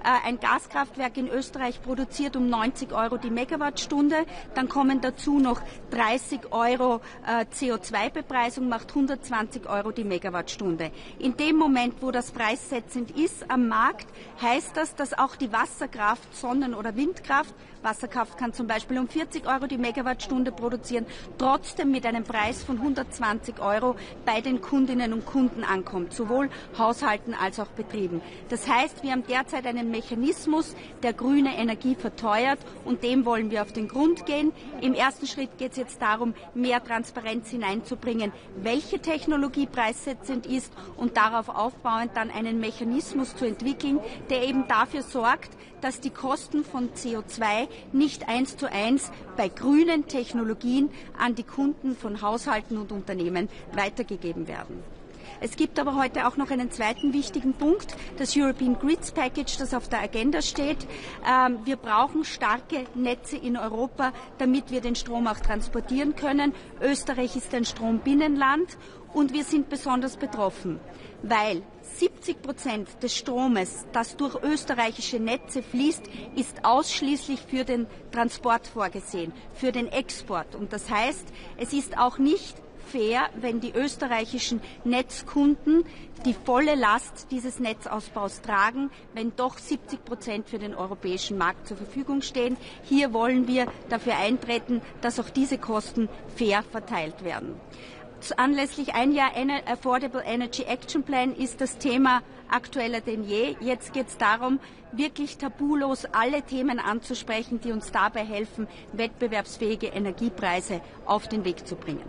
Ein Gaskraftwerk in Österreich produziert um 90 Euro die Megawattstunde. Dann kommen dazu noch 30 Euro CO2-Bepreisung, macht 120 Euro die Megawattstunde. In dem Moment, wo das preissetzend ist am Markt, heißt das, dass auch die Wasserkraft, Sonnen- oder Windkraft, Wasserkraft kann zum Beispiel um 40 Euro die Megawattstunde produzieren, trotzdem mit einem Preis von 120 Euro bei den Kundinnen und Kunden ankommt, sowohl Haushalten als auch Betrieben. Das heißt, wir haben derzeit einen Mechanismus, der grüne Energie verteuert, und dem wollen wir auf den Grund gehen. Im ersten Schritt geht es jetzt darum, mehr Transparenz hineinzubringen, welche Technologie preissetzend ist, und darauf aufbauend dann einen Mechanismus zu entwickeln, der eben dafür sorgt, dass die Kosten von CO2 nicht 1:1 bei grünen Technologien an die Kunden von Haushalten und Unternehmen weitergegeben werden. Es gibt aber heute auch noch einen zweiten wichtigen Punkt, das European Grids Package, das auf der Agenda steht. Wir brauchen starke Netze in Europa, damit wir den Strom auch transportieren können. Österreich ist ein Strombinnenland und wir sind besonders betroffen, weil 70% des Stromes, das durch österreichische Netze fließt, ist ausschließlich für den Transport vorgesehen, für den Export. Und das heißt, es ist auch nicht fair, wenn die österreichischen Netzkunden die volle Last dieses Netzausbaus tragen, wenn doch 70% für den europäischen Markt zur Verfügung stehen. Hier wollen wir dafür eintreten, dass auch diese Kosten fair verteilt werden. Anlässlich ein Jahr Affordable Energy Action Plan ist das Thema aktueller denn je. Jetzt geht es darum, wirklich tabulos alle Themen anzusprechen, die uns dabei helfen, wettbewerbsfähige Energiepreise auf den Weg zu bringen.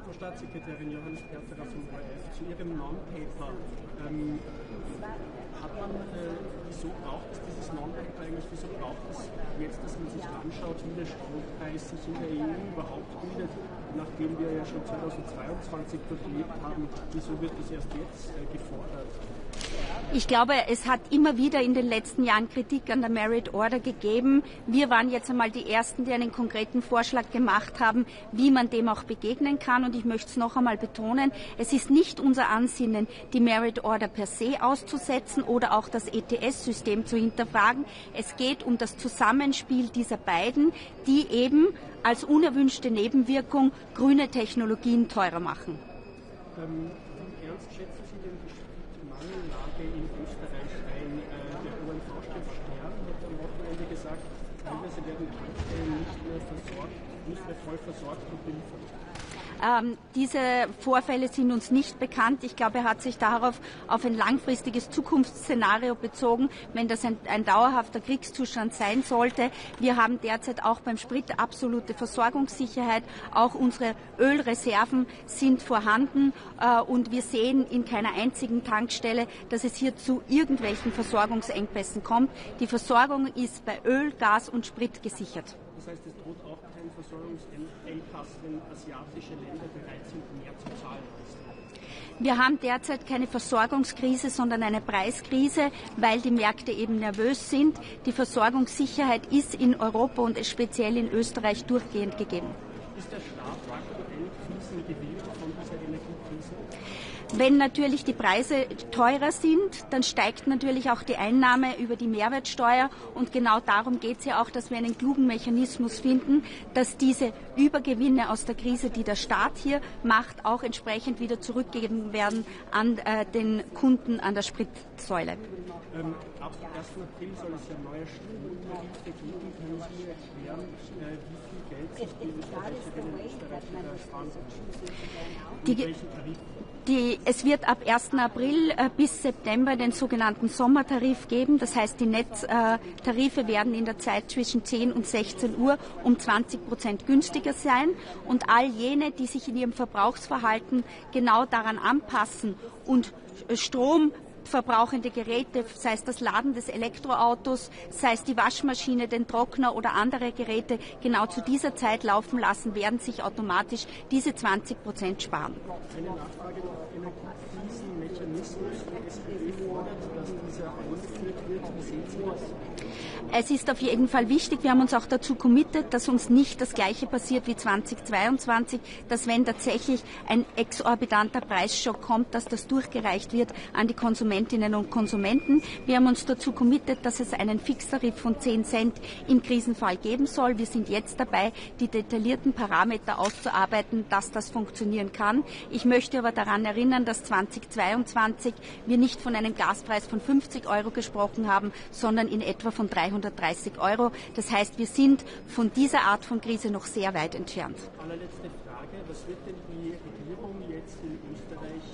Frau Staatssekretärin Johannes Berterer vom ORF, zu Ihrem Non-Paper. Wieso braucht es dieses Non-Paper eigentlich? Wieso braucht es jetzt, dass man sich anschaut, wie der Strompreis sich in der EU überhaupt bildet, nachdem wir ja schon 2022 durchlebt haben? Wieso wird das erst jetzt gefordert? Ich glaube, es hat immer wieder in den letzten Jahren Kritik an der Merit Order gegeben. Wir waren jetzt einmal die Ersten, die einen konkreten Vorschlag gemacht haben, wie man dem auch begegnen kann. Und ich möchte es noch einmal betonen, es ist nicht unser Ansinnen, die Merit Order per se auszusetzen oder auch das ETS-System zu hinterfragen. Es geht um das Zusammenspiel dieser beiden, die eben als unerwünschte Nebenwirkung grüne Technologien teurer machen. Wie ernst schätzen Sie denn die Mangellage in Österreich ein? Der OMV-Chef Stern hat am Wochenende gesagt, teilweise werden Tankstellen nicht mehr voll versorgt und beliefert. Diese Vorfälle sind uns nicht bekannt. Ich glaube, er hat sich darauf auf ein langfristiges Zukunftsszenario bezogen, wenn das ein dauerhafter Kriegszustand sein sollte. Wir haben derzeit auch beim Sprit absolute Versorgungssicherheit. Auch unsere Ölreserven sind vorhanden und wir sehen in keiner einzigen Tankstelle, dass es hier zu irgendwelchen Versorgungsengpässen kommt. Die Versorgung ist bei Öl, Gas und Sprit gesichert. Das heißt, es droht auch kein Versorgungsengpass, wenn asiatische Länder bereit sind, mehr zu zahlen. Wir haben derzeit keine Versorgungskrise, sondern eine Preiskrise, weil die Märkte eben nervös sind. Die Versorgungssicherheit ist in Europa und speziell in Österreich durchgehend gegeben. Ist der Staat aktuell Krisen gewillt von dieser Energiekrise? Wenn natürlich die Preise teurer sind, dann steigt natürlich auch die Einnahme über die Mehrwertsteuer. Und genau darum geht es ja auch, dass wir einen klugen Mechanismus finden, dass diese Übergewinne aus der Krise, die der Staat hier macht, auch entsprechend wieder zurückgegeben werden an den Kunden an der Spritsäule. Ab 1. April soll es ja neue Stromtarife geben. Können Sie mir erklären, wie viel Geld sich die Österreicherinnen und Österreicher sparen? Welchen Tarif? Es wird ab 1. April bis September den sogenannten Sommertarif geben. Das heißt, die Netztarife werden in der Zeit zwischen 10 und 16 Uhr um 20% günstiger sein. Und all jene, die sich in ihrem Verbrauchsverhalten genau daran anpassen und stromverbrauchende Geräte, sei es das Laden des Elektroautos, sei es die Waschmaschine, den Trockner oder andere Geräte, genau zu dieser Zeit laufen lassen, werden sich automatisch diese 20% sparen. Eine Nachfrage noch: Energiekrisenmechanismus, der SPD fordert, dass dieser eingeführt wird. Wie sehen Sie das? Es ist auf jeden Fall wichtig, wir haben uns auch dazu committed, dass uns nicht das Gleiche passiert wie 2022, dass wenn tatsächlich ein exorbitanter Preisschock kommt, dass das durchgereicht wird an die Konsumentinnen und Konsumenten. Wir haben uns dazu committed, dass es einen Fixtarif von 10 Cent im Krisenfall geben soll. Wir sind jetzt dabei, die detaillierten Parameter auszuarbeiten, dass das funktionieren kann. Ich möchte aber daran erinnern, dass 2022 wir nicht von einem Gaspreis von 50 € gesprochen haben, sondern in etwa von 330 €. Das heißt, wir sind von dieser Art von Krise noch sehr weit entfernt. Allerletzte Frage: Was wird denn die Regierung jetzt in Österreich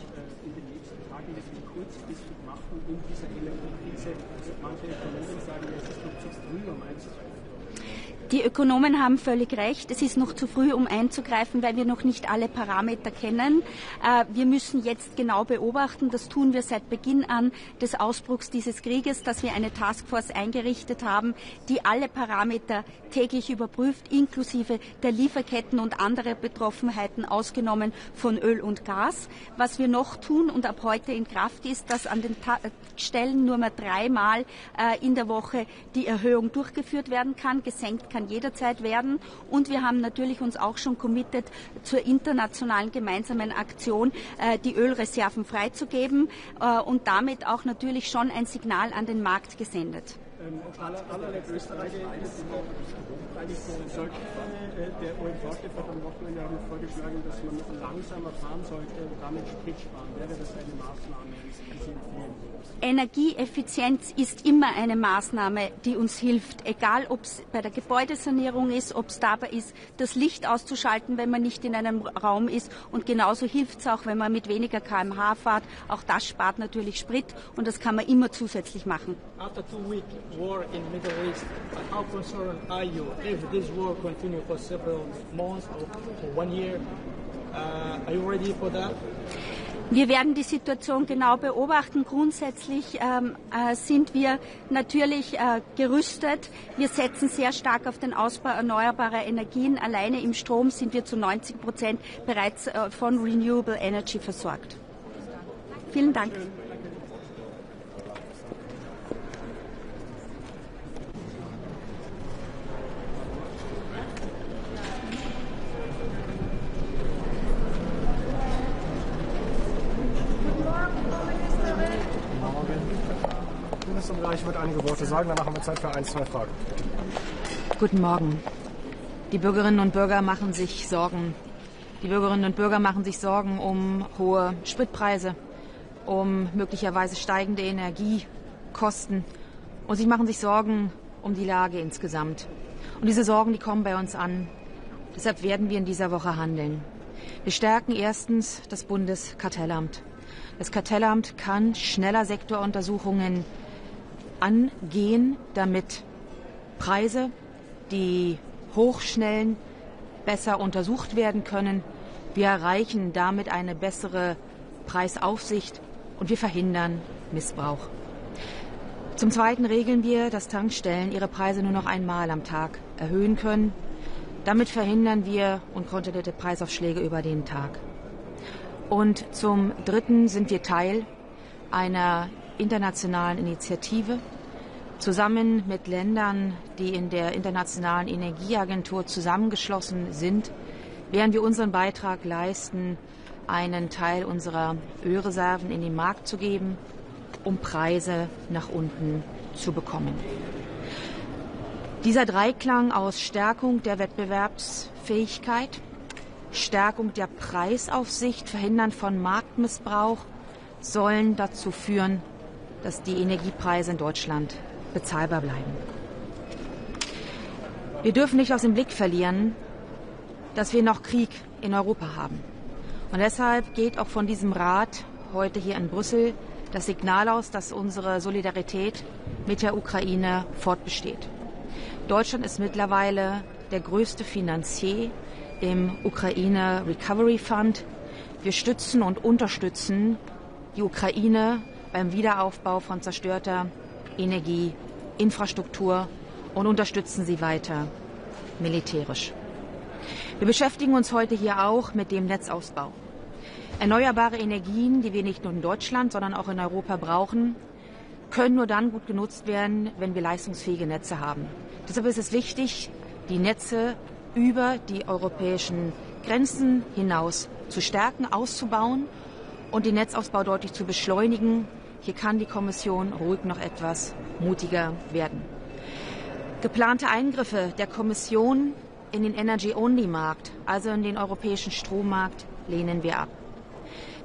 in den nächsten Tagen wirklich kurzfristig machen in dieser Energiekrise? Also manche Ökonomen sagen, es ist noch zu früh, um einzugreifen. Die Ökonomen haben völlig recht. Es ist noch zu früh, um einzugreifen, weil wir noch nicht alle Parameter kennen. Wir müssen jetzt genau beobachten, das tun wir seit Beginn an des Ausbruchs dieses Krieges, dass wir eine Taskforce eingerichtet haben, die alle Parameter täglich überprüft, inklusive der Lieferketten und andere Betroffenheiten, ausgenommen von Öl und Gas. Was wir noch tun und ab heute in Kraft ist, dass an den Stellen nur mehr 3-mal in der Woche die Erhöhung durchgeführt werden kann. Gesenkt kann jederzeit werden. Und wir haben natürlich uns auch schon committed, zur internationalen gemeinsamen Aktion die Ölreserven freizugeben und damit auch natürlich schon ein Signal an den Markt gesendet. Allerletzte Österreich sollte der OMV-Chef hat am Wochenende vorgeschlagen, dass man langsamer fahren sollte und damit Sprit sparen. Wäre das eine Maßnahme, die Sie empfehlen? Energieeffizienz ist immer eine Maßnahme, die uns hilft, egal ob es bei der Gebäudesanierung ist, ob es dabei ist, das Licht auszuschalten, wenn man nicht in einem Raum ist, und genauso hilft es auch, wenn man mit weniger km/h fährt. Auch das spart natürlich Sprit und das kann man immer zusätzlich machen. After 2 weeks war in Middle East, how concerned are you if this war continue for several months or for 1 year? Are you ready for that? Wir werden die Situation genau beobachten. Grundsätzlich sind wir natürlich gerüstet. Wir setzen sehr stark auf den Ausbau erneuerbarer Energien. Alleine im Strom sind wir zu 90% bereits von Renewable Energy versorgt. Vielen Dank. Ich würde einige Worte sagen, danach haben wir Zeit für 1-2 Fragen. Guten Morgen. Die Bürgerinnen und Bürger machen sich Sorgen. Die Bürgerinnen und Bürger machen sich Sorgen um hohe Spritpreise, um möglicherweise steigende Energiekosten, und sie machen sich Sorgen um die Lage insgesamt. Und diese Sorgen, die kommen bei uns an. Deshalb werden wir in dieser Woche handeln. Wir stärken erstens das Bundeskartellamt. Das Kartellamt kann schneller Sektoruntersuchungen angehen, damit Preise, die hochschnellen, besser untersucht werden können. Wir erreichen damit eine bessere Preisaufsicht und wir verhindern Missbrauch. Zum Zweiten regeln wir, dass Tankstellen ihre Preise nur noch einmal am Tag erhöhen können. Damit verhindern wir unkontrollierte Preisaufschläge über den Tag. Und zum Dritten sind wir Teil einer internationalen Initiative. Zusammen mit Ländern, die in der Internationalen Energieagentur zusammengeschlossen sind, werden wir unseren Beitrag leisten, einen Teil unserer Ölreserven in den Markt zu geben, um Preise nach unten zu bekommen. Dieser Dreiklang aus Stärkung der Wettbewerbsfähigkeit, Stärkung der Preisaufsicht, Verhindern von Marktmissbrauch sollen dazu führen, dass die Energiepreise in Deutschland bezahlbar bleiben. Wir dürfen nicht aus dem Blick verlieren, dass wir noch Krieg in Europa haben. Und deshalb geht auch von diesem Rat heute hier in Brüssel das Signal aus, dass unsere Solidarität mit der Ukraine fortbesteht. Deutschland ist mittlerweile der größte Finanzier im Ukraine Recovery Fund. Wir stützen und unterstützen die Ukraine beim Wiederaufbau von zerstörter Energie, Infrastruktur und unterstützen sie weiter militärisch. Wir beschäftigen uns heute hier auch mit dem Netzausbau. Erneuerbare Energien, die wir nicht nur in Deutschland, sondern auch in Europa brauchen, können nur dann gut genutzt werden, wenn wir leistungsfähige Netze haben. Deshalb ist es wichtig, die Netze über die europäischen Grenzen hinaus zu stärken, auszubauen und den Netzausbau deutlich zu beschleunigen. Hier kann die Kommission ruhig noch etwas mutiger werden. Geplante Eingriffe der Kommission in den Energy-Only-Markt, also in den europäischen Strommarkt, lehnen wir ab.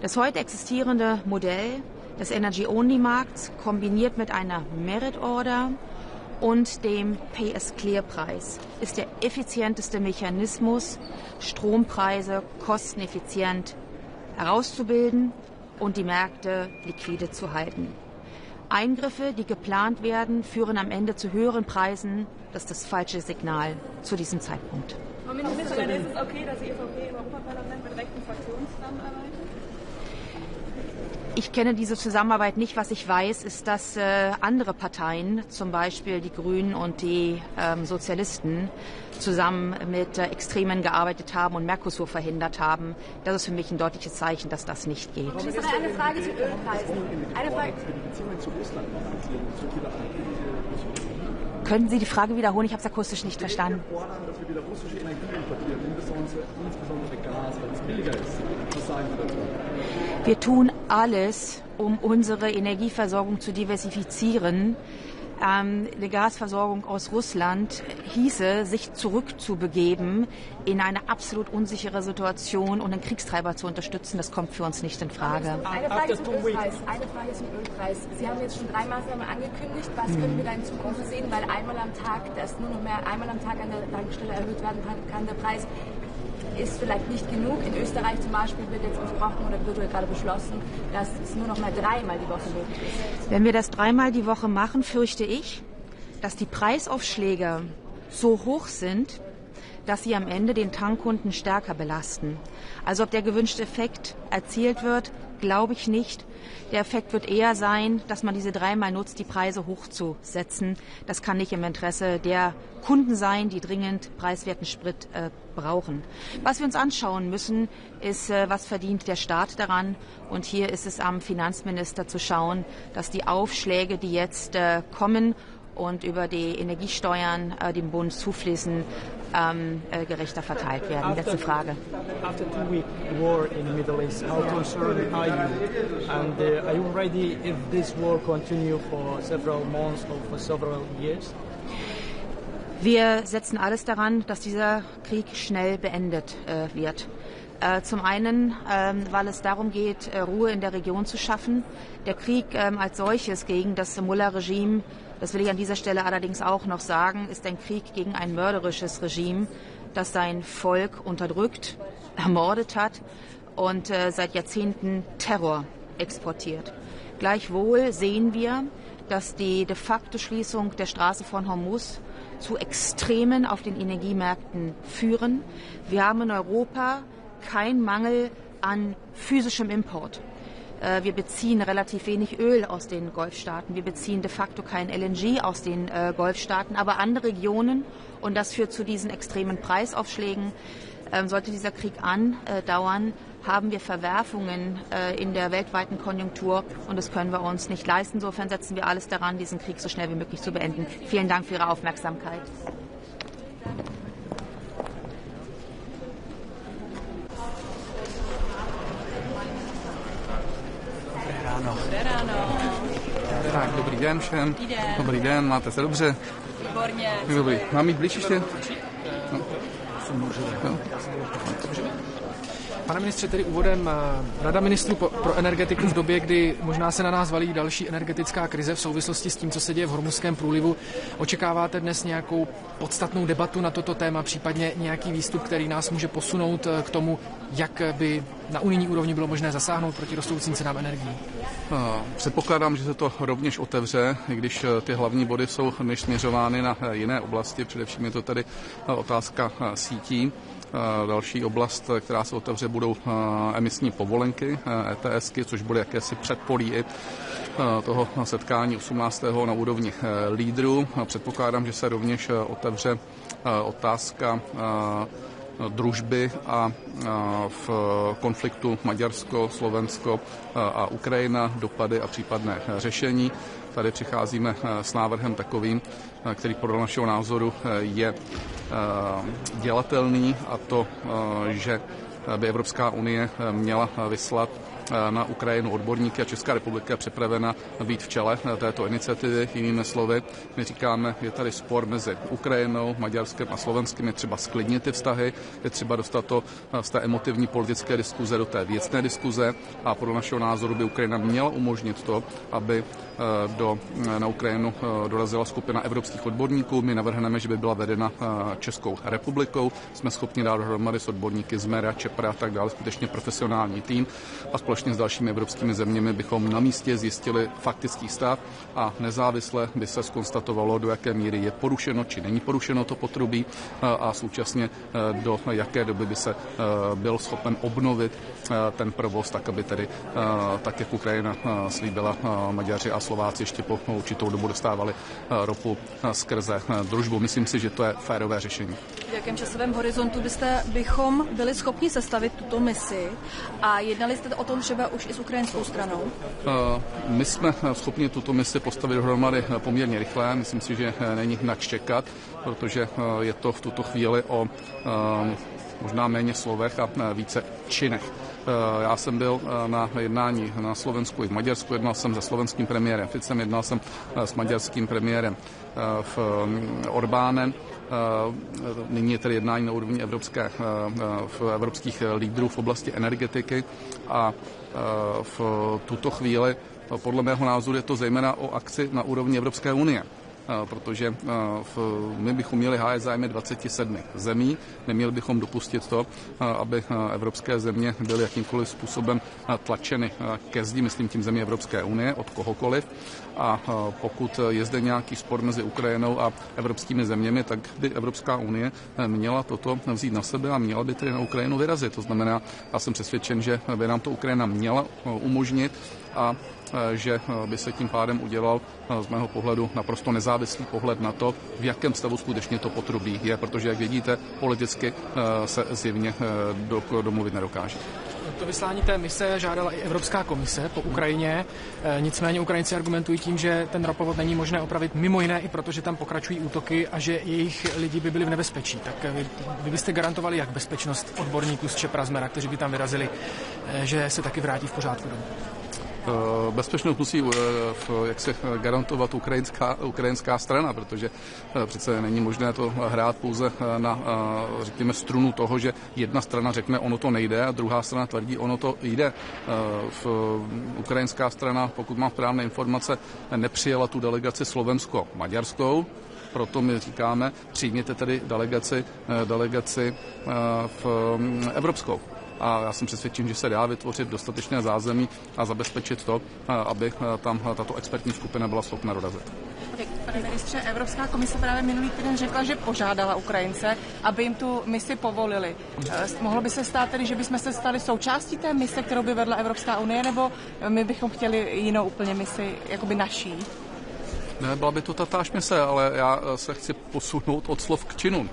Das heute existierende Modell des Energy-Only-Markts kombiniert mit einer Merit-Order und dem Pay-as-Clear-Preis ist der effizienteste Mechanismus, Strompreise kosteneffizient herauszubilden und die Märkte liquide zu halten. Eingriffe, die geplant werden, führen am Ende zu höheren Preisen. Das ist das falsche Signal zu diesem Zeitpunkt. Frau Ministerin, ist es okay, dass die EVP im Europaparlament mit rechten Fraktionen zusammenarbeitet? Ich kenne diese Zusammenarbeit nicht. Was ich weiß, ist, dass andere Parteien, zum Beispiel die Grünen und die Sozialisten, zusammen mit Extremen gearbeitet haben und Mercosur verhindert haben. Das ist für mich ein deutliches Zeichen, dass das nicht geht. Eine Frage zu Ölpreisen. Eine Frage. Können Sie die Frage wiederholen? Ich habe es akustisch nicht verstanden. Wir fordern, dass wir wieder russische Energie importieren, insbesondere Gas, weil es billiger ist. Was sagen Sie dazu? Wir tun alles, um unsere Energieversorgung zu diversifizieren. Eine Gasversorgung aus Russland hieße, sich zurückzubegeben in eine absolut unsichere Situation und einen Kriegstreiber zu unterstützen. Das kommt für uns nicht in Frage. Eine Frage zum Ölpreis. Sie haben jetzt schon 3 Maßnahmen angekündigt. Was können wir da in Zukunft sehen? Weil einmal am Tag an der Tankstelle erhöht werden kann der Preis. Ist vielleicht nicht genug. In Österreich zum Beispiel wird jetzt besprochen oder wird gerade beschlossen, dass es nur noch mal 3-mal die Woche möglich ist. Wenn wir das 3-mal die Woche machen, fürchte ich, dass die Preisaufschläge so hoch sind, dass sie am Ende den Tankkunden stärker belasten. Also ob der gewünschte Effekt erzielt wird, glaube ich nicht. Der Effekt wird eher sein, dass man diese 3-mal nutzt, die Preise hochzusetzen. Das kann nicht im Interesse der Kunden sein, die dringend preiswerten Sprit brauchen. Was wir uns anschauen müssen, ist, was verdient der Staat daran. Und hier ist es am Finanzminister zu schauen, dass die Aufschläge, die jetzt kommen und über die Energiesteuern dem Bund zufließen, gerechter verteilt werden. Letzte Frage. After 2-week war in the Middle East, how concerned are you? And are you ready if this war continue for several months or for several years? Wir setzen alles daran, dass dieser Krieg schnell beendet wird. Zum einen, weil es darum geht, Ruhe in der Region zu schaffen. Der Krieg als solches gegen das Mullah-Regime, das will ich an dieser Stelle allerdings auch noch sagen, ist ein Krieg gegen ein mörderisches Regime, das sein Volk unterdrückt, ermordet hat und seit Jahrzehnten Terror exportiert. Gleichwohl sehen wir, dass die de facto Schließung der Straße von Hormuz zu Extremen auf den Energiemärkten führen. Wir haben in Europa keinen Mangel an physischem Import. Wir beziehen relativ wenig Öl aus den Golfstaaten. Wir beziehen de facto kein LNG aus den Golfstaaten, aber andere Regionen. Und das führt zu diesen extremen Preisaufschlägen. Sollte dieser Krieg andauern, haben wir Verwerfungen in der weltweiten Konjunktur. Und das können wir uns nicht leisten. Insofern setzen wir alles daran, diesen Krieg so schnell wie möglich zu beenden. Vielen Dank für Ihre Aufmerksamkeit. Tak, dobrý den všem. Dobrý den, máte se dobře? Výborně. Dobrý. Mám jít blíž ještě? No. Pane ministře, tedy úvodem Rada ministrů pro energetiku v době, kdy možná se na nás valí další energetická krize v souvislosti s tím, co se děje v Hormuzském průlivu. Očekáváte dnes nějakou podstatnou debatu na toto téma, případně nějaký výstup, který nás může posunout k tomu, jak by na unijní úrovni bylo možné zasáhnout proti rostoucím cenám energií? Předpokládám, že se to rovněž otevře, i když ty hlavní body jsou než směřovány na jiné oblasti. Především je to tedy otázka sítí. Další oblast, která se otevře, budou emisní povolenky, ETSky, což bude jakési předpolí i toho setkání 18. na úrovni lídrů. Předpokládám, že se rovněž otevře otázka družby a v konfliktu Maďarsko, Slovensko a Ukrajina, dopady a případné řešení. Tady přicházíme s návrhem takovým, který podle našeho názoru je dělatelný, a to, že by Evropská unie měla vyslat na Ukrajinu odborníky a Česká republika je připravena být v čele této iniciativy. Jinými slovy, my říkáme, je tady spor mezi Ukrajinou, Maďarskem a Slovenskem, je třeba sklidnit ty vztahy, je třeba dostat to z té emotivní politické diskuze do té věcné diskuze a podle našeho názoru by Ukrajina měla umožnit to, aby na Ukrajinu dorazila skupina evropských odborníků. My navrhneme, že by byla vedena Českou republikou. Jsme schopni dát dohromady s odborníky z Mera, Čepra a tak dále, skutečně profesionální tým a společně s dalšími evropskými zeměmi bychom na místě zjistili faktický stav a nezávisle by se zkonstatovalo, do jaké míry je porušeno či není porušeno to potrubí a současně do jaké doby by se byl schopen obnovit ten provoz, tak aby tedy, tak jak Ukrajina slíbila, Maďaři a Slováci ještě po určitou dobu dostávali ropu skrze družbu. Myslím si, že to je férové řešení. V jakém časovém horizontu bychom byli schopni sestavit tuto misi a jednali jste o tom třeba už i s ukrajinskou stranou? My jsme schopni tuto misi postavit dohromady poměrně rychle. Myslím si, že není nač čekat, protože je to v tuto chvíli o možná méně slovech a více činech. Já jsem byl na jednání na Slovensku i v Maďarsku, jednal jsem se slovenským premiérem Ficem, jednal jsem s maďarským premiérem Orbánem. Nyní je tedy jednání na úrovni evropských lídrů v oblasti energetiky a v tuto chvíli podle mého názoru je to zejména o akci na úrovni Evropské unie. Protože my bychom měli hájit zájmy 27 zemí, neměli bychom dopustit to, aby evropské země byly jakýmkoliv způsobem tlačeny ke zdi, myslím tím zemí Evropské unie, od kohokoliv. A pokud je zde nějaký spor mezi Ukrajinou a evropskými zeměmi, tak by Evropská unie měla toto vzít na sebe a měla by tedy na Ukrajinu vyrazit. To znamená, já jsem přesvědčen, že by nám to Ukrajina měla umožnit a že by se tím pádem udělal z mého pohledu naprosto nezávislý pohled na to, v jakém stavu skutečně to potrubí je, protože, jak vidíte, politicky se zjevně domluvit nedokáže. To vyslání té mise žádala i Evropská komise po Ukrajině, nicméně Ukrajinci argumentují tím, že ten ropovod není možné opravit mimo jiné i proto, že tam pokračují útoky a že jejich lidi by byli v nebezpečí. Tak vy byste garantovali jak bezpečnost odborníků z Čepra, z Mera, kteří by tam vyrazili, že se taky vrátí v pořádku domů? Bezpečnost musí jak se garantovat ukrajinská strana, protože přece není možné to hrát pouze na, řekněme, strunu toho, že jedna strana řekne, ono to nejde a druhá strana tvrdí, ono to jde. Ukrajinská strana, pokud mám správné informace, nepřijela tu delegaci slovensko-maďarskou, proto my říkáme, přijměte tedy delegaci evropskou. A já jsem přesvědčen, že se dá vytvořit dostatečné zázemí a zabezpečit to, aby tam tato expertní skupina byla schopna dorazit. Pane ministře, Evropská komise právě minulý týden řekla, že požádala Ukrajince, aby jim tu misi povolili. Mohlo by se stát tedy, že bychom se stali součástí té mise, kterou by vedla Evropská unie, nebo my bychom chtěli jinou úplně misi, jakoby naší? Ne, byla by to tatáž mise, ale já se chci posunout od slov k činům.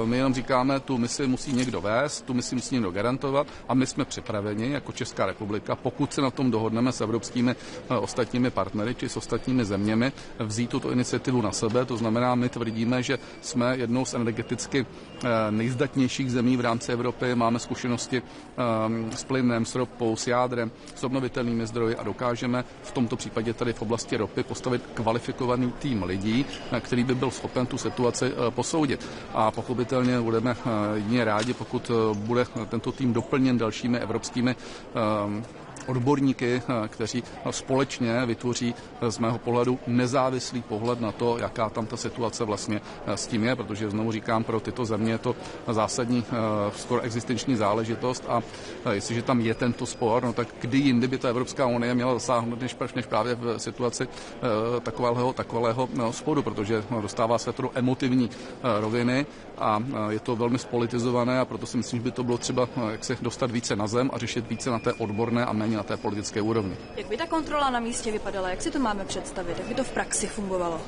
My jenom říkáme, tu misi musí někdo vést, tu misi musí někdo garantovat a my jsme připraveni jako Česká republika, pokud se na tom dohodneme s evropskými ostatními partnery či s ostatními zeměmi, vzít tuto iniciativu na sebe. To znamená, my tvrdíme, že jsme jednou z energeticky nejzdatnějších zemí v rámci Evropy, máme zkušenosti s plynem, s ropou, s jádrem, s obnovitelnými zdroji a dokážeme v tomto případě tady v oblasti ropy postavit kvalifikovaný tým lidí, který by byl schopen tu situaci posoudit. A pochopitelně budeme jedině rádi, pokud bude tento tým doplněn dalšími evropskými odborníky, kteří společně vytvoří z mého pohledu nezávislý pohled na to, jaká tam ta situace vlastně s tím je, protože znovu říkám, pro tyto země je to zásadní, skoro existenční záležitost a jestliže tam je tento spor, no tak kdy jindy by ta Evropská unie měla zasáhnout než právě v situaci takového sporu, protože dostává se to do emotivní roviny a je to velmi spolitizované a proto si myslím, že by to bylo třeba jak se dostat více na zem a řešit více na té odborné a méně na té politické úrovni. Jak by ta kontrola na místě vypadala? Jak si to máme představit? Jak by to v praxi fungovalo?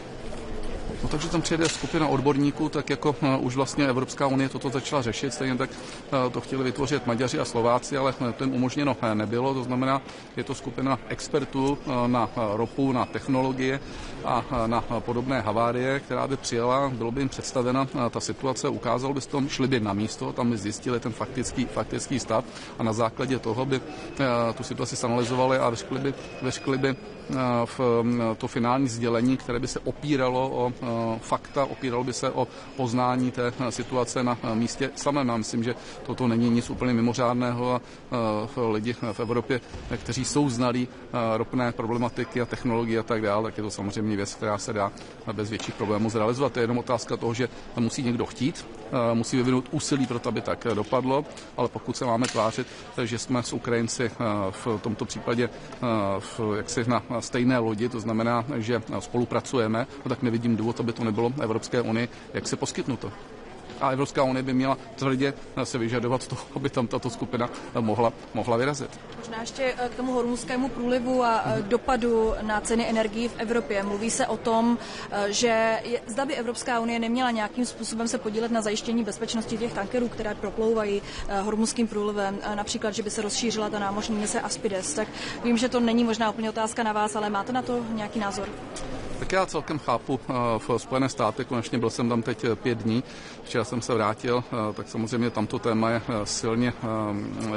No takže tam přijede skupina odborníků, tak jako už vlastně Evropská unie toto začala řešit, stejně tak to chtěli vytvořit Maďaři a Slováci, ale to jim umožněno nebylo, to znamená, je to skupina expertů na ropu, na technologie a na podobné havárie, která by přijela, bylo by jim představena ta situace, ukázalo by se tom, šli by na místo, tam by zjistili ten faktický stav a na základě toho by tu situaci analyzovali a vyřkli by v to finální sdělení, které by se opíralo o fakta, opíralo by se o poznání té situace na místě samém. Já myslím, že toto není nic úplně mimořádného a lidi v Evropě, kteří jsou znalí ropné problematiky a technologie a tak dále, tak je to samozřejmě věc, která se dá bez větších problémů zrealizovat. To je jenom otázka toho, že musí někdo chtít, musí vyvinout úsilí pro to, aby tak dopadlo, ale pokud se máme tvářit, že jsme s Ukrajinci v tomto případě jaksi na stejné lodi, to znamená, že spolupracujeme, no tak nevidím důvod, aby to nebylo Evropské unii, jak se poskytnuto. A Evropská unie by měla tvrdě se vyžadovat to, aby tam tato skupina mohla vyrazit. Možná ještě k tomu hormuzskému průlivu a dopadu na ceny energií v Evropě. Mluví se o tom, že zda by Evropská unie neměla nějakým způsobem se podílet na zajištění bezpečnosti těch tankerů, které proplouvají hormuzským průlivem, například, že by se rozšířila ta námořní mise Aspides. Tak vím, že to není možná úplně otázka na vás, ale máte na to nějaký názor? Tak já celkem chápu v Spojené státy, konečně byl jsem tam teď 5 dní, včera jsem se vrátil, tak samozřejmě tamto téma je silně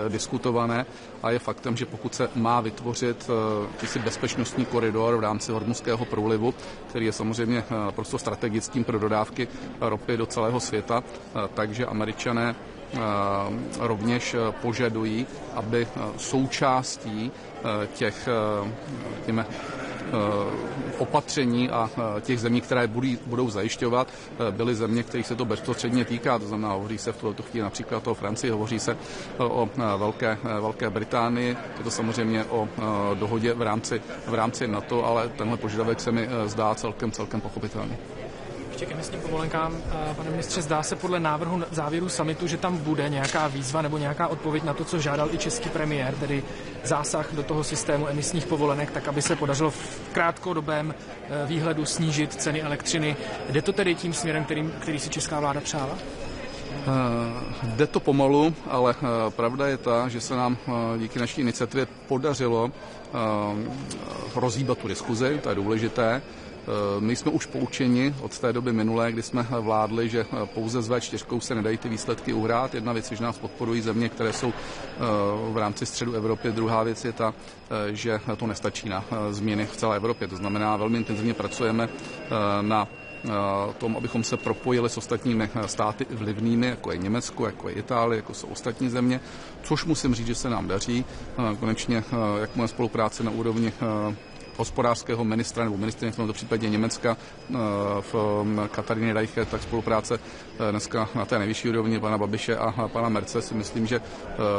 diskutované a je faktem, že pokud se má vytvořit jakýsi bezpečnostní koridor v rámci hormuzského průlivu, který je samozřejmě prostě strategickým pro dodávky ropy do celého světa, takže Američané rovněž požadují, aby součástí těch opatření a těch zemí, které budou zajišťovat, byly země, kterých se to bezprostředně týká. To znamená, hovoří se v tuto chvíli například o Francii, hovoří se o Velké Británii. Je to samozřejmě o dohodě v rámci NATO, ale tenhle požadavek se mi zdá celkem pochopitelný. Ještě k emisním povolenkám, pane ministře, zdá se podle návrhu závěru summitu, že tam bude nějaká výzva nebo nějaká odpověď na to, co žádal i český premiér, tedy zásah do toho systému emisních povolenek, tak aby se podařilo v krátkodobém výhledu snížit ceny elektřiny. Jde to tedy tím směrem, který si česká vláda přála? Jde to pomalu, ale pravda je ta, že se nám díky naší iniciativě podařilo rozhýbat tu diskuzi, to je důležité. My jsme už poučeni od té doby minulé, kdy jsme vládli, že pouze s V4 se nedají ty výsledky uhrát. Jedna věc je, že nás podporují země, které jsou v rámci středu Evropy. Druhá věc je ta, že to nestačí na změny v celé Evropě. To znamená, velmi intenzivně pracujeme na tom, abychom se propojili s ostatními státy vlivnými, jako je Německo, jako je Itálie, jako jsou ostatní země, což musím říct, že se nám daří. Konečně, jak moje spolupráce na úrovni hospodářského ministra nebo ministryně v tomto případě Německa v Kataríny Reiche, tak spolupráce dneska na té nejvyšší úrovni pana Babiše a pana Merce si myslím, že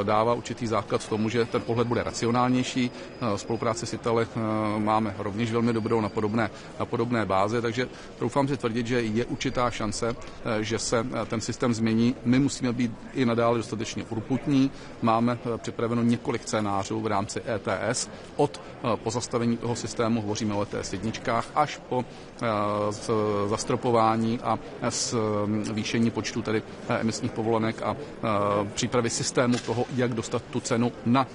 dává určitý základ v tomu, že ten pohled bude racionálnější. Spolupráci s Italy máme rovněž velmi dobrou na podobné bázi, takže doufám si tvrdit, že je určitá šance, že se ten systém změní. My musíme být i nadále dostatečně urputní. Máme připraveno několik scénářů v rámci ETS od pozastavení toho systému, hovoříme o ETS jedničkách, až po zastropování a zvýšení počtu tedy emisních povolenek a přípravy systému toho, jak dostat tu cenu na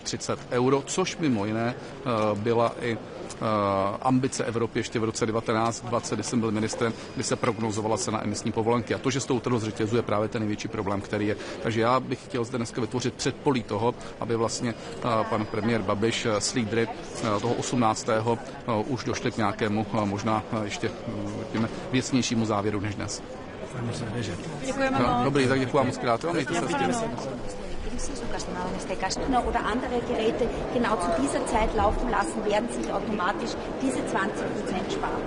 30 euro, což mimo jiné byla i ambice Evropy ještě v roce 1920, kdy jsem byl ministrem, kdy se prognozovala cena emisní povolenky. A to, že se to utrhlo je právě ten největší problém, který je. Takže já bych chtěl zde dneska vytvořit předpolí toho, aby vlastně pan premiér Babiš s lídry toho 18. 12. už došli k nějakému možná ještě věcnějšímu závěru než dnes. Děkujeme moc. Dobrý, tak děkuji moc krát. Mějte se oder andere Geräte genau zu dieser Zeit laufen lassen, werden sich automatisch diese 20% sparen.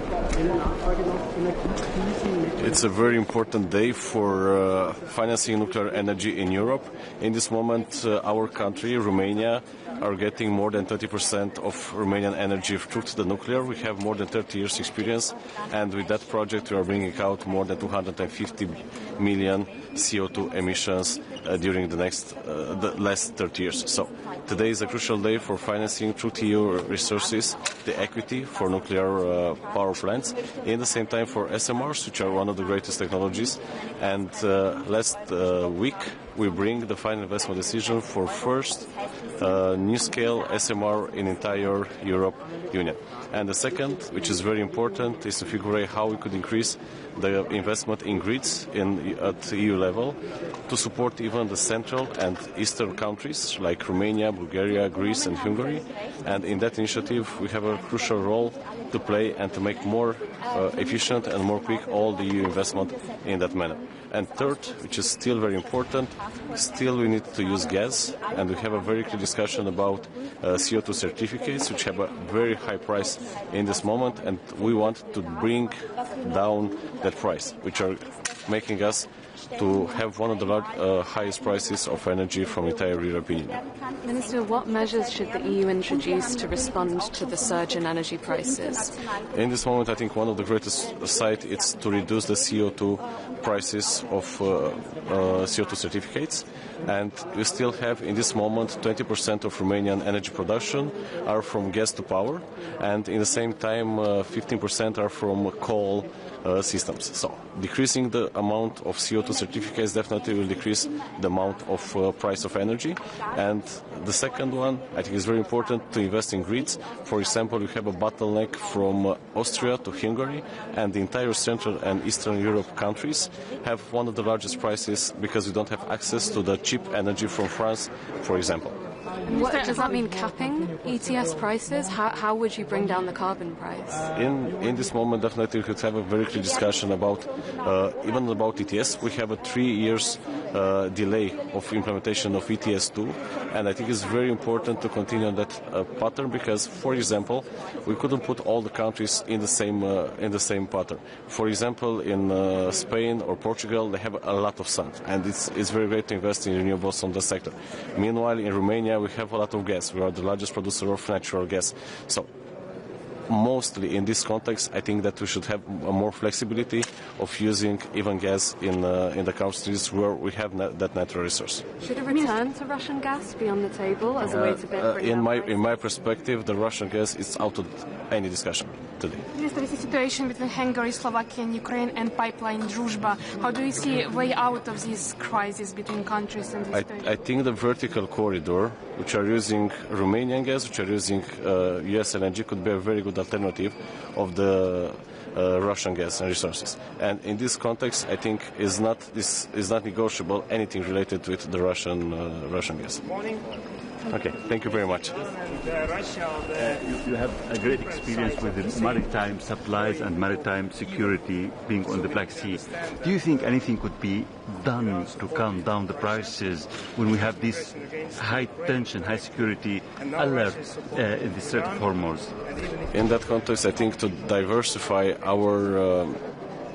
It's a very important day for financing nuclear energy in Europe. In this moment, our country, Romania, are getting more than 30% of Romanian energy through the nuclear. We have more than 30 years experience, and with that project we are bringing out more than 250 million CO2 emissions during the last 30 years. So today is a crucial day for financing through EU resources the equity for nuclear power plants, in the same time for SMRs, which are one of the greatest technologies. And last week we bring the final investment decision for first new scale SMR in entire Europe Union. And the second, which is very important, is to figure out how we could increase the investment in grids at EU level to support even the central and eastern countries like Romania, Bulgaria, Greece and Hungary. And in that initiative we have a crucial role to play and to make more efficient and more quick all the EU investment in that manner. And third, which is still very important, still we need to use gas, and we have a very clear discussion about CO2 certificates, which have a very high price in this moment, and we want to bring down that price, which are making us to have one of the highest prices of energy from entire European Union. Minister, what measures should the EU introduce to respond to the surge in energy prices? In this moment, I think one of the greatest sides is to reduce the CO2 prices of CO2 certificates. And we still have, in this moment, 20% of Romanian energy production are from gas to power, and in the same time, 15% are from coal systems. So decreasing the amount of CO2 certificates definitely will decrease the amount of price of energy. And the second one, I think, is very important to invest in grids. For example, we have a bottleneck from Austria to Hungary, and the entire Central and Eastern Europe countries have one of the largest prices because we don't have access to the cheap energy from France, for example. What, does that mean capping ETS prices? How would you bring down the carbon price? In this moment, definitely we could have a very clear discussion about even about ETS. We have a 3 years delay of implementation of ETS2, and I think it's very important to continue on that pattern because, for example, we couldn't put all the countries in the same pattern. For example, in Spain or Portugal, they have a lot of sun, and it's very great to invest in renewables on the sector. Meanwhile, in Romania, we have a lot of gas. We are the largest producer of natural gas. So mostly in this context, I think that we should have more flexibility of using even gas in the countries where we have that natural resource. Should a return to Russian gas be on the table as a way to in my perspective, the Russian gas is out of any discussion today. Minister, is the situation between Hungary, Slovakia and Ukraine and pipeline Druzhba. How do you see a way out of this crisis between countries in this situation? I think the vertical corridor, which are using Romanian gas, which are using US LNG, could be a very good alternative of the Russian gas and resources. And in this context, I think is not negotiable anything related with the Russian gas. Okay, thank you very much. You have a great experience with the maritime supplies and maritime security being on the Black Sea. Do you think anything could be done to calm down the prices when we have this high tension, high security alert in the Strait of Hormuz? In that context, I think to diversify our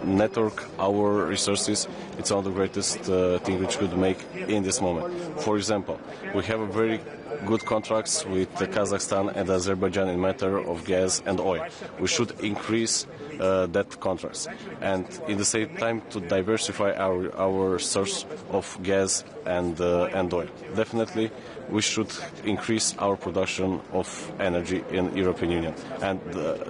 network, our resources, it's one of the greatest thing which could make in this moment. For example, we have a very good contracts with Kazakhstan and Azerbaijan in matter of gas and oil. We should increase that contracts, and in the same time to diversify our source of gas and oil. Definitely, we should increase our production of energy in European Union, and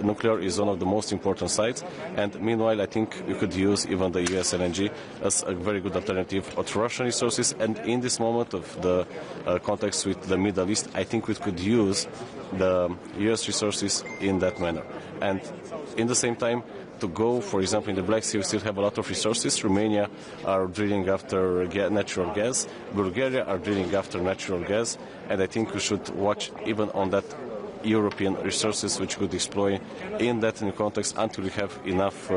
nuclear is one of the most important sites. And meanwhile, I think we could use even the US LNG as a very good alternative of Russian resources. And in this moment of the context with the Middle East, I think we could use the US resources in that manner. And in the same time, to go, for example, in the Black Sea, we still have a lot of resources. Romania are drilling after natural gas. Bulgaria are drilling after natural gas. And I think we should watch even on that European resources which could exploit in that new context until we have enough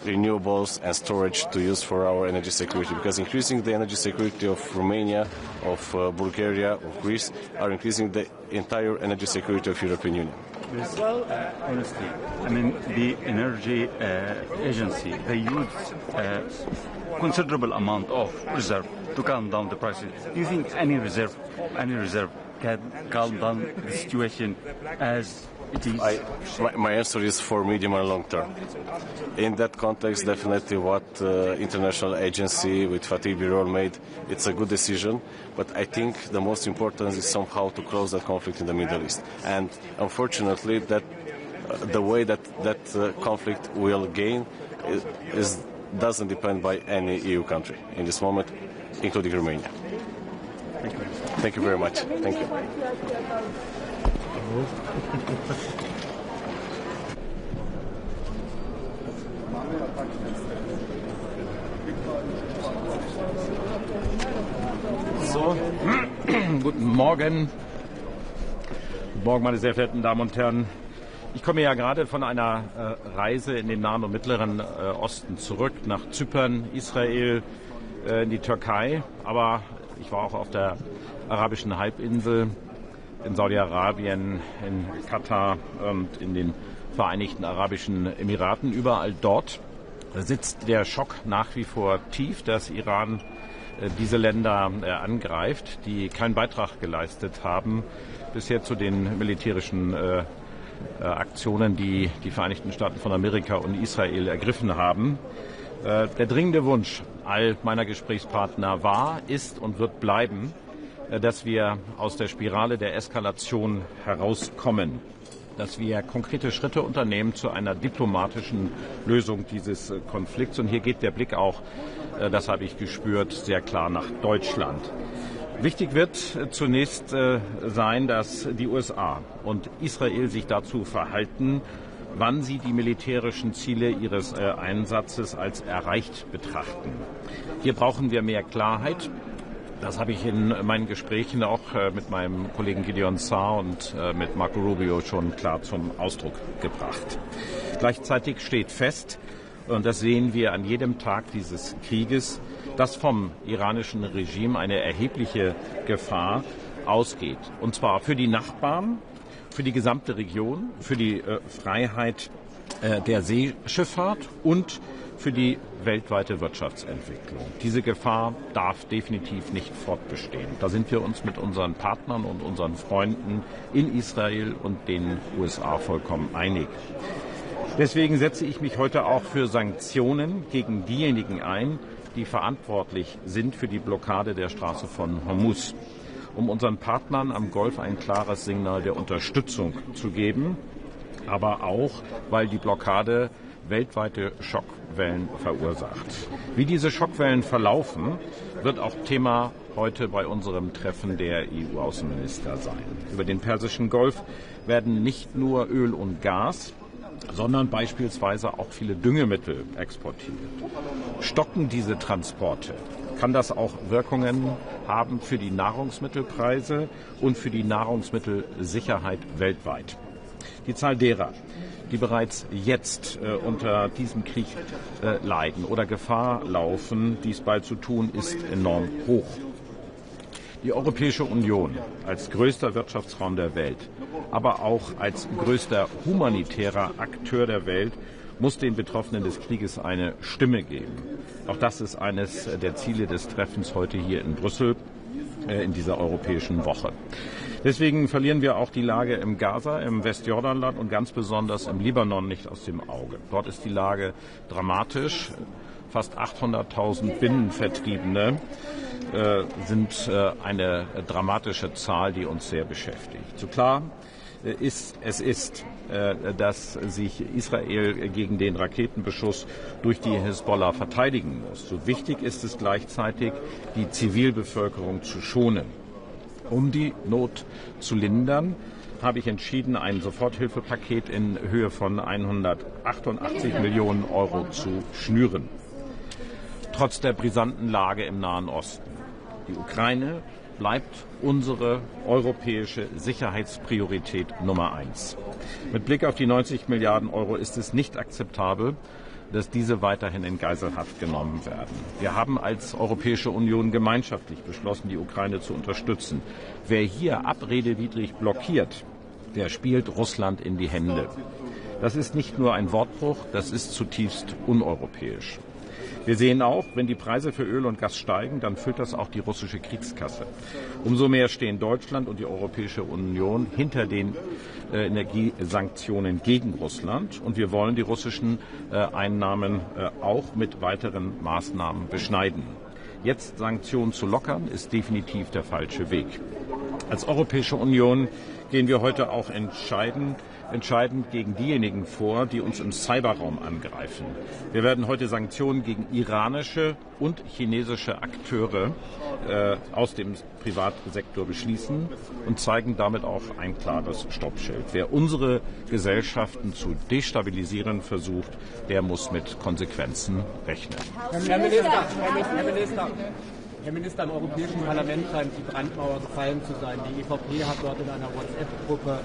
renewables and storage to use for our energy security. Because increasing the energy security of Romania, of Bulgaria, of Greece are increasing the entire energy security of European Union. Yes. Honestly, I mean, the energy agency, they use considerable amount of reserve to calm down the prices. Do you think any reserve can calm down the situation as it is? My answer is for medium and long term. In that context, definitely what international agency with Fatih Birol made, it's a good decision. But I think the most important is somehow to close that conflict in the Middle East. And unfortunately, that the way that conflict will gain doesn't depend by any EU country in this moment, including Romania. Thank you. Thank you very much. Thank you. So, guten Morgen. Guten Morgen, meine sehr verehrten Damen und Herren. Ich komme ja gerade von einer Reise in den Nahen und Mittleren Osten zurück, nach Zypern, Israel, in die Türkei. Aber ich war auch auf der arabischen Halbinsel, in Saudi-Arabien, in Katar und in den Vereinigten Arabischen Emiraten. Überall dort sitzt der Schock nach wie vor tief, dass Iran diese Länder angreift, die keinen Beitrag geleistet haben bisher zu den militärischen Aktionen, die die Vereinigten Staaten von Amerika und Israel ergriffen haben. Der dringende Wunsch all meiner Gesprächspartner war, ist und wird bleiben, dass wir aus der Spirale der Eskalation herauskommen, dass wir konkrete Schritte unternehmen zu einer diplomatischen Lösung dieses Konflikts. Und hier geht der Blick auch, das habe ich gespürt, sehr klar nach Deutschland. Wichtig wird zunächst sein, dass die USA und Israel sich dazu verhalten, wann sie die militärischen Ziele ihres Einsatzes als erreicht betrachten. Hier brauchen wir mehr Klarheit. Das habe ich in meinen Gesprächen auch mit meinem Kollegen Gideon Saar und mit Marco Rubio schon klar zum Ausdruck gebracht. Gleichzeitig steht fest, und das sehen wir an jedem Tag dieses Krieges, dass vom iranischen Regime eine erhebliche Gefahr ausgeht. Und zwar für die Nachbarn, für die gesamte Region, für die Freiheit der Seeschifffahrt und für die weltweite Wirtschaftsentwicklung. Diese Gefahr darf definitiv nicht fortbestehen. Da sind wir uns mit unseren Partnern und unseren Freunden in Israel und den USA vollkommen einig. Deswegen setze ich mich heute auch für Sanktionen gegen diejenigen ein, die verantwortlich sind für die Blockade der Straße von Hormuz, um unseren Partnern am Golf ein klares Signal der Unterstützung zu geben, aber auch, weil die Blockade weltweite Schockwellen verursacht. Wie diese Schockwellen verlaufen, wird auch Thema heute bei unserem Treffen der EU-Außenminister sein. Über den Persischen Golf werden nicht nur Öl und Gas, sondern beispielsweise auch viele Düngemittel exportiert. Stocken diese Transporte, kann das auch Wirkungen haben für die Nahrungsmittelpreise und für die Nahrungsmittelsicherheit weltweit. Die Zahl derer, die bereits jetzt unter diesem Krieg leiden oder Gefahr laufen, dies bald zu tun, ist enorm hoch. Die Europäische Union als größter Wirtschaftsraum der Welt, aber auch als größter humanitärer Akteur der Welt, muss den Betroffenen des Krieges eine Stimme geben. Auch das ist eines der Ziele des Treffens heute hier in Brüssel in dieser europäischen Woche. Deswegen verlieren wir auch die Lage im Gaza, im Westjordanland und ganz besonders im Libanon nicht aus dem Auge. Dort ist die Lage dramatisch. Fast 800.000 Binnenvertriebene sind eine dramatische Zahl, die uns sehr beschäftigt. So klar ist, dass sich Israel gegen den Raketenbeschuss durch die Hisbollah verteidigen muss. So wichtig ist es gleichzeitig, die Zivilbevölkerung zu schonen. Um die Not zu lindern, habe ich entschieden, ein Soforthilfepaket in Höhe von 188 Millionen Euro zu schnüren. Trotz der brisanten Lage im Nahen Osten. Die Ukraine bleibt unsere europäische Sicherheitspriorität Nummer 1. Mit Blick auf die 90 Milliarden Euro ist es nicht akzeptabel, dass diese weiterhin in Geiselhaft genommen werden. Wir haben als Europäische Union gemeinschaftlich beschlossen, die Ukraine zu unterstützen. Wer hier abredewidrig blockiert, der spielt Russland in die Hände. Das ist nicht nur ein Wortbruch, das ist zutiefst uneuropäisch. Wir sehen auch, wenn die Preise für Öl und Gas steigen, dann füllt das auch die russische Kriegskasse. Umso mehr stehen Deutschland und die Europäische Union hinter den Energiesanktionen gegen Russland. Und wir wollen die russischen Einnahmen auch mit weiteren Maßnahmen beschneiden. Jetzt Sanktionen zu lockern, ist definitiv der falsche Weg. Als Europäische Union gehen wir heute auch entscheidend gegen diejenigen vor, die uns im Cyberraum angreifen. Wir werden heute Sanktionen gegen iranische und chinesische Akteure aus dem Privatsektor beschließen und zeigen damit auch ein klares Stoppschild. Wer unsere Gesellschaften zu destabilisieren versucht, der muss mit Konsequenzen rechnen. Herr Minister, im Europäischen Parlament scheint die Brandmauer gefallen zu sein. Die EVP hat dort in einer WhatsApp-Gruppe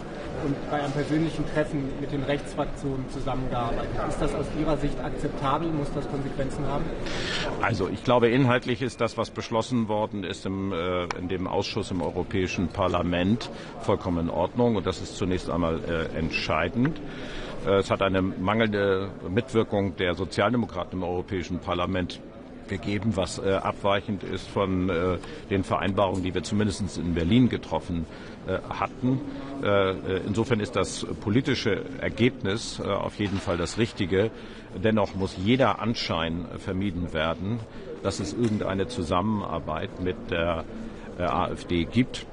und bei einem persönlichen Treffen mit den Rechtsfraktionen zusammengearbeitet. Ist das aus Ihrer Sicht akzeptabel? Muss das Konsequenzen haben? Also ich glaube, inhaltlich ist das, was beschlossen worden ist in dem Ausschuss im Europäischen Parlament, vollkommen in Ordnung. Und das ist zunächst einmal entscheidend. Es hat eine mangelnde Mitwirkung der Sozialdemokraten im Europäischen Parlament gegeben, was abweichend ist von den Vereinbarungen, die wir zumindest in Berlin getroffen hatten. Insofern ist das politische Ergebnis auf jeden Fall das Richtige. Dennoch muss jeder Anschein vermieden werden, dass es irgendeine Zusammenarbeit mit der AfD gibt.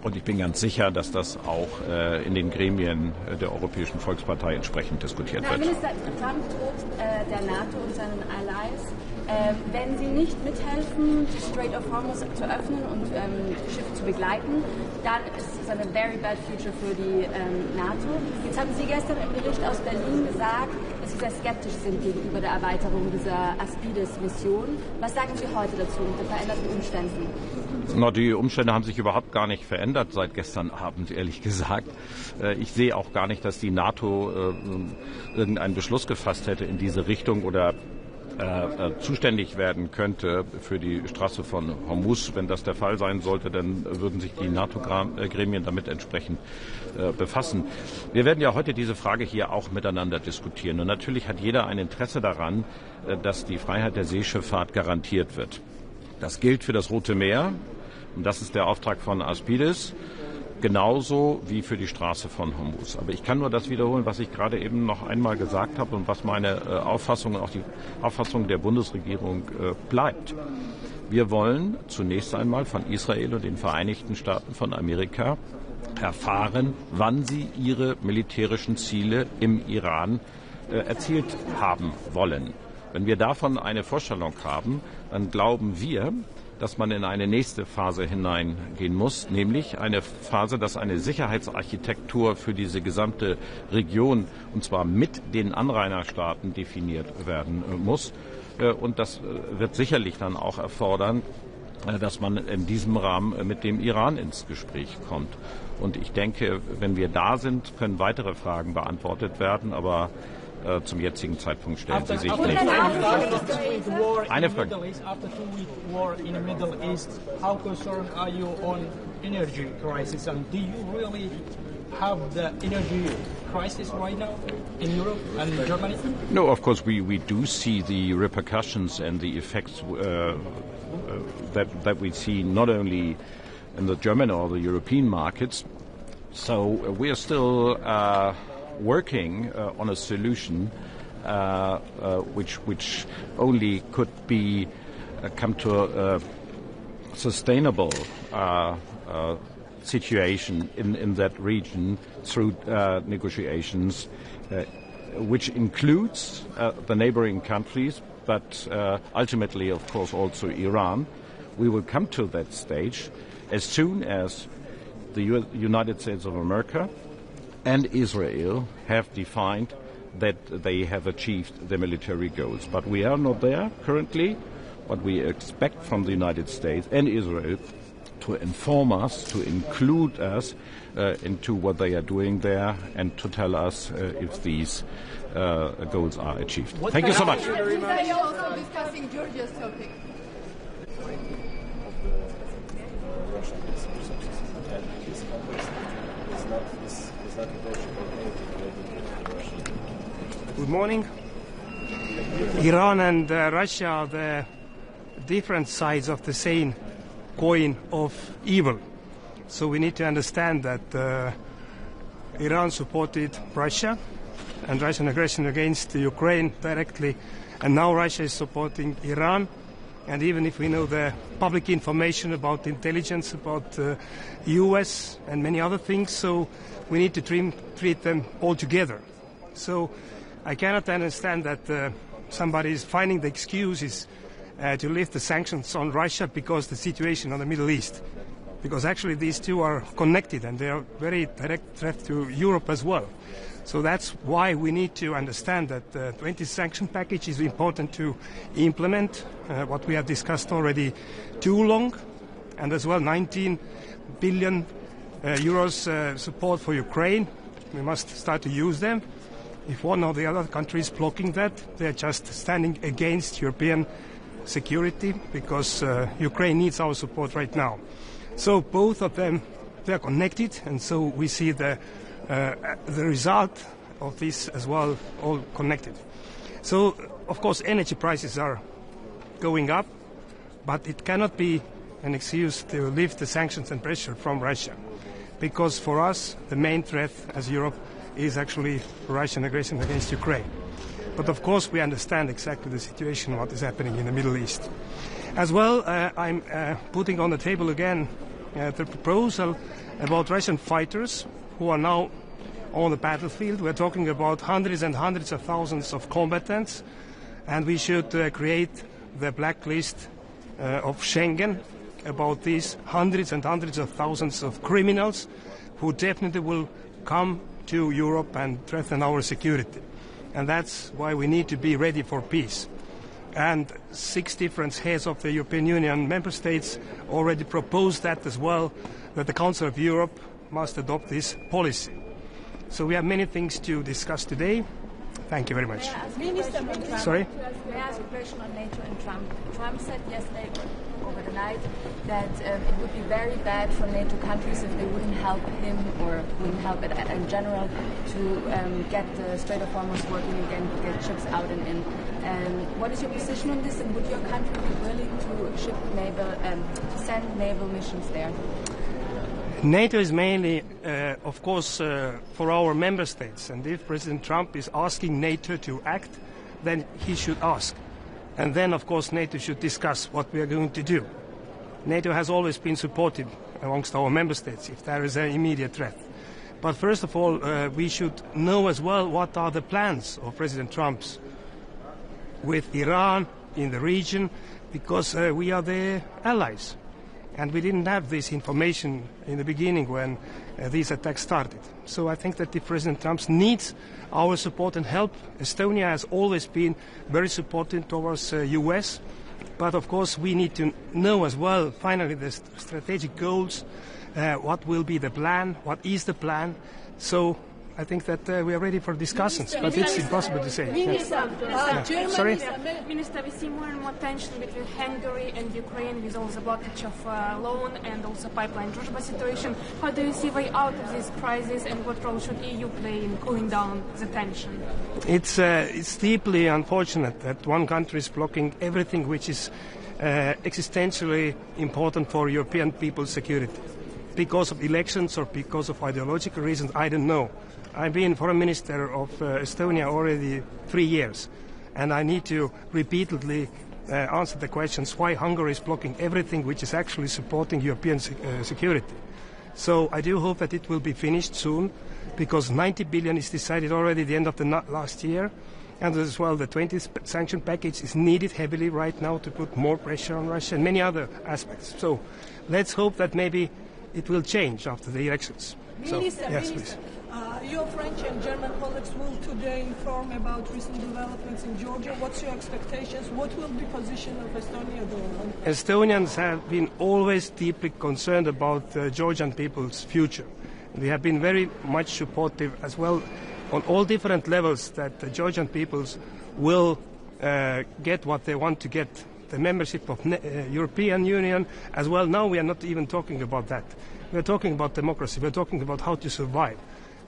Und ich bin ganz sicher, dass das auch in den Gremien der Europäischen Volkspartei entsprechend diskutiert wird. Herr Minister, Trump droht der NATO und seinen Allies, wenn sie nicht mithelfen, die Strait of Hormuz zu öffnen und Schiffe zu begleiten, dann ist es eine very bad future für die NATO. Jetzt haben Sie gestern im Bericht aus Berlin gesagt, dass Sie sehr skeptisch sind gegenüber der Erweiterung dieser Aspides-Mission. Was sagen Sie heute dazu unter veränderten Umständen? Na, die Umstände haben sich überhaupt gar nicht verändert seit gestern Abend, ehrlich gesagt. Ich sehe auch gar nicht, dass die NATO irgendeinen Beschluss gefasst hätte in diese Richtung oder zuständig werden könnte für die Straße von Hormuz. Wenn das der Fall sein sollte, dann würden sich die NATO-Gremien damit entsprechend befassen. Wir werden ja heute diese Frage hier auch miteinander diskutieren. Und natürlich hat jeder ein Interesse daran, dass die Freiheit der Seeschifffahrt garantiert wird. Das gilt für das Rote Meer. Und das ist der Auftrag von Aspides. Genauso wie für die Straße von Hormuz. Aber ich kann nur das wiederholen, was ich gerade eben noch einmal gesagt habe und was meine Auffassung und auch die Auffassung der Bundesregierung bleibt. Wir wollen zunächst einmal von Israel und den Vereinigten Staaten von Amerika erfahren, wann sie ihre militärischen Ziele im Iran erzielt haben wollen. Wenn wir davon eine Vorstellung haben, dann glauben wir, dass man in eine nächste Phase hineingehen muss, nämlich eine Phase, dass eine Sicherheitsarchitektur für diese gesamte Region, und zwar mit den Anrainerstaaten, definiert werden muss. Und das wird sicherlich dann auch erfordern, dass man in diesem Rahmen mit dem Iran ins Gespräch kommt. Und ich denke, wenn wir da sind, können weitere Fragen beantwortet werden, aber zum jetzigen Zeitpunkt stellen sie sich nicht. Eine Frage. After 2-week war in the Middle East, how concerned are you on energy crisis, and do you really have the energy crisis right now in Europe and Germany? No, of course we do see the repercussions and the effects that we see not only in the German or the European markets. So we are still working on a solution which only could be come to a sustainable situation in that region through negotiations, which includes the neighboring countries, but ultimately, of course, also Iran. We will come to that stage as soon as the United States of America and Israel have defined that they have achieved their military goals. But we are not there currently. What we expect from the United States and Israel to inform us, to include us into what they are doing there, and to tell us if these goals are achieved. Thank you so much. Today also discussing Georgia's topic. Good morning. Iran and Russia are the different sides of the same coin of evil. So we need to understand that Iran supported Russia and Russian aggression against Ukraine directly, and now Russia is supporting Iran. And even if we know the public information about intelligence, about US and many other things, so we need to treat them all together. So I cannot understand that somebody is finding the excuses to lift the sanctions on Russia because the situation on the Middle East. Because actually these two are connected and they are very direct threat to Europe as well. So that's why we need to understand that the 20 sanction package is important to implement what we have discussed already too long, and as well 19 billion euros support for Ukraine. We must start to use them. If one or the other country is blocking that, they're just standing against European security, because Ukraine needs our support right now. So both of them, they're connected, and so we see the result of this as well, all connected. So, of course, energy prices are going up, but it cannot be an excuse to lift the sanctions and pressure from Russia, because for us, the main threat as Europe is actually Russian aggression against Ukraine. But of course, we understand exactly the situation, what is happening in the Middle East. As well, I'm putting on the table again the proposal about Russian fighters who are now on the battlefield. We're talking about hundreds and hundreds of thousands of combatants, and we should create the blacklist of Schengen about these hundreds and hundreds of thousands of criminals who definitely will come to Europe and threaten our security. And that's why we need to be ready for peace. And 6 different heads of the European Union member states already proposed that as well, that the Council of Europe must adopt this policy. So we have many things to discuss today. Thank you very much. Sorry? May I ask a question on NATO and Trump? Trump said yesterday, over the night, that it would be very bad for NATO countries if they wouldn't help him, or wouldn't help it in general, to get the Strait of Hormuz working again, to get ships out and in. What is your position on this, and would your country be willing to ship naval, to send naval missions there? NATO is mainly, of course, for our member states. And if President Trump is asking NATO to act, then he should ask. And then, of course, NATO should discuss what we are going to do. NATO has always been supportive amongst our member states if there is an immediate threat. But first of all, we should know as well what are the plans of President Trump's with Iran in the region, because we are their allies. And we didn't have this information in the beginning when these attacks started. So I think that if President Trump needs our support and help, Estonia has always been very supportive towards US. But of course we need to know as well, finally, the strategic goals, what will be the plan, what is the plan. So I think that we are ready for discussions, but it's impossible to say. Sorry? Minister, we see more and more tension between Hungary and Ukraine with all the blockage of loan and also pipeline Druzhba situation. How do you see way out of this crisis, and what role should EU play in cooling down the tension? It's deeply unfortunate that one country is blocking everything which is existentially important for European people's security. Because of elections or because of ideological reasons, I don't know. I've been foreign minister of Estonia already 3 years, and I need to repeatedly answer the questions why Hungary is blocking everything which is actually supporting European security. So I do hope that it will be finished soon, because 90 billion is decided already at the end of the last year, and as well the 20th sanction package is needed heavily right now to put more pressure on Russia and many other aspects. So let's hope that maybe it will change after the elections. Minister, yes, please. Your French and German colleagues will today inform about recent developments in Georgia. What's your expectations? What will be the position of Estonia going? Estonians have been always deeply concerned about the Georgian people's future. We have been very much supportive as well on all different levels that the Georgian peoples will get what they want to get, the membership of European Union as well. Now we are not even talking about that. We are talking about democracy. We are talking about how to survive.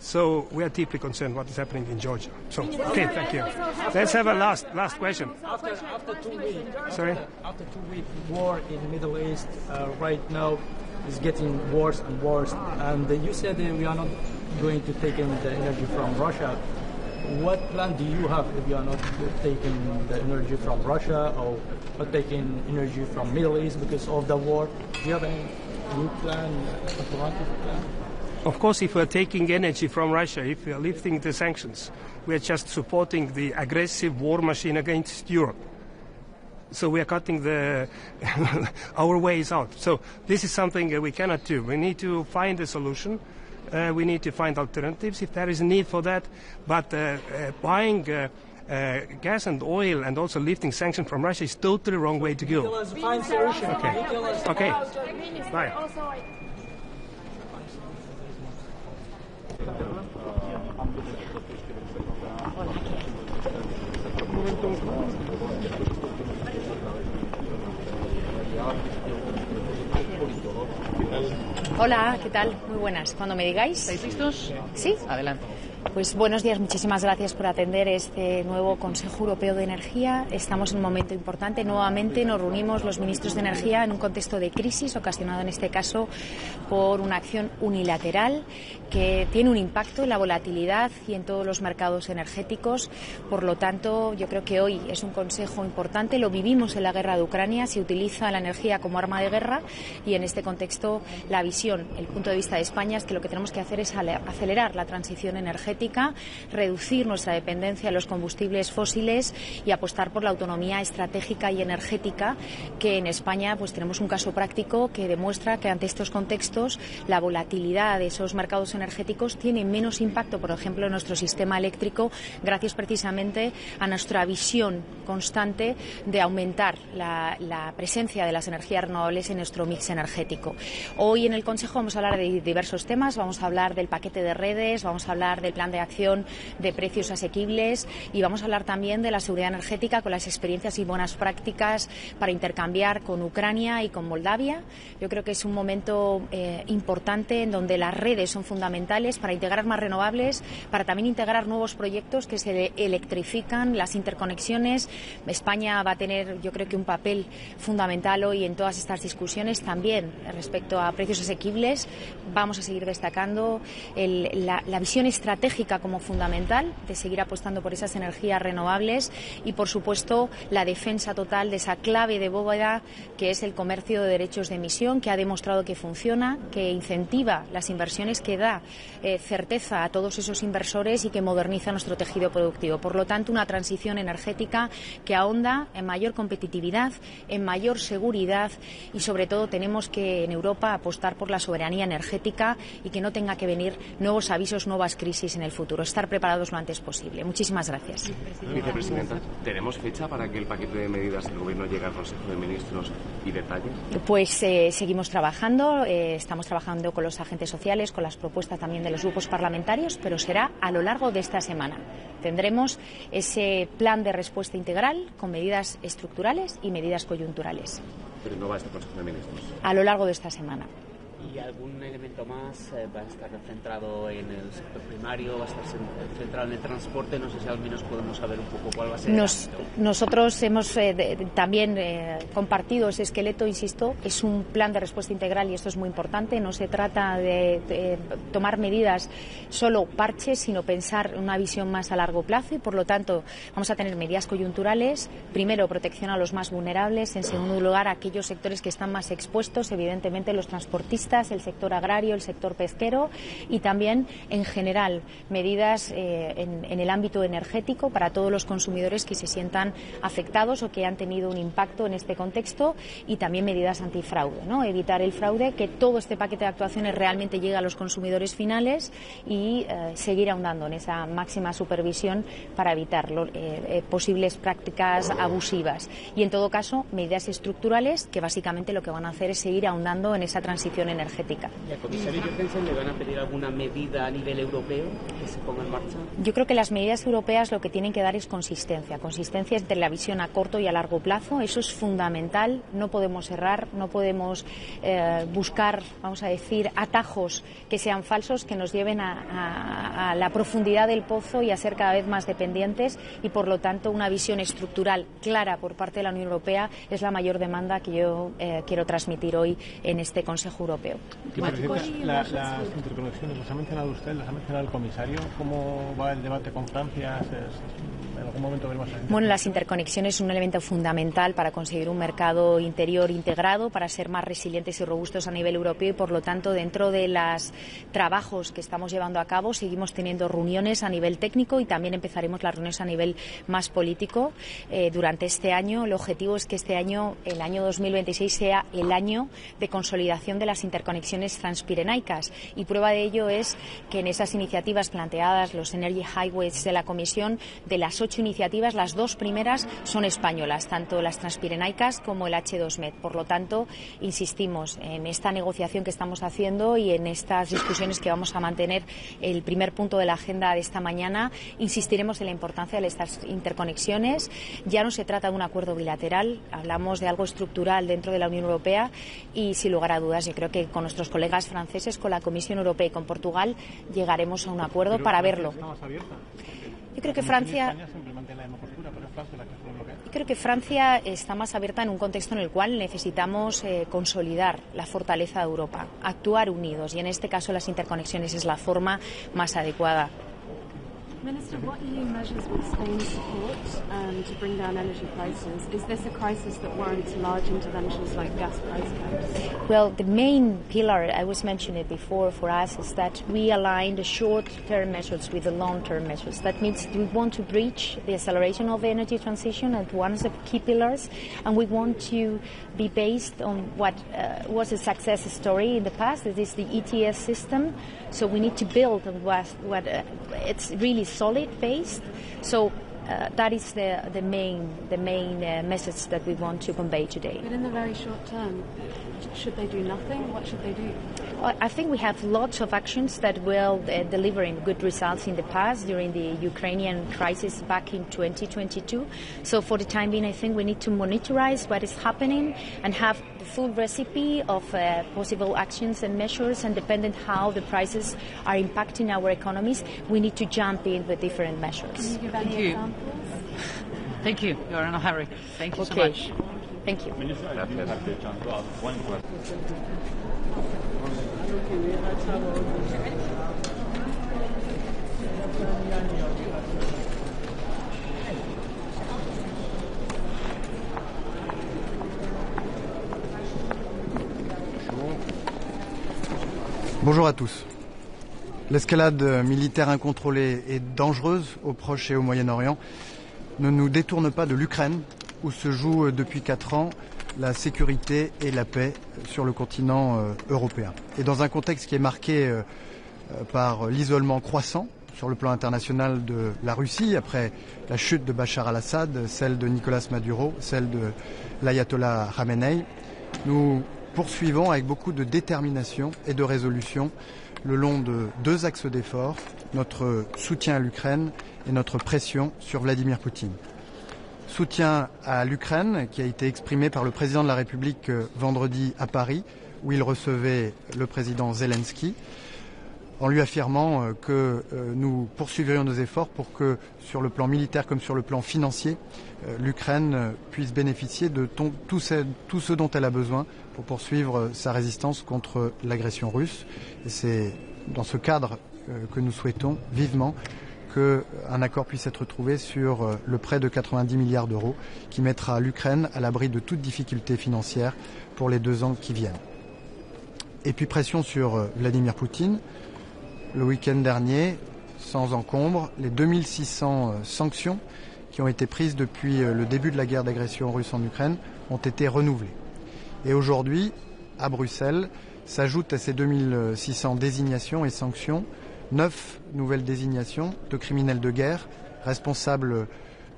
So we are deeply concerned what is happening in Georgia. So, okay, thank you. Let's have a last question. After 2 weeks, Sorry? After 2 week war in the Middle East, right now is getting worse and worse. And you said we are not going to take in the energy from Russia. What plan do you have if you are not taking the energy from Russia or not taking energy from Middle East because of the war? Do you have any good plan, alternative plan? Of course, if we are taking energy from Russia, if we are lifting the sanctions, we are just supporting the aggressive war machine against Europe. So we are cutting our ways out. So this is something we cannot do. We need to find a solution. We need to find alternatives if there is a need for that. But buying gas and oil and also lifting sanctions from Russia is totally the wrong way to go. Okay. Bye. Hola, ¿qué tal? Muy buenas. Cuando me digáis. ¿Estáis listos? Sí. Adelante. Pues buenos días, muchísimas gracias por atender este nuevo Consejo Europeo de Energía. Estamos en un momento importante. Nuevamente nos reunimos los ministros de Energía en un contexto de crisis, ocasionado en este caso por una acción unilateral que tiene un impacto en la volatilidad y en todos los mercados energéticos. Por lo tanto, yo creo que hoy es un consejo importante. Lo vivimos en la guerra de Ucrania. Se utiliza la energía como arma de guerra y en este contexto la visión, el punto de vista de España es que lo que tenemos que hacer es acelerar la transición energética, reducir nuestra dependencia de los combustibles fósiles y apostar por la autonomía estratégica y energética, que en España pues tenemos un caso práctico que demuestra que ante estos contextos la volatilidad de esos mercados energéticos tiene menos impacto, por ejemplo, en nuestro sistema eléctrico, gracias precisamente a nuestra visión constante de aumentar la presencia de las energías renovables en nuestro mix energético. Hoy en el Consejo vamos a hablar de diversos temas, vamos a hablar del paquete de redes, vamos a hablar del plan de acción de precios asequibles y vamos a hablar también de la seguridad energética con las experiencias y buenas prácticas para intercambiar con Ucrania y con Moldavia. Yo creo que es un momento importante en donde las redes son fundamentales para integrar más renovables, para también integrar nuevos proyectos que se electrifican, las interconexiones. España va a tener, yo creo que un papel fundamental hoy en todas estas discusiones también respecto a precios asequibles. Vamos a seguir destacando la visión estratégica como fundamental de seguir apostando por esas energías renovables y, por supuesto, la defensa total de esa clave de bóveda que es el comercio de derechos de emisión, que ha demostrado que funciona, que incentiva las inversiones, que da certeza a todos esos inversores y que moderniza nuestro tejido productivo. Por lo tanto, una transición energética que ahonda en mayor competitividad, en mayor seguridad y, sobre todo, tenemos que en Europa apostar por la soberanía energética y que no tenga que venir nuevos avisos, nuevas crisis en el futuro. Estar preparados lo antes posible. Muchísimas gracias. Vicepresidenta, ¿tenemos fecha para que el paquete de medidas del Gobierno llegue al Consejo de Ministros y detalles? Pues seguimos trabajando, estamos trabajando con los agentes sociales, con las propuestas también de los grupos parlamentarios, pero será a lo largo de esta semana. Tendremos ese plan de respuesta integral con medidas estructurales y medidas coyunturales. Pero no va a este Consejo de Ministros. A lo largo de esta semana. ¿Y algún elemento más va a estar centrado en el sector primario, va a estar centrado en el transporte? No sé si al menos podemos saber un poco cuál va a ser. Nosotros hemos también compartido ese esqueleto, insisto, es un plan de respuesta integral y esto es muy importante. No se trata de tomar medidas solo parches, sino pensar una visión más a largo plazo y, por lo tanto, vamos a tener medidas coyunturales. Primero, protección a los más vulnerables. En segundo lugar, a aquellos sectores que están más expuestos, evidentemente los transportistas, transportistas, el sector agrario, el sector pesquero y también en general medidas en el ámbito energético para todos los consumidores que se sientan afectados o que han tenido un impacto en este contexto y también medidas antifraude, ¿no? Evitar el fraude, que todo este paquete de actuaciones realmente llegue a los consumidores finales y seguir ahondando en esa máxima supervisión para evitar posibles prácticas abusivas y en todo caso medidas estructurales que básicamente lo que van a hacer es seguir ahondando en esa transición energética. ¿Y al comisario Jorgensen le van a pedir alguna medida a nivel europeo que se ponga en marcha? Yo creo que las medidas europeas lo que tienen que dar es consistencia entre la visión a corto y a largo plazo. Eso es fundamental. No podemos errar, no podemos buscar, vamos a decir, atajos que sean falsos, que nos lleven a la profundidad del pozo y a ser cada vez más dependientes y, por lo tanto, una visión estructural clara por parte de la Unión Europea es la mayor demanda que yo quiero transmitir hoy en este Consejo Europeo. Las interconexiones, las ha mencionado usted, las ha mencionado el comisario. ¿Cómo va el debate con Francia? ¿En algún momento veremos? Bueno, las interconexiones son un elemento fundamental para conseguir un mercado interior integrado, para ser más resilientes y robustos a nivel europeo y, por lo tanto, dentro de los trabajos que estamos llevando a cabo, seguimos teniendo reuniones a nivel técnico y también empezaremos las reuniones a nivel más político durante este año. El objetivo es que este año, el año 2026, sea el año de consolidación de las interconexiones transpirenaicas y prueba de ello es que en esas iniciativas planteadas, los Energy Highways de la Comisión, de las 8 iniciativas, las 2 primeras son españolas, tanto las transpirenaicas como el H2Med. Por lo tanto, insistimos en esta negociación que estamos haciendo y en estas discusiones que vamos a mantener. El primer punto de la agenda de esta mañana, insistiremos en la importancia de estas interconexiones. Ya no se trata de un acuerdo bilateral, hablamos de algo estructural dentro de la Unión Europea y, sin lugar a dudas, yo creo que con nuestros colegas franceses, con la Comisión Europea y con Portugal llegaremos a un acuerdo para verlo. Yo creo que Francia está más abierta en un contexto en el cual necesitamos consolidar la fortaleza de Europa, actuar unidos y en este caso las interconexiones es la forma más adecuada. Minister, what EU measures would Spain support to bring down energy prices? Is this a crisis that warrants large interventions like gas price caps? Well, the main pillar, I was mentioning it before, for us is that we align the short-term measures with the long-term measures. That means we want to reach the acceleration of the energy transition as one of the key pillars, and we want to be based on what was a success story in the past. This is the ETS system. So we need to build on what it's really solid based. So that is the main message that we want to convey today. But in the very short term, should they do nothing? What should they do? Well, I think we have lots of actions that will deliver in good results in the past during the Ukrainian crisis back in 2022. So for the time being, I think we need to monitorize what is happening and have the full recipe of possible actions and measures, and depending how the prices are impacting our economies, we need to jump in with different measures. Can you give any examples? Thank you. You're in a hurry. Thank you so much. Thank you. Bonjour à tous. L'escalade militaire incontrôlée et dangereuse au Proche et au Moyen-Orient ne nous détourne pas de l'Ukraine, où se joue depuis 4 ans la sécurité et la paix sur le continent européen. Et dans un contexte qui est marqué par l'isolement croissant sur le plan international de la Russie, après la chute de Bachar al-Assad, celle de Nicolas Maduro, celle de l'ayatollah Khamenei, nous poursuivons avec beaucoup de détermination et de résolution le long de 2 axes d'effort, notre soutien à l'Ukraine et notre pression sur Vladimir Poutine. Soutien à l'Ukraine qui a été exprimé par le président de la République vendredi à Paris, où il recevait le président Zelensky, en lui affirmant que nous poursuivrions nos efforts pour que, sur le plan militaire comme sur le plan financier, l'Ukraine puisse bénéficier de tout ce dont elle a besoin pour poursuivre sa résistance contre l'agression russe. Et c'est dans ce cadre que nous souhaitons vivement qu'un accord puisse être trouvé sur le prêt de 90 milliards d'euros qui mettra l'Ukraine à l'abri de toute difficulté financière pour les 2 ans qui viennent. Et puis pression sur Vladimir Poutine. Le week-end dernier, sans encombre, les 2600 sanctions qui ont été prises depuis le début de la guerre d'agression russe en Ukraine ont été renouvelées. Et aujourd'hui, à Bruxelles, s'ajoutent à ces 2600 désignations et sanctions 9 nouvelles désignations de criminels de guerre responsables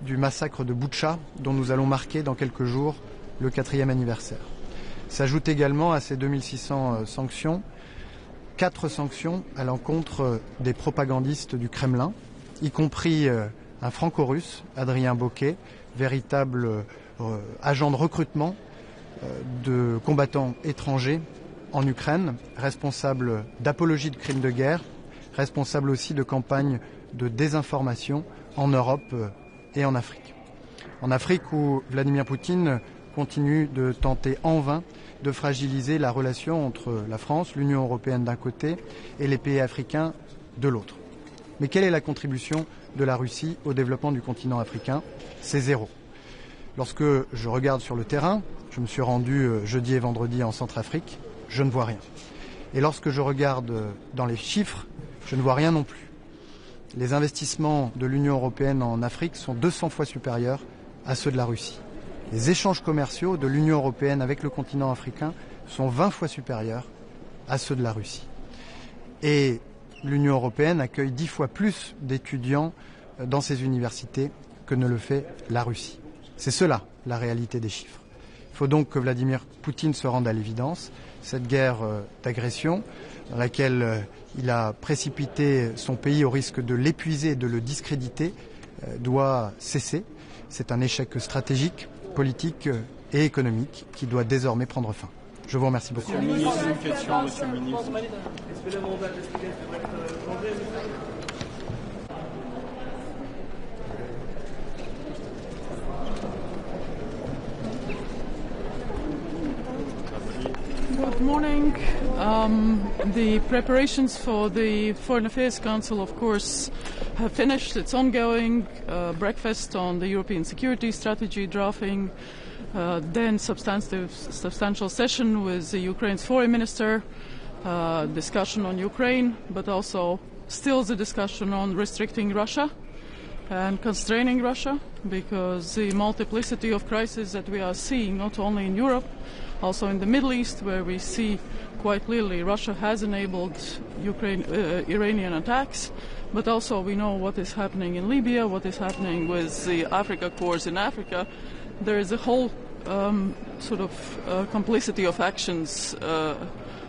du massacre de Boutcha, dont nous allons marquer dans quelques jours le 4e anniversaire. S'ajoutent également à ces 2600 sanctions 4 sanctions à l'encontre des propagandistes du Kremlin, y compris un franco-russe, Adrien Boquet, véritable agent de recrutement de combattants étrangers en Ukraine, responsable d'apologie de crimes de guerre, responsable aussi de campagnes de désinformation en Europe et en Afrique. En Afrique où Vladimir Poutine continue de tenter en vain de fragiliser la relation entre la France, l'Union européenne d'un côté et les pays africains de l'autre. Mais quelle est la contribution de la Russie au développement du continent africain? C'est zéro. Lorsque je regarde sur le terrain, je me suis rendu jeudi et vendredi en Centrafrique, je ne vois rien. Et lorsque je regarde dans les chiffres, je ne vois rien non plus. Les investissements de l'Union européenne en Afrique sont 200 fois supérieurs à ceux de la Russie. Les échanges commerciaux de l'Union européenne avec le continent africain sont 20 fois supérieurs à ceux de la Russie. Et l'Union européenne accueille 10 fois plus d'étudiants dans ses universités que ne le fait la Russie. C'est cela, la réalité des chiffres. Il faut donc que Vladimir Poutine se rende à l'évidence. Cette guerre d'agression, dans laquelle il a précipité son pays au risque de l'épuiser et de le discréditer, doit cesser. C'est un échec stratégique, politique et économique qui doit désormais prendre fin. Je vous remercie beaucoup. Monsieur le ministre, une question, monsieur le ministre. Good morning. The preparations for the Foreign Affairs Council, of course, have finished. It's ongoing. Breakfast on the European security strategy drafting, then substantial session with the Ukraine's foreign minister, discussion on Ukraine, but also still the discussion on restricting Russia and constraining Russia, because the multiplicity of crises that we are seeing, not only in Europe, also in the Middle East, where we see quite clearly Russia has enabled Iranian attacks, but also we know what is happening in Libya, what is happening with the Africa Corps in Africa. There is a whole complicity of actions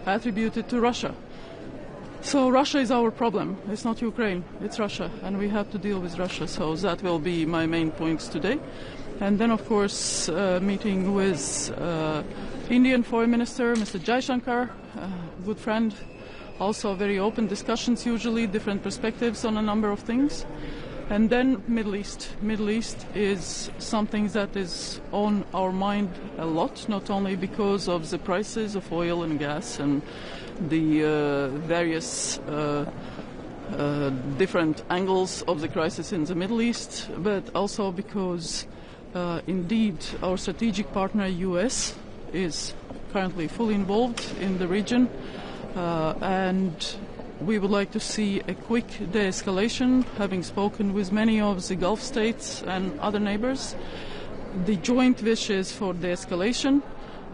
attributed to Russia. So Russia is our problem. It's not Ukraine, it's Russia, and we have to deal with Russia. So that will be my main points today. And then, of course, meeting with Indian Foreign Minister, Mr. Jaishankar, good friend. Also very open discussions usually, different perspectives on a number of things. And then Middle East. Middle East is something that is on our mind a lot, not only because of the prices of oil and gas and the various different angles of the crisis in the Middle East, but also because indeed our strategic partner US is currently fully involved in the region, and we would like to see a quick de-escalation, having spoken with many of the Gulf states and other neighbors. The joint wishes for de-escalation.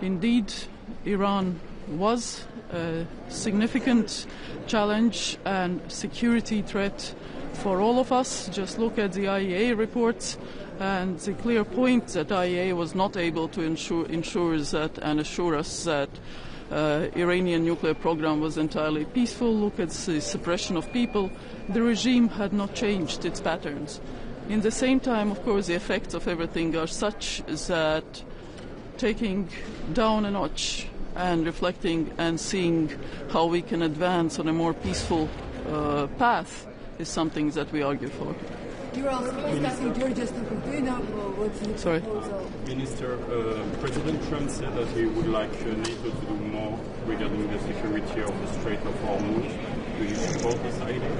Indeed, Iran was a significant challenge and security threat for all of us. Just look at the IEA reports and the clear point that IEA was not able to ensure that and assure us that Iranian nuclear program was entirely peaceful. Look at the suppression of people. The regime had not changed its patterns. In the same time, of course, the effects of everything are such that taking down a notch and reflecting and seeing how we can advance on a more peaceful path is something that we argue for. You're also discussing Georgia's topic. Do you know what's the proposal? Minister, President Trump said that he would like NATO to do more regarding the security of the Strait of Hormuz. Do you support this idea?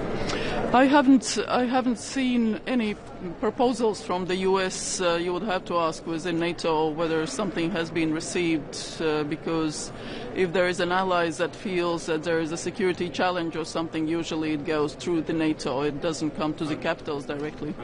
I haven't seen any proposals from the US. You would have to ask within NATO whether something has been received, because if there is an ally that feels that there is a security challenge or something, usually it goes through the NATO. It doesn't come to the capitals directly.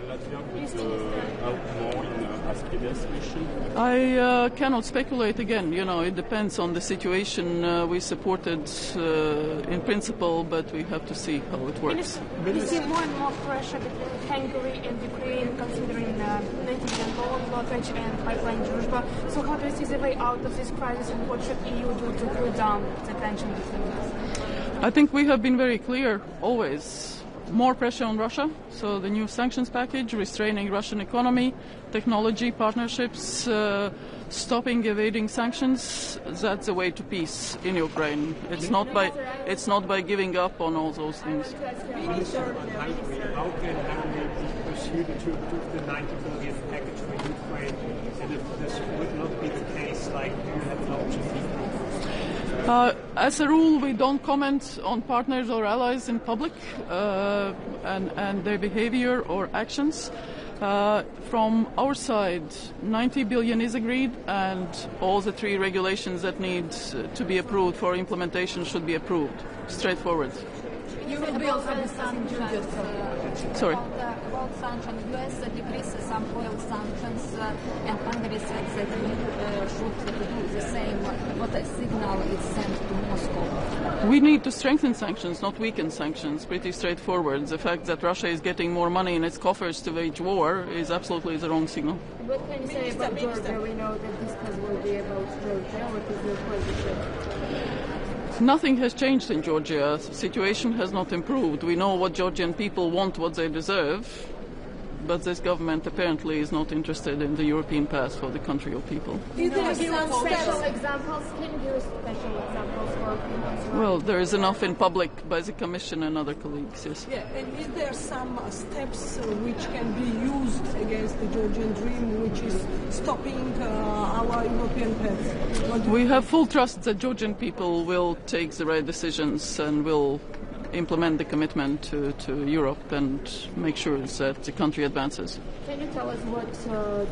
I cannot speculate again. You know, it depends on the situation. We supported in principle, but we have to see how it works. We see more and more pressure between Hungary and Ukraine, considering the 90 billion loan blockage and pipeline Druzhba. So how do you see the way out of this crisis, and what should EU do to cool down the tension between us? I think we have been very clear always. More pressure on Russia, so the new sanctions package, restraining Russian economy, technology partnerships, stopping evading sanctions. That's the way to peace in Ukraine. It's not by giving up on all those things. How can Hungary pursue the 90 billion package for Ukraine? And if this would not be the case, like, do you have an option? As a rule, we don't comment on partners or allies in public and their behavior or actions. From our side, 90 billion is agreed, and all the 3 regulations that need to be approved for implementation should be approved. Straightforward. You will be also discussing Georgia. Sorry. About sanctions, US decreased some oil sanctions, and Hungary said that we should do the same. What a signal is sent to Moscow? We need to strengthen sanctions, not weaken sanctions. Pretty straightforward. The fact that Russia is getting more money in its coffers to wage war is absolutely the wrong signal. What can you say about Georgia? We know that this will be about Georgia. What is your position? Nothing has changed in Georgia. The situation has not improved. We know what Georgian people want, what they deserve, but this government apparently is not interested in the European path for the country or people. Is there some special examples? Can you give special examples for? Well, there is enough in public by the Commission and other colleagues, yes. Yeah, and is there some steps which can be used against the Georgian dream, which is stopping our European path? We have full trust that Georgian people will take the right decisions and will implement the commitment to Europe and make sure that the country advances. Can you tell us what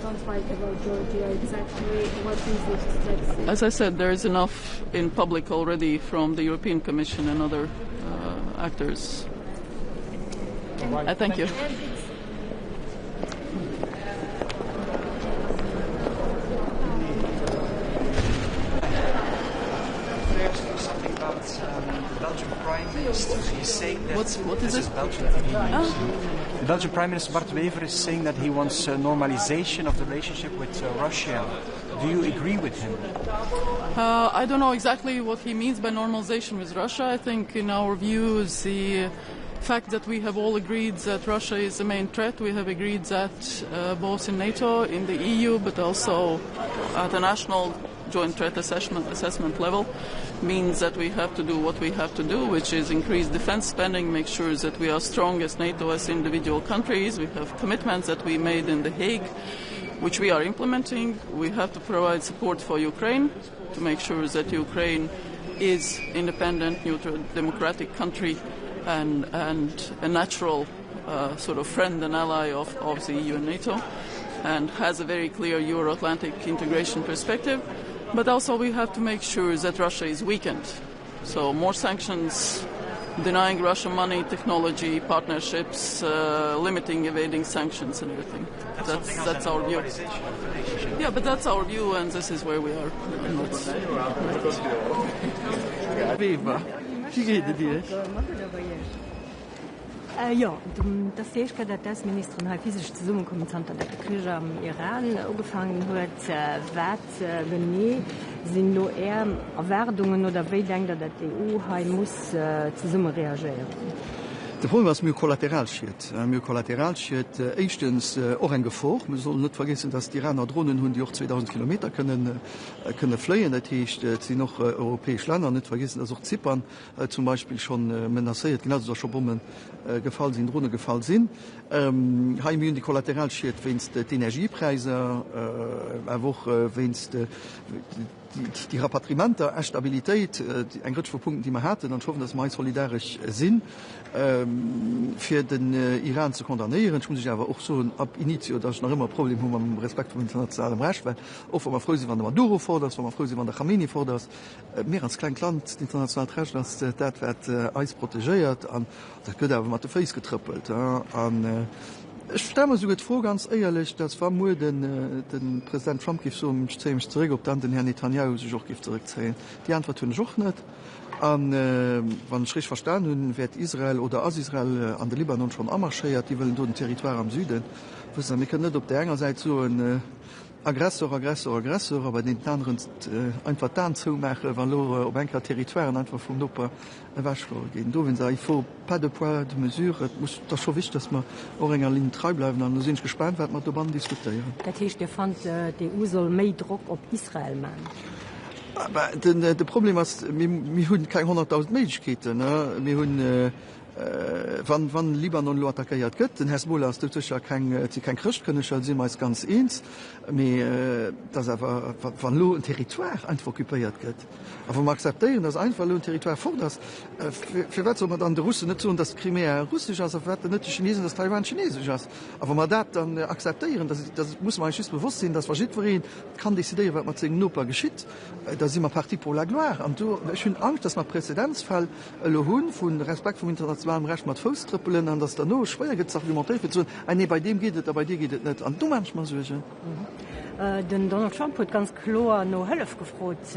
don't like about Georgia exactly? What is the steps? As I said, there is enough in public already from the European Commission and other actors. Thank you. Belgian Prime Minister is saying that... What is this? The Belgian Prime Minister Bart Wever is saying that he wants normalization of the relationship with Russia. Do you agree with him? I don't know exactly what he means by normalization with Russia. I think in our view, the fact that we have all agreed that Russia is the main threat, we have agreed that both in NATO, in the EU, but also at the national joint threat assessment level, means that we have to do what we have to do, which is increase defense spending, make sure that we are strong as NATO, as individual countries. We have commitments that we made in The Hague, which we are implementing. We have to provide support for Ukraine to make sure that Ukraine is independent, neutral, democratic country and a natural sort of friend and ally of the EU and NATO, and has a very clear Euro-Atlantic integration perspective. But also we have to make sure that Russia is weakened. So more sanctions, denying Russia money, technology, partnerships, limiting evading sanctions and everything. That's our view. Yeah, but that's our view, and this is where we are. Ja, das sehe ich gerade, dass Ministerin halt physisch zusammenkommen sind, dass der Krieg am Iran angefangen hat, was, wenn nicht, sind nur eher Erwartungen oder wie denkt dass die EU muss zusammen reagieren? De Problem was mir kollateral schiet. Mir kollateral schiet echtens auch ein Gefahr. Wir sollen nicht vergessen, dass die Iraner Drohnen haben, die auch 2000 Kilometer können fliegen. Das heißt, sie noch europäische Länder. Nicht vergessen, dass auch Zypern zum Beispiel schon menaciert, genauso dass schon Bomben gefallen sind, Drohnen gefallen sind. Haben wir die kollateral schiet, wenn es die Energiepreise, auch wenn es die Rapatriementer, Stabilität, ein Grund von Punkten, die wir hatten, und hoffen, dass wir solidarisch sind, für den Iran zu kondamnieren. Ich muss sich aber auch so ab Initio, dass ich noch immer ein Problem habe mit dem Respekt vor internationalem Recht, weil auch wenn man froh ist, wenn der Maduro fordert, wenn man froh ist, wenn der Khamenei fordert, mehr als kleines Land, das internationale Recht, das wird alles protegiert, und das wird aber mit den Face getrippelt. Ich stelle mir so vor, ganz ehrlich, dass war nur den Präsident Trump gibt so ziemlich zurück, ob dann den Herrn Netanyahu sich auch zurückziehen. Die Antwort tun ich auch nicht. Wenn ich richtig verstanden habe, wird Israel oder aus Israel an den Libanon schon anmarschiert, die wollen dort ein Territorium am Süden. Wir können nicht auf der einen Seite so ein Aggressor, aber den anderen einfach dann zumachen, weil auf ein Territorium einfach vom Doppel wegschlagen gehen. Da, wenn ich faut pas de poids de mesure, das ist schon wichtig, dass wir auch in einer Linie treu bleiben. Und da sind ich gespannt, was wir darüber diskutieren. Das heißt, ihr fand, die EU soll mehr Druck auf Israel machen? Aber das Problem ist, wir haben keine 100.000 Möglichkeiten. Wir haben wann Libanon lo attackiert gëtt, den Hezbollah ist ja kein Christkönnech, sind meist ganz eins, das aber van lo ein Territoire einfach okkupiert gëtt. Aber man akzeptieren, dass einfach lo ein Territoire vor das, für was soll man dann die Russen nicht so, dass Krimea russisch ist, auf was nicht die Chinesen, dass Taiwan chinesisch ist. Aber man das dann akzeptieren, das muss man sich bewusst sein, dass verschieden kann dezidieren, was man zu Europa geschieht. Da sind wir Parti pour la Gloire. Und ich habe Angst, dass man Präzedenzfall haben von Respekt vom internationalen Recht mit Fuß trippeln, und dass da noch schwer geht, argumentiert wird, so, nee, bei dem geht es, bei dir geht es nicht. Und du manchmal solche. Den Donald Trump hat ganz klar noch Hilfe gefragt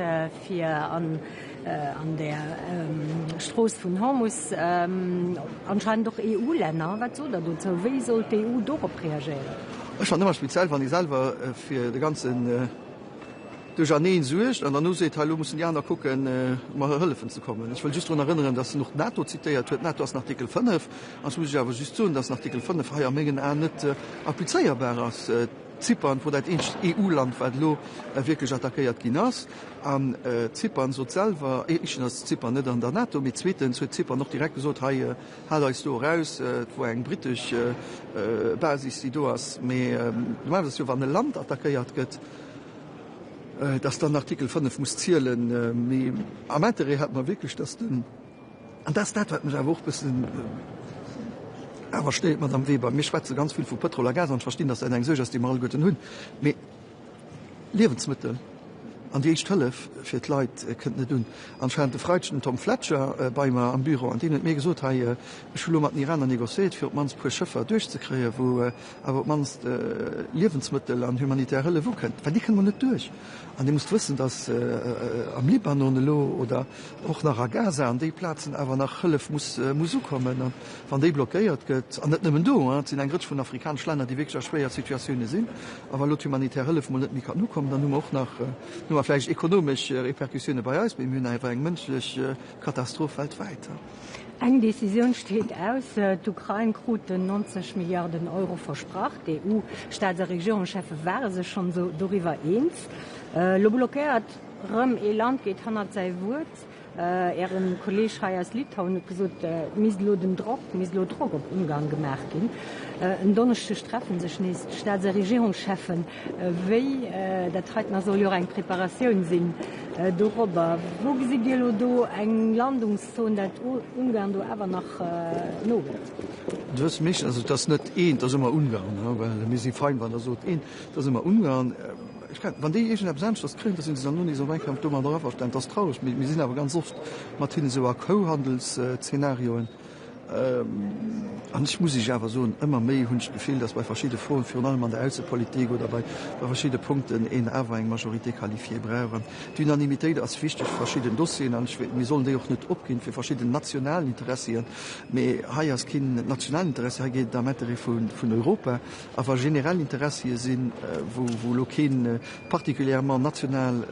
für an der Straße von Hormuz, anscheinend doch EU-Länder. Was soll das? Wie soll die EU darauf reagieren? Ich fand immer speziell, wenn ich selber für den ganzen durch Janeen sucht, und dann sagt, hallo, müssen die anderen gucken, mal helfen zu kommen. Ich will just daran erinnern, dass noch NATO zitiert wird, NATO aus Artikel 5, und muss ich aber just tun, dass Artikel 5 ja mengen nicht applizierbar ist. Zypern, wo das EU-Land wirklich attackiert Ginas, an Zypern so selber, ich das Zypern nicht an der NATO, mit zweitens wird Zypern noch direkt gesagt, hey, ist da raus, wo ein britische Basis die du hast, aber das wenn ein Land attackiert wird, dass dann Artikel 5 muss zielen, am Ende hat man wirklich das, und das hat mich auch ein bisschen, aber steht man am Weber. Mir schwätze ganz viel von Petrol und Gas und verstehen, dass ein Söger, die mal guten Hund. Aber Lebensmittel, an die ich Hölle für die Leute könnte nicht tun. Anscheinend der Freundchen Tom Fletcher bei mir am Büro, an denen mir gesagt hat, ich will mit den Iranern negoziert, für man pro Schiffer durchzukriegen, wo aber man Lebensmittel an humanitäre Hölle wo kennt. Weil die können wir nicht durch. Und die muss wissen, dass am Libanon oder auch nach Gaza an die Plätzen aber nach Hölle muss kommen. Und wenn die blockiert geht, und nicht nur da, sind ein Gritsch von afrikanischen Ländern, die wirklich schwere Situationen sind, aber laut humanitäre Hölle muss nicht mehr kommen, dann nur auch nach nur vielleicht ökonomische Reperkussionen bei uns, bei mir einfach eine menschliche Katastrophe weltweit. Eine Decision steht aus. Die Ukraine kriegt 90 Milliarden Euro versprochen. Die EU-Staats- und Regierungschefs waren sich schon so darüber eins. Lo blockiert Rom e Land geht 100 sein Wort. Ein Kollege aus Litauen hat gesagt, mislo Druck auf Ungarn gemacht gehen. Am Donnerstag treffen sich nicht Staats- und Regierungschefs, wie das heute soll ja eine Präparation sein darüber. Wo sieht ihr da eine Landungszone, dass Ungarn da aber noch noch wird? Das ist mich, also das ist nicht ein, das ist immer Ungarn, weil wir sind fein, wenn das so ein, das ist immer Ungarn. Wenn die Absenz das kriegen, das sind sie dann nur nicht so weit, da mal drauf stellen, das traurig. Wir sind aber ganz oft mit so Co-Handelsszenarien. Und ich muss sich aber so immer mehr Gefühl, dass bei verschiedenen Fragen, vor allem an der Außenpolitik oder bei verschiedenen Punkten in eine Majorität qualifiziert brauchen. Die Unanimität ist wichtig für verschiedene Dossiers, und wir sollen die auch nicht abgehen für verschiedene nationalen Interessen. Aber hier ist kein nationales Interesse, hier geht damit von Europa, aber generelle Interessen sind, wo kein partikulièrement national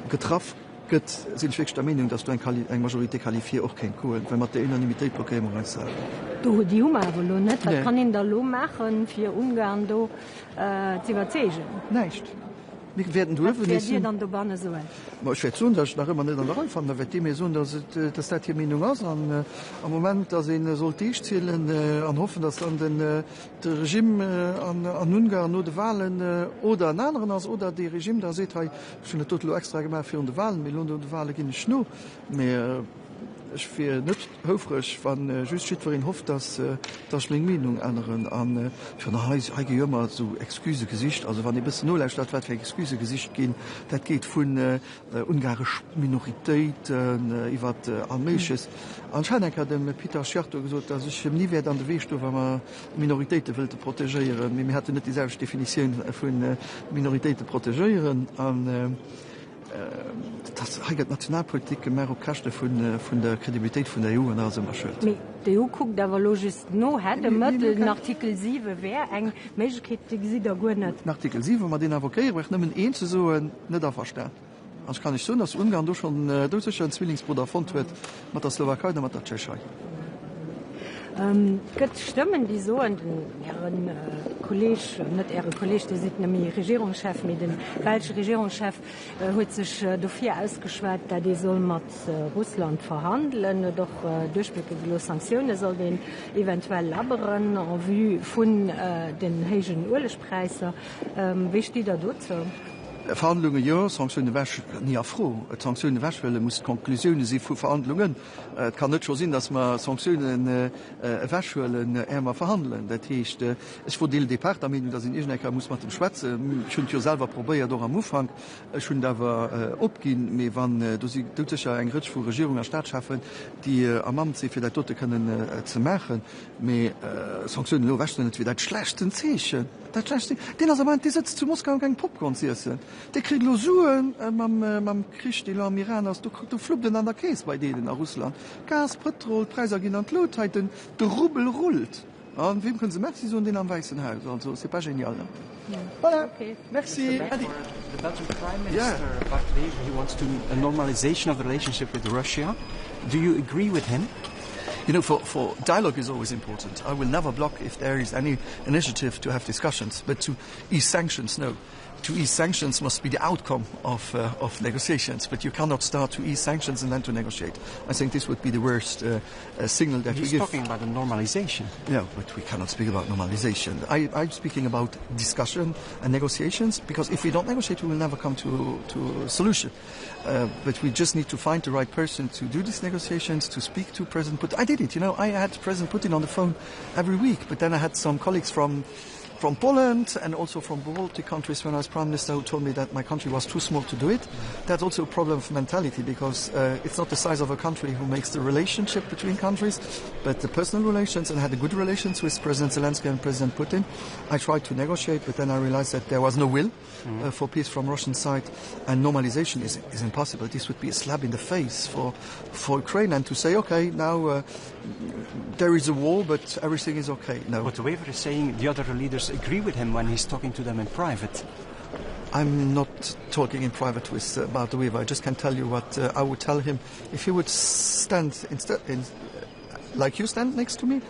getroffen gëtt sinn schwg der Meinung, dats du eng Majorité qualifiier och kein Koen, wenn mat der Unanimitéit Programmer rein sagen. Du die Hummer net Nee. kann in der Lo machen fir Ungarn do ziwazegen. Neicht. Wir werden dir dann do banne so. nach immer net an der Rolle fan der wet mir so, dass dat hier Meinung ass am moment da se soll ich zielen an hoffen, dass an de Regime an Ungarn no de Wahlen oder an anderen ass oder de Regime da se schon totlo extra gemacht fir de Wahlen Millionen de Wale gin schno ich fir net houfrech van just schiin hofft, dass még Meinung anderen an fir heige Jommer so Exkuse gesicht, also wann bis nostadt wat Exkuse gesicht gin, dat geht vun ungarisch Minoritéit iwwer armeeches. Anscheinend hat dem Peter Scherto gesot, dat ich nie werd an de Weesto, wann man Minoritéite willte protegéieren. mir hat net dieselbe Definition vun Minoritéite protegéieren an das heiget Nationalpolitik mehr op Kachte vun der Kredibilitéit vun der EU as schët. De EU guckt dawer logist no het de Mëttel Artikel 7 wär eng Meket si der go net. Artikel 7 mat den Avokéiert nëmmen een ze so net a verstan. Ans kann ich so, dats Ungarn du schon deutschen Zwillingsbruder von huet mat der Slowakei mat der Tschechei. Gëtt stimmen die so an den Herren Kolleg net Äre Kolleg, der sieht nämlich Regierungschef mit den falsche Regierungschef huet sich dofir ausgeschwert, dat die soll mat Russland verhandeln, doch durchblicke Sanktionen soll den eventuell laberen en vue vun den hegen Urlechpreiser. Wie steht da dort? Verhandlungen ja, Sanktionen wäsch nie froh. Sanktionen wäschwelle muss Konklusionen sie vu Verhandlungen. Kann net schon sinn, dass man Sanktionen wäschwellen ärmer verhandeln. Dat heißt, ich wurde Departement, dass in Ischnecker muss man dem Schwätze schon ja selber probiert doch am Umfang schon dawer opgin, me wann du ja eng Ritsch vu Regierung der Staat schaffen, die am Amt se fir der Tote können ze machen, me Sanktionen lo wächten net wie dat schlechten Zechen. Den as meint, die sitzt zu Moskau eng Popcorn se. De krieg Losuren mam Krich die am Iran ass du flubden an der Käes bei denen a Russland. Gas, Petrol, Preiser gin an Lotheiten, de Rubel rollt. An wem können se Merc so den am Weißen Haus, also c'est pas genial. Voilà. Okay. Merci. The Belgian Prime Minister Bart Wever, he wants to a normalization of the relationship with Russia. Do you agree with him? You know, for dialogue is always important. I will never block if there is any initiative to have discussions, but to ease sanctions, no. To ease sanctions must be the outcome of negotiations, but you cannot start to ease sanctions and then to negotiate. I think this would be the worst signal that we give. He's talking about a normalization. Yeah, but we cannot speak about normalization. I'm speaking about discussion and negotiations, because if we don't negotiate, we will never come to a solution. But we just need to find the right person to do these negotiations, to speak to President Putin. I did it, you know, I had President Putin on the phone every week, but then I had some colleagues from Poland and also from Baltic countries when I was Prime Minister who told me that my country was too small to do it. That's also a problem of mentality, because it's not the size of a country who makes the relationship between countries, but the personal relations, and I had good relations with President Zelensky and President Putin. I tried to negotiate, but then I realized that there was no will for peace from Russian side, and normalization is impossible. This would be a slap in the face for Ukraine, and to say, okay, now there is a war, but everything is okay. No. But Wever is saying the other leaders agree with him when he's talking to them in private. I'm not talking in private with Bart Wever. I just can tell you what I would tell him if he would stand like you stand next to me.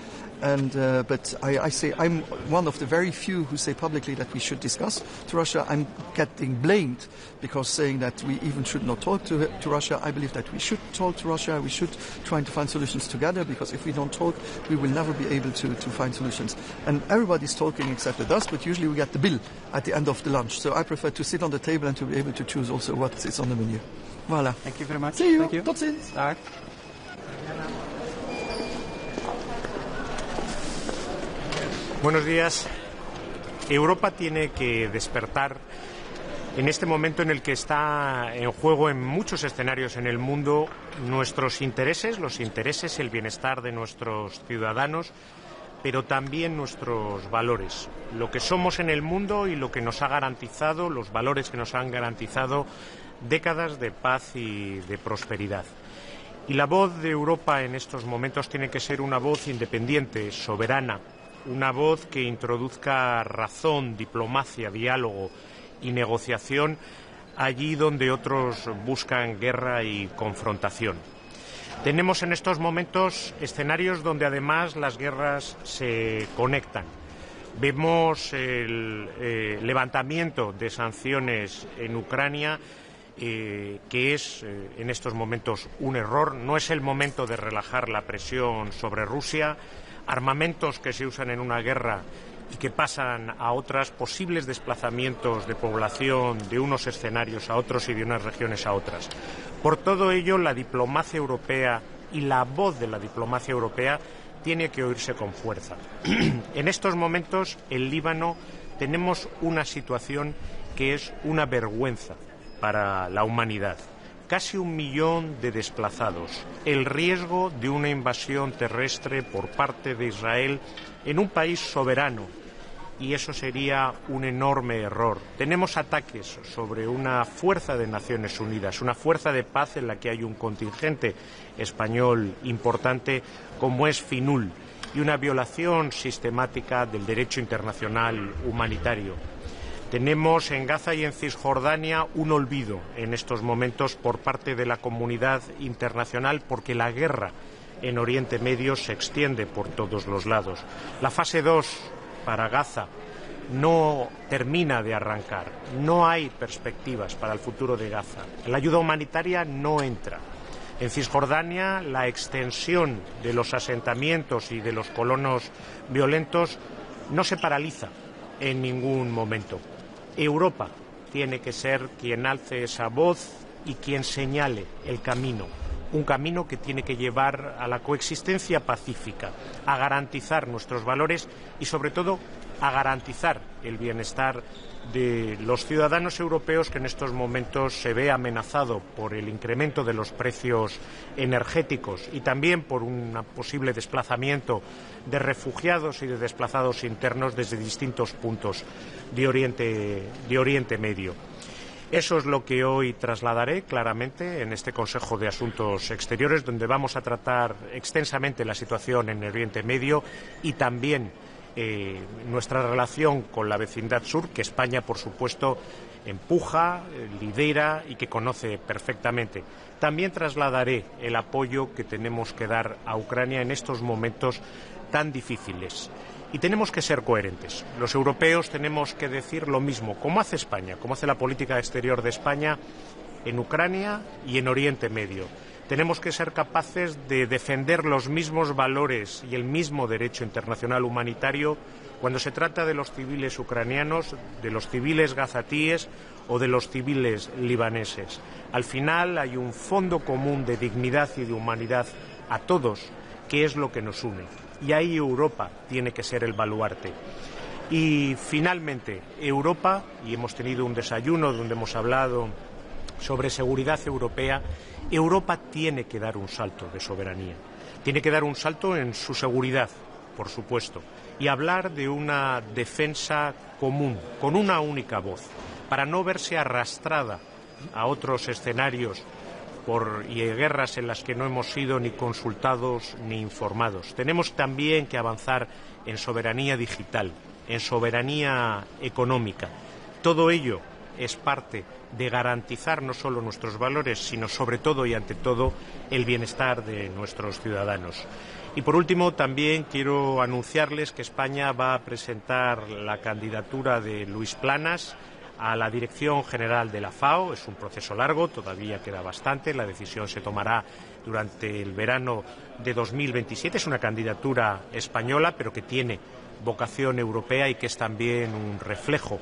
And but I say I'm one of the very few who say publicly that we should discuss to Russia. I'm getting blamed because saying that we even should not talk to Russia. I believe that we should talk to Russia. We should try to find solutions together, because if we don't talk, we will never be able to find solutions. And everybody's talking except us, but usually we get the bill at the end of the lunch. So I prefer to sit on the table and to be able to choose also what is on the menu. Voilà. Thank you very much. See you. Thank you. Tot ziens. Dag. Buenos días. Europa tiene que despertar en este momento en el que está en juego en muchos escenarios en el mundo nuestros intereses, el bienestar de nuestros ciudadanos, pero también nuestros valores, lo que somos en el mundo y lo que nos ha garantizado, los valores que nos han garantizado décadas de paz y de prosperidad. Y la voz de Europa en estos momentos tiene que ser una voz independiente, soberana, una voz que introduzca razón, diplomacia, diálogo y negociación allí donde otros buscan guerra y confrontación. Tenemos en estos momentos escenarios donde además las guerras se conectan. Vemos el levantamiento de sanciones en Ucrania, que es en estos momentos un error. No es el momento de relajar la presión sobre Rusia. Armamentos que se usan en una guerra y que pasan a otras, posibles desplazamientos de población de unos escenarios a otros y de unas regiones a otras. Por todo ello, la diplomacia europea y la voz de la diplomacia europea tiene que oírse con fuerza. En estos momentos, en Líbano, tenemos una situación que es una vergüenza para la humanidad. Casi 1 millón de desplazados, el riesgo de una invasión terrestre por parte de Israel en un país soberano, y eso sería un enorme error. Tenemos ataques sobre una fuerza de Naciones Unidas, una fuerza de paz en la que hay un contingente español importante como es FINUL, y una violación sistemática del derecho internacional humanitario. Tenemos en Gaza y en Cisjordania un olvido en estos momentos por parte de la comunidad internacional, porque la guerra en Oriente Medio se extiende por todos los lados. La fase 2 para Gaza no termina de arrancar, no hay perspectivas para el futuro de Gaza. La ayuda humanitaria no entra. En Cisjordania, la extensión de los asentamientos y de los colonos violentos no se paraliza en ningún momento. Europa tiene que ser quien alce esa voz y quien señale el camino, un camino que tiene que llevar a la coexistencia pacífica, a garantizar nuestros valores y, sobre todo, a garantizar el bienestar de los ciudadanos europeos, que en estos momentos se ve amenazado por el incremento de los precios energéticos y también por un posible desplazamiento de refugiados y de desplazados internos desde distintos puntos de Oriente Medio. Eso es lo que hoy trasladaré claramente en este Consejo de Asuntos Exteriores, donde vamos a tratar extensamente la situación en Oriente Medio y también nuestra relación con la vecindad sur, que España, por supuesto, empuja, lidera y que conoce perfectamente. También trasladaré el apoyo que tenemos que dar a Ucrania en estos momentos tan difíciles. Y tenemos que ser coherentes. Los europeos tenemos que decir lo mismo, como hace España, como hace la política exterior de España en Ucrania y en Oriente Medio. Tenemos que ser capaces de defender los mismos valores y el mismo derecho internacional humanitario cuando se trata de los civiles ucranianos, de los civiles gazatíes o de los civiles libaneses. Al final hay un fondo común de dignidad y de humanidad a todos, que es lo que nos une. Y ahí Europa tiene que ser el baluarte. Y finalmente, Europa, y hemos tenido un desayuno donde hemos hablado sobre seguridad europea, Europa tiene que dar un salto de soberanía. Tiene que dar un salto en su seguridad, por supuesto, y hablar de una defensa común, con una única voz, para no verse arrastrada a otros escenarios y guerras en las que no hemos sido ni consultados ni informados. Tenemos también que avanzar en soberanía digital, en soberanía económica. Todo ello es parte de garantizar no solo nuestros valores, sino sobre todo y ante todo el bienestar de nuestros ciudadanos. Y por último, también quiero anunciarles que España va a presentar la candidatura de Luis Planas a la Dirección General de la FAO. Es un proceso largo, todavía queda bastante, la decisión se tomará durante el verano de 2027. Es una candidatura española, pero que tiene vocación europea y que es también un reflejo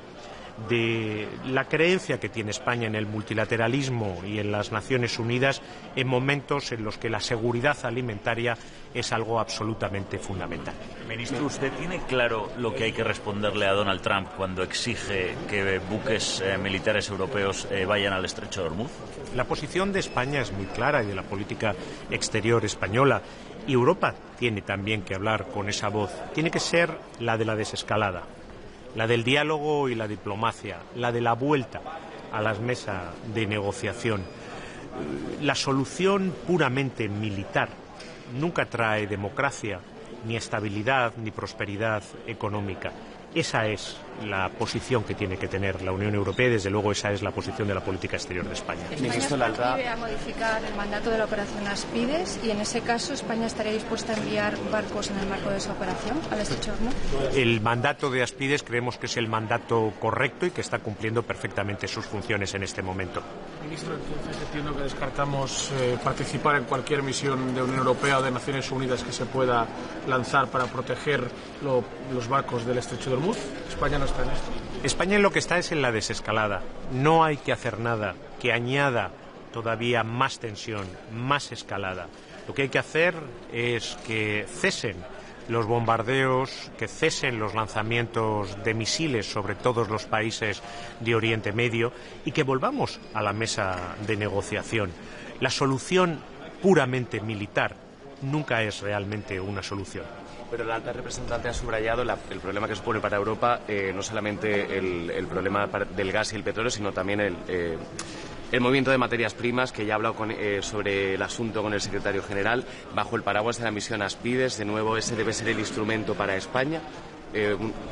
de la creencia que tiene España en el multilateralismo y en las Naciones Unidas en momentos en los que la seguridad alimentaria es algo absolutamente fundamental. Ministro, ¿usted tiene claro lo que hay que responderle a Donald Trump cuando exige que buques militares europeos vayan al estrecho de Hormuz? La posición de España es muy clara y de la política exterior española. Y Europa tiene también que hablar con esa voz. Tiene que ser la de la desescalada, la del diálogo y la diplomacia, la de la vuelta a las mesas de negociación. La solución puramente militar nunca trae democracia, ni estabilidad, ni prosperidad económica. Esa es la posición que tiene que tener la Unión Europea y, desde luego, esa es la posición de la política exterior de España. ¿España se atreve a modificar el mandato de la operación Aspides y, en ese caso, España estaría dispuesta a enviar barcos en el marco de esa operación al estrecho de Hormuz? El mandato de Aspides creemos que es el mandato correcto y que está cumpliendo perfectamente sus funciones en este momento. Ministro, entonces entiendo que descartamos participar en cualquier misión de Unión Europea o de Naciones Unidas que se pueda lanzar para proteger los barcos del estrecho de Hormuz. España no está en esto. España en lo que está es en la desescalada. No hay que hacer nada que añada todavía más tensión, más escalada. Lo que hay que hacer es que cesen los bombardeos, que cesen los lanzamientos de misiles sobre todos los países de Oriente Medio y que volvamos a la mesa de negociación. La solución puramente militar nunca es realmente una solución. Pero la alta representante ha subrayado el problema que supone para Europa no solamente el problema del gas y el petróleo, sino también el movimiento de materias primas, que ya ha hablado sobre el asunto con el secretario general, bajo el paraguas de la misión Aspides. De nuevo, ese debe ser el instrumento para España.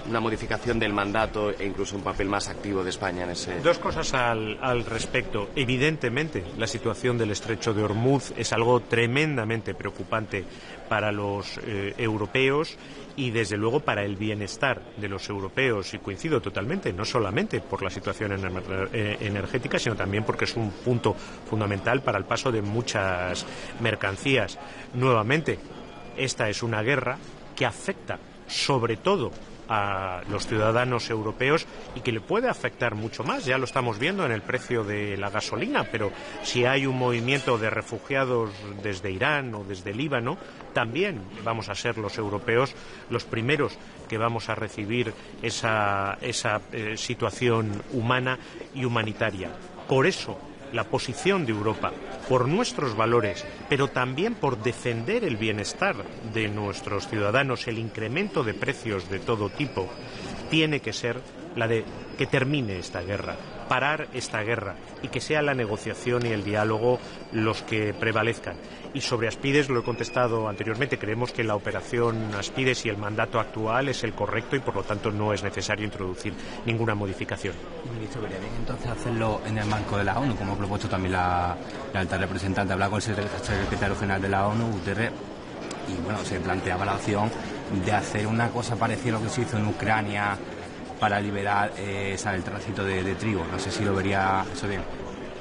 Una modificación del mandato e incluso un papel más activo de España en ese... Dos cosas al respecto. Evidentemente, la situación del estrecho de Hormuz es algo tremendamente preocupante para los europeos y, desde luego, para el bienestar de los europeos. Y coincido totalmente, no solamente por la situación energética, sino también porque es un punto fundamental para el paso de muchas mercancías. Nuevamente, esta es una guerra que afecta sobre todo a los ciudadanos europeos y que le puede afectar mucho más. Ya lo estamos viendo en el precio de la gasolina, pero si hay un movimiento de refugiados desde Irán o desde Líbano, también vamos a ser los europeos los primeros que vamos a recibir esa situación humana y humanitaria. Por eso, la posición de Europa, por nuestros valores, pero también por defender el bienestar de nuestros ciudadanos, el incremento de precios de todo tipo, tiene que ser la de que termine esta guerra, parar esta guerra y que sea la negociación y el diálogo los que prevalezcan. Y sobre Aspides lo he contestado anteriormente, creemos que la operación Aspides y el mandato actual es el correcto y por lo tanto no es necesario introducir ninguna modificación. Ministro, ¿vería bien entonces hacerlo en el marco de la ONU, como ha propuesto también la alta representante? Habla con el secretario general de la ONU, Guterres, y bueno, se planteaba la opción de hacer una cosa parecida a lo que se hizo en Ucrania para liberar el tránsito de trigo. No sé si lo vería eso bien.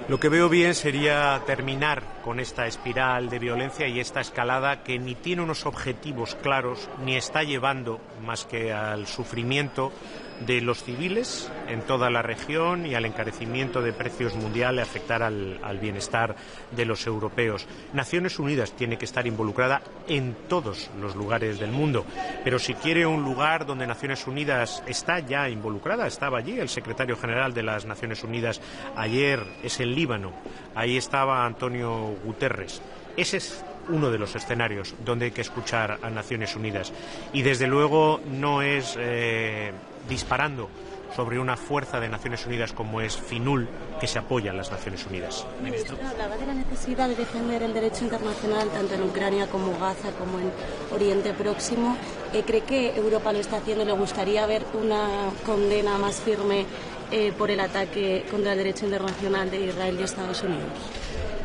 Lo que veo bien sería terminar con esta espiral de violencia y esta escalada que ni tiene unos objetivos claros ni está llevando más que al sufrimiento de los civiles en toda la región y al encarecimiento de precios mundial y afectar al bienestar de los europeos. Naciones Unidas tiene que estar involucrada en todos los lugares del mundo, pero si quiere un lugar donde Naciones Unidas está ya involucrada, estaba allí el secretario general de las Naciones Unidas ayer, es el Líbano, ahí estaba Antonio Guterres. Ese es uno de los escenarios donde hay que escuchar a Naciones Unidas y, desde luego, no es disparando sobre una fuerza de Naciones Unidas como es FINUL que se apoya en las Naciones Unidas. Ministro, hablaba de la necesidad de defender el derecho internacional tanto en Ucrania como Gaza como en Oriente Próximo. ¿Cree que Europa lo está haciendo? ¿Le gustaría ver una condena más firme por el ataque contra el derecho internacional de Israel y Estados Unidos?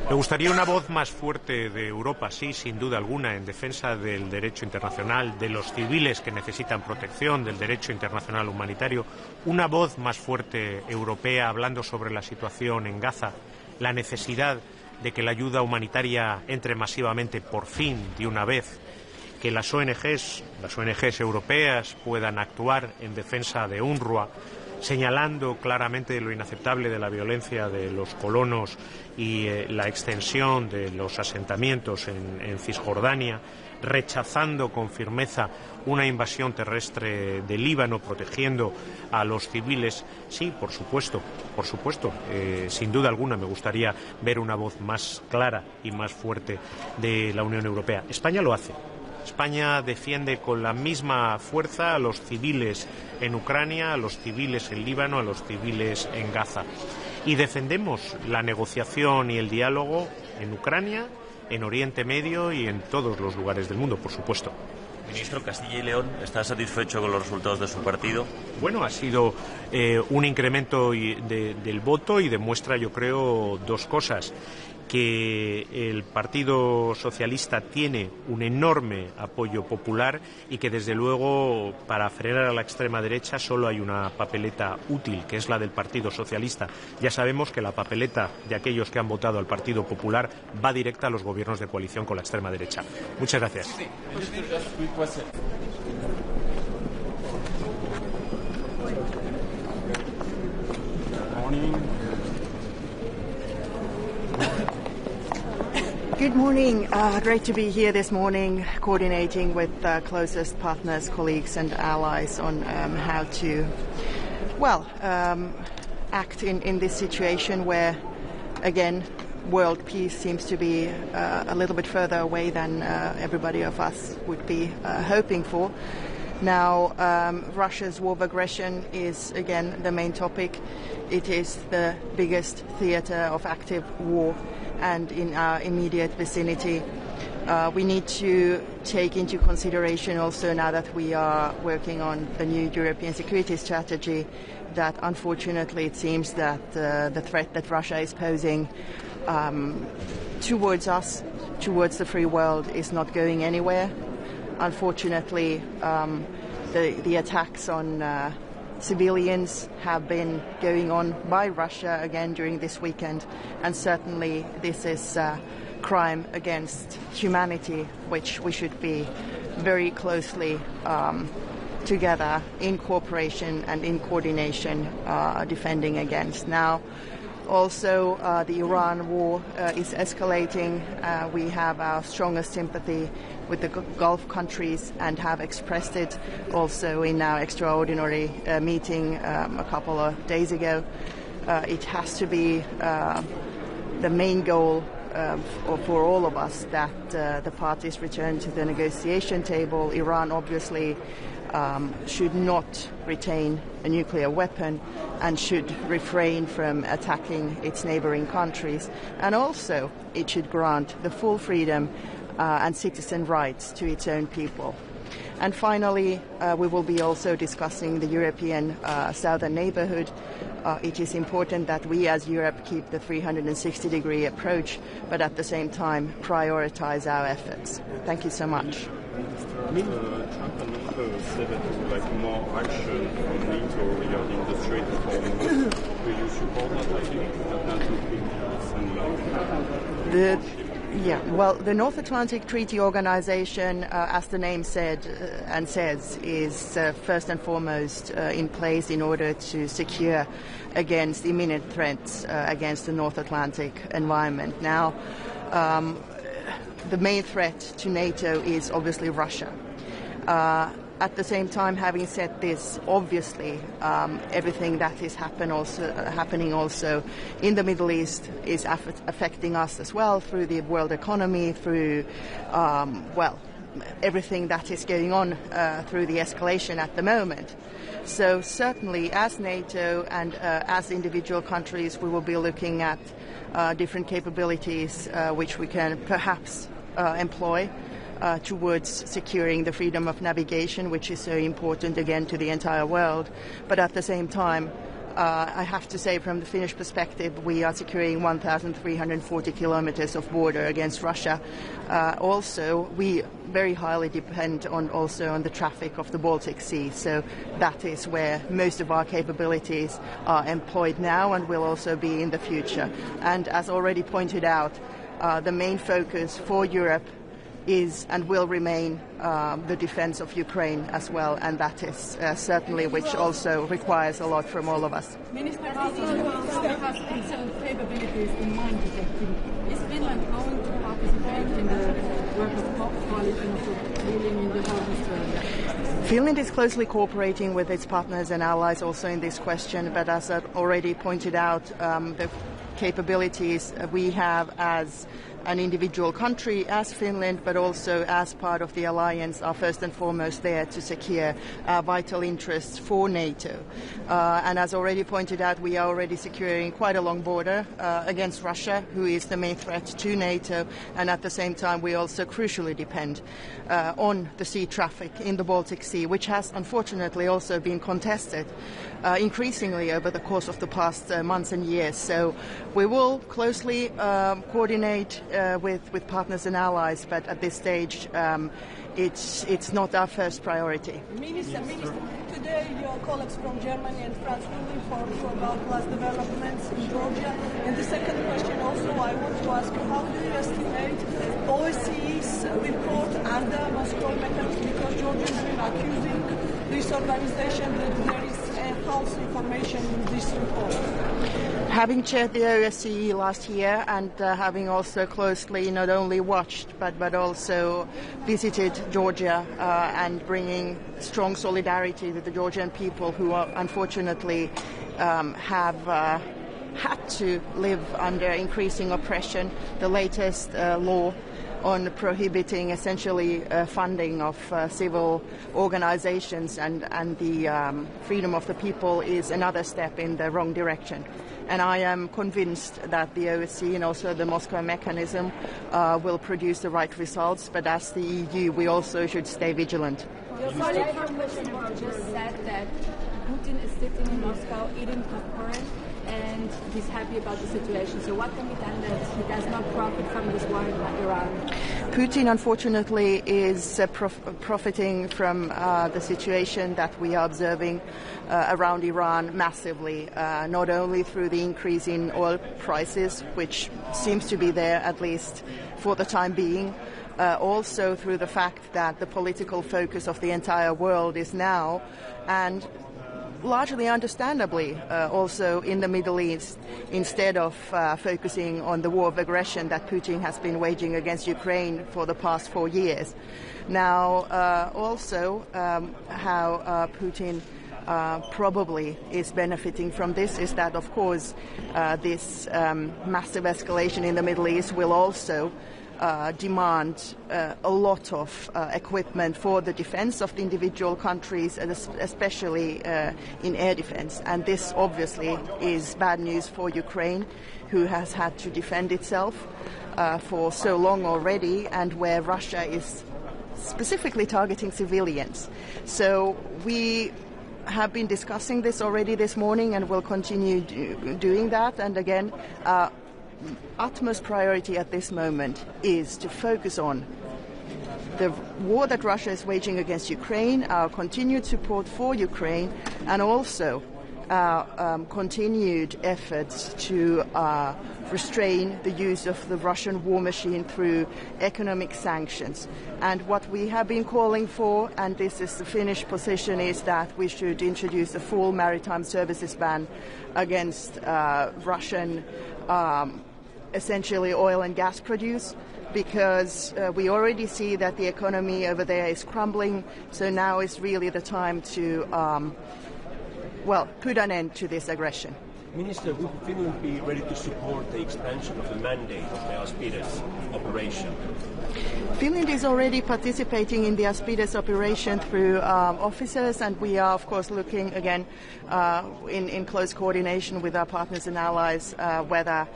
Me gustaría una voz más fuerte de Europa, sí, sin duda alguna, en defensa del derecho internacional, de los civiles que necesitan protección, del derecho internacional humanitario. Una voz más fuerte europea hablando sobre la situación en Gaza, la necesidad de que la ayuda humanitaria entre masivamente por fin, de una vez, que las ONGs europeas puedan actuar en defensa de UNRWA, señalando claramente lo inaceptable de la violencia de los colonos y la extensión de los asentamientos en Cisjordania, rechazando con firmeza una invasión terrestre del Líbano, protegiendo a los civiles. Sí, por supuesto, sin duda alguna me gustaría ver una voz más clara y más fuerte de la Unión Europea. España lo hace. España defiende con la misma fuerza a los civiles en Ucrania, a los civiles en Líbano, a los civiles en Gaza. Y defendemos la negociación y el diálogo en Ucrania, en Oriente Medio y en todos los lugares del mundo, por supuesto. Ministro, Castilla y León, ¿está satisfecho con los resultados de su partido? Bueno, ha sido un incremento del voto y demuestra, yo creo, dos cosas. Que el Partido Socialista tiene un enorme apoyo popular y que, desde luego, para frenar a la extrema derecha solo hay una papeleta útil, que es la del Partido Socialista. Ya sabemos que la papeleta de aquellos que han votado al Partido Popular va directa a los gobiernos de coalición con la extrema derecha. Muchas gracias. Good morning. Great to be here this morning, coordinating with closest partners, colleagues and allies on how to, act in this situation where, again, world peace seems to be a little bit further away than everybody of us would be hoping for. Now, Russia's war of aggression is, again, the main topic. It is the biggest theater of active war, and in our immediate vicinity. We need to take into consideration also, now that we are working on the new European security strategy, that unfortunately it seems that the threat that Russia is posing towards us, towards the free world, is not going anywhere. Unfortunately, the attacks on civilians have been going on by Russia again during this weekend, and certainly this is crime against humanity, which we should be very closely together in cooperation and in coordination defending against. Now, also, the Iran war is escalating. We have our strongest sympathy with the Gulf countries and have expressed it also in our extraordinary meeting a couple of days ago. It has to be the main goal for all of us that the parties return to the negotiation table. Iran obviously should not retain a nuclear weapon and should refrain from attacking its neighboring countries, and also it should grant the full freedom and citizen rights to its own people. And finally, we will be also discussing the European southern neighborhood. It is important that we as Europe keep the 360-degree approach, but at the same time prioritize our efforts. Thank you so much. Trump announced said that he would like more action from NATO regarding the Strait of Hormuz. Do you support that idea? The North Atlantic Treaty Organization, as the name said and says, is first and foremost in place in order to secure against imminent threats against the North Atlantic environment. Now, the main threat to NATO is obviously Russia. At the same time, having said this, obviously everything that is happening also in the Middle East is affecting us as well, through the world economy, through everything that is going on through the escalation at the moment. So certainly, as NATO and as individual countries, we will be looking at different capabilities which we can perhaps employ towards securing the freedom of navigation, which is so important again to the entire world. But at the same time, I have to say, from the Finnish perspective, we are securing 1,340 kilometers of border against Russia. Also, we very highly depend on the traffic of the Baltic Sea. So that is where most of our capabilities are employed now and will also be in the future. And as already pointed out, the main focus for Europe is and will remain the defense of Ukraine as well, and that is certainly which also requires a lot from all of us. Minister, has its own capabilities in mind protecting? Is Finland going to participate in the work of coalition of dealing in the Hormuz? Finland is closely cooperating with its partners and allies also in this question, but as I already pointed out, the capabilities we have as an individual country as Finland, but also as part of the alliance, are first and foremost there to secure vital interests for NATO. And as already pointed out, we are already securing quite a long border against Russia, who is the main threat to NATO, and at the same time we also crucially depend on the sea traffic in the Baltic Sea, which has unfortunately also been contested increasingly over the course of the past months and years. So we will closely coordinate with partners and allies, but at this stage it's not our first priority. Minister, today your colleagues from Germany and France will inform you about last developments in Georgia. And the second question also I want to ask you, how do you estimate OSCE's report under Moscow mechanism, because Georgia has been accusing this organization that there is false information in this report? Having chaired the OSCE last year and having also closely not only watched but also visited Georgia and bringing strong solidarity with the Georgian people who are unfortunately have had to live under increasing oppression, the latest law on prohibiting essentially funding of civil organizations and the freedom of the people is another step in the wrong direction. And I am convinced that the OSCE and also the Moscow mechanism will produce the right results, but as the EU we also should stay vigilant. Your colleague from Washington just said that Putin is sitting in Moscow eating popcorn and he's happy about the situation. So what can be done that he does not profit from this war in Iran? Putin, unfortunately, is profiting from the situation that we are observing around Iran massively, not only through the increase in oil prices, which seems to be there at least for the time being, also through the fact that the political focus of the entire world is now, and largely understandably also in the Middle East, instead of focusing on the war of aggression that Putin has been waging against Ukraine for the past 4 years. Now also how Putin probably is benefiting from this is that, of course, this massive escalation in the Middle East will also demand a lot of equipment for the defense of the individual countries, and especially in air defense. And this obviously is bad news for Ukraine, who has had to defend itself for so long already, and where Russia is specifically targeting civilians. So we have been discussing this already this morning and will continue doing that. And again, utmost priority at this moment is to focus on the war that Russia is waging against Ukraine, our continued support for Ukraine, and also our continued efforts to restrain the use of the Russian war machine through economic sanctions. And what we have been calling for, and this is the Finnish position, is that we should introduce a full maritime services ban against Russian essentially oil and gas produce, because we already see that the economy over there is crumbling. So now is really the time to put an end to this aggression. Minister, would Finland be ready to support the expansion of the mandate of the Aspides operation? Finland is already participating in the Aspides operation through officers, and we are, of course, looking again in close coordination with our partners and allies whether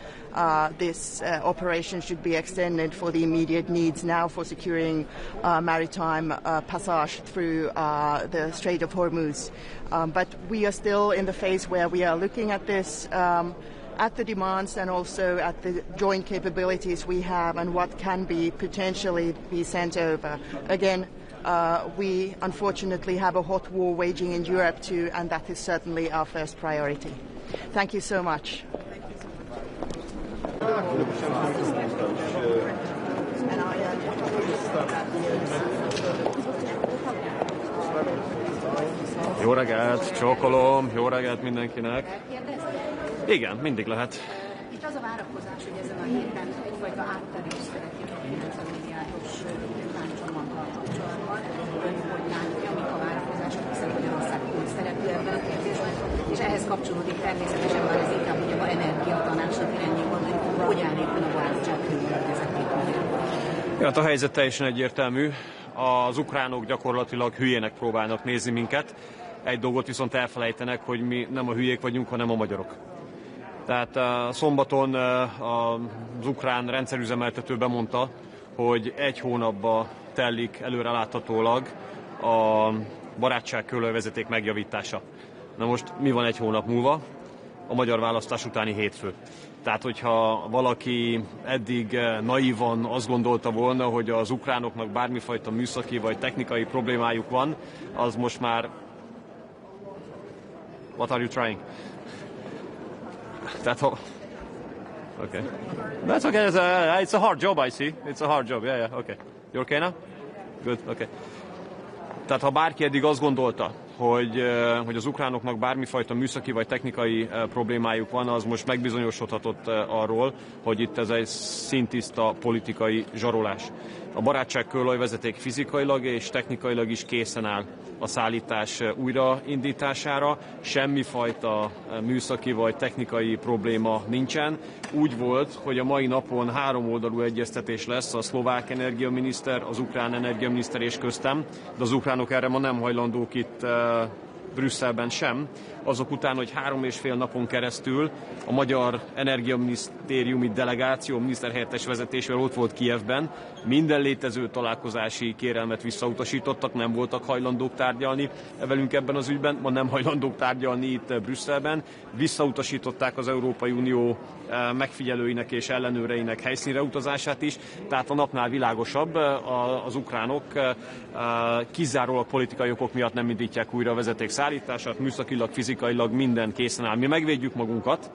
this operation should be extended for the immediate needs now for securing maritime passage through the Strait of Hormuz. But we are still in the phase where we are looking at this, at the demands and also at the joint capabilities we have and what can be potentially be sent over. Again, we unfortunately have a hot war waging in Europe too, and that is certainly our first priority. Thank you so much. Jó reggelt, csókolom, jó reggelt mindenkinek. Igen, mindig lehet. Itt az a várakozás, hogy ezen a héten egyfajta áttörést szeretnék a 90 milliárdos tánccsomaggal kapcsolatban. Ön hogy látja, mik a várakozások, hiszen Magyarország úgy szereplő ebben a kérdésben, és ehhez kapcsolódik természetesen már ez inkább ugye a energiatanács napirendjén van, hogy hogy áll éppen a barátságkörül vezeték? Hát a helyzet teljesen egyértelmű. Az ukránok gyakorlatilag hülyének próbálnak nézni minket. Egy dolgot viszont elfelejtenek, hogy mi nem a hülyék vagyunk, hanem a magyarok. Tehát szombaton az ukrán rendszerüzemeltető bemondta, hogy 1 hónapba telik előreláthatólag a barátságkőolajvezeték megjavítása. Na most mi van 1 hónap múlva? A magyar választás utáni hétfő. Tehát, hogyha valaki eddig naívan azt gondolta volna, hogy az ukránoknak bármifajta műszaki vagy technikai problémájuk van, az most már... What are you trying? Tehát, okay. That's okay. It's a hard job, I see. It's a hard job. Yeah, okay. You okay now? Good, okay. Tehát ha bárki eddig azt gondolta, hogy az ukránoknak bármifajta műszaki vagy technikai problémájuk van, az most megbizonyosodhatott arról, hogy itt ez egy szintiszta politikai zsarolás. A barátságkőolajvezeték fizikailag és technikailag is készen áll a szállítás újraindítására. Semmifajta műszaki vagy technikai probléma nincsen. Úgy volt, hogy a mai napon 3-oldalú egyeztetés lesz a szlovák energiaminiszter, az ukrán energiaminiszter és köztem, de az ukránok erre ma nem hajlandók itt Brüsszelben sem, azok után, hogy 3,5 napon keresztül a magyar energiaminisztériumi delegáció, miniszterhelyettes vezetésével ott volt Kijevben, minden létező találkozási kérelmet visszautasítottak, nem voltak hajlandók tárgyalni velünk ebben az ügyben, ma nem hajlandók tárgyalni itt Brüsszelben, visszautasították az Európai Unió megfigyelőinek és ellenőreinek helyszínre utazását is, tehát a napnál világosabb, az ukránok kizárólag politikai okok miatt nem indítják újra a vezeték szállítását, műszakilag, fizikailag minden készen áll. Mi megvédjük magunkat,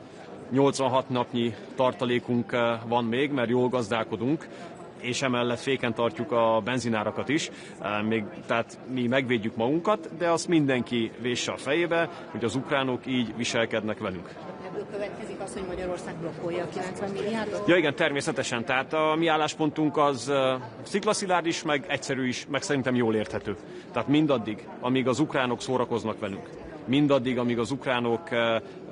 86 napnyi tartalékunk van még, mert jól gazdálkodunk, és emellett féken tartjuk a benzinárakat is, tehát mi megvédjük magunkat, de azt mindenki vésse a fejébe, hogy az ukránok így viselkednek velünk. Ebből következik az, hogy Magyarország blokkolja a 90 milliárdot? Ja igen, természetesen. Tehát a mi álláspontunk az sziklaszilárd is, meg egyszerű is, meg szerintem jól érthető. Tehát mindaddig, amíg az ukránok szórakoznak velünk, mindaddig, amíg az ukránok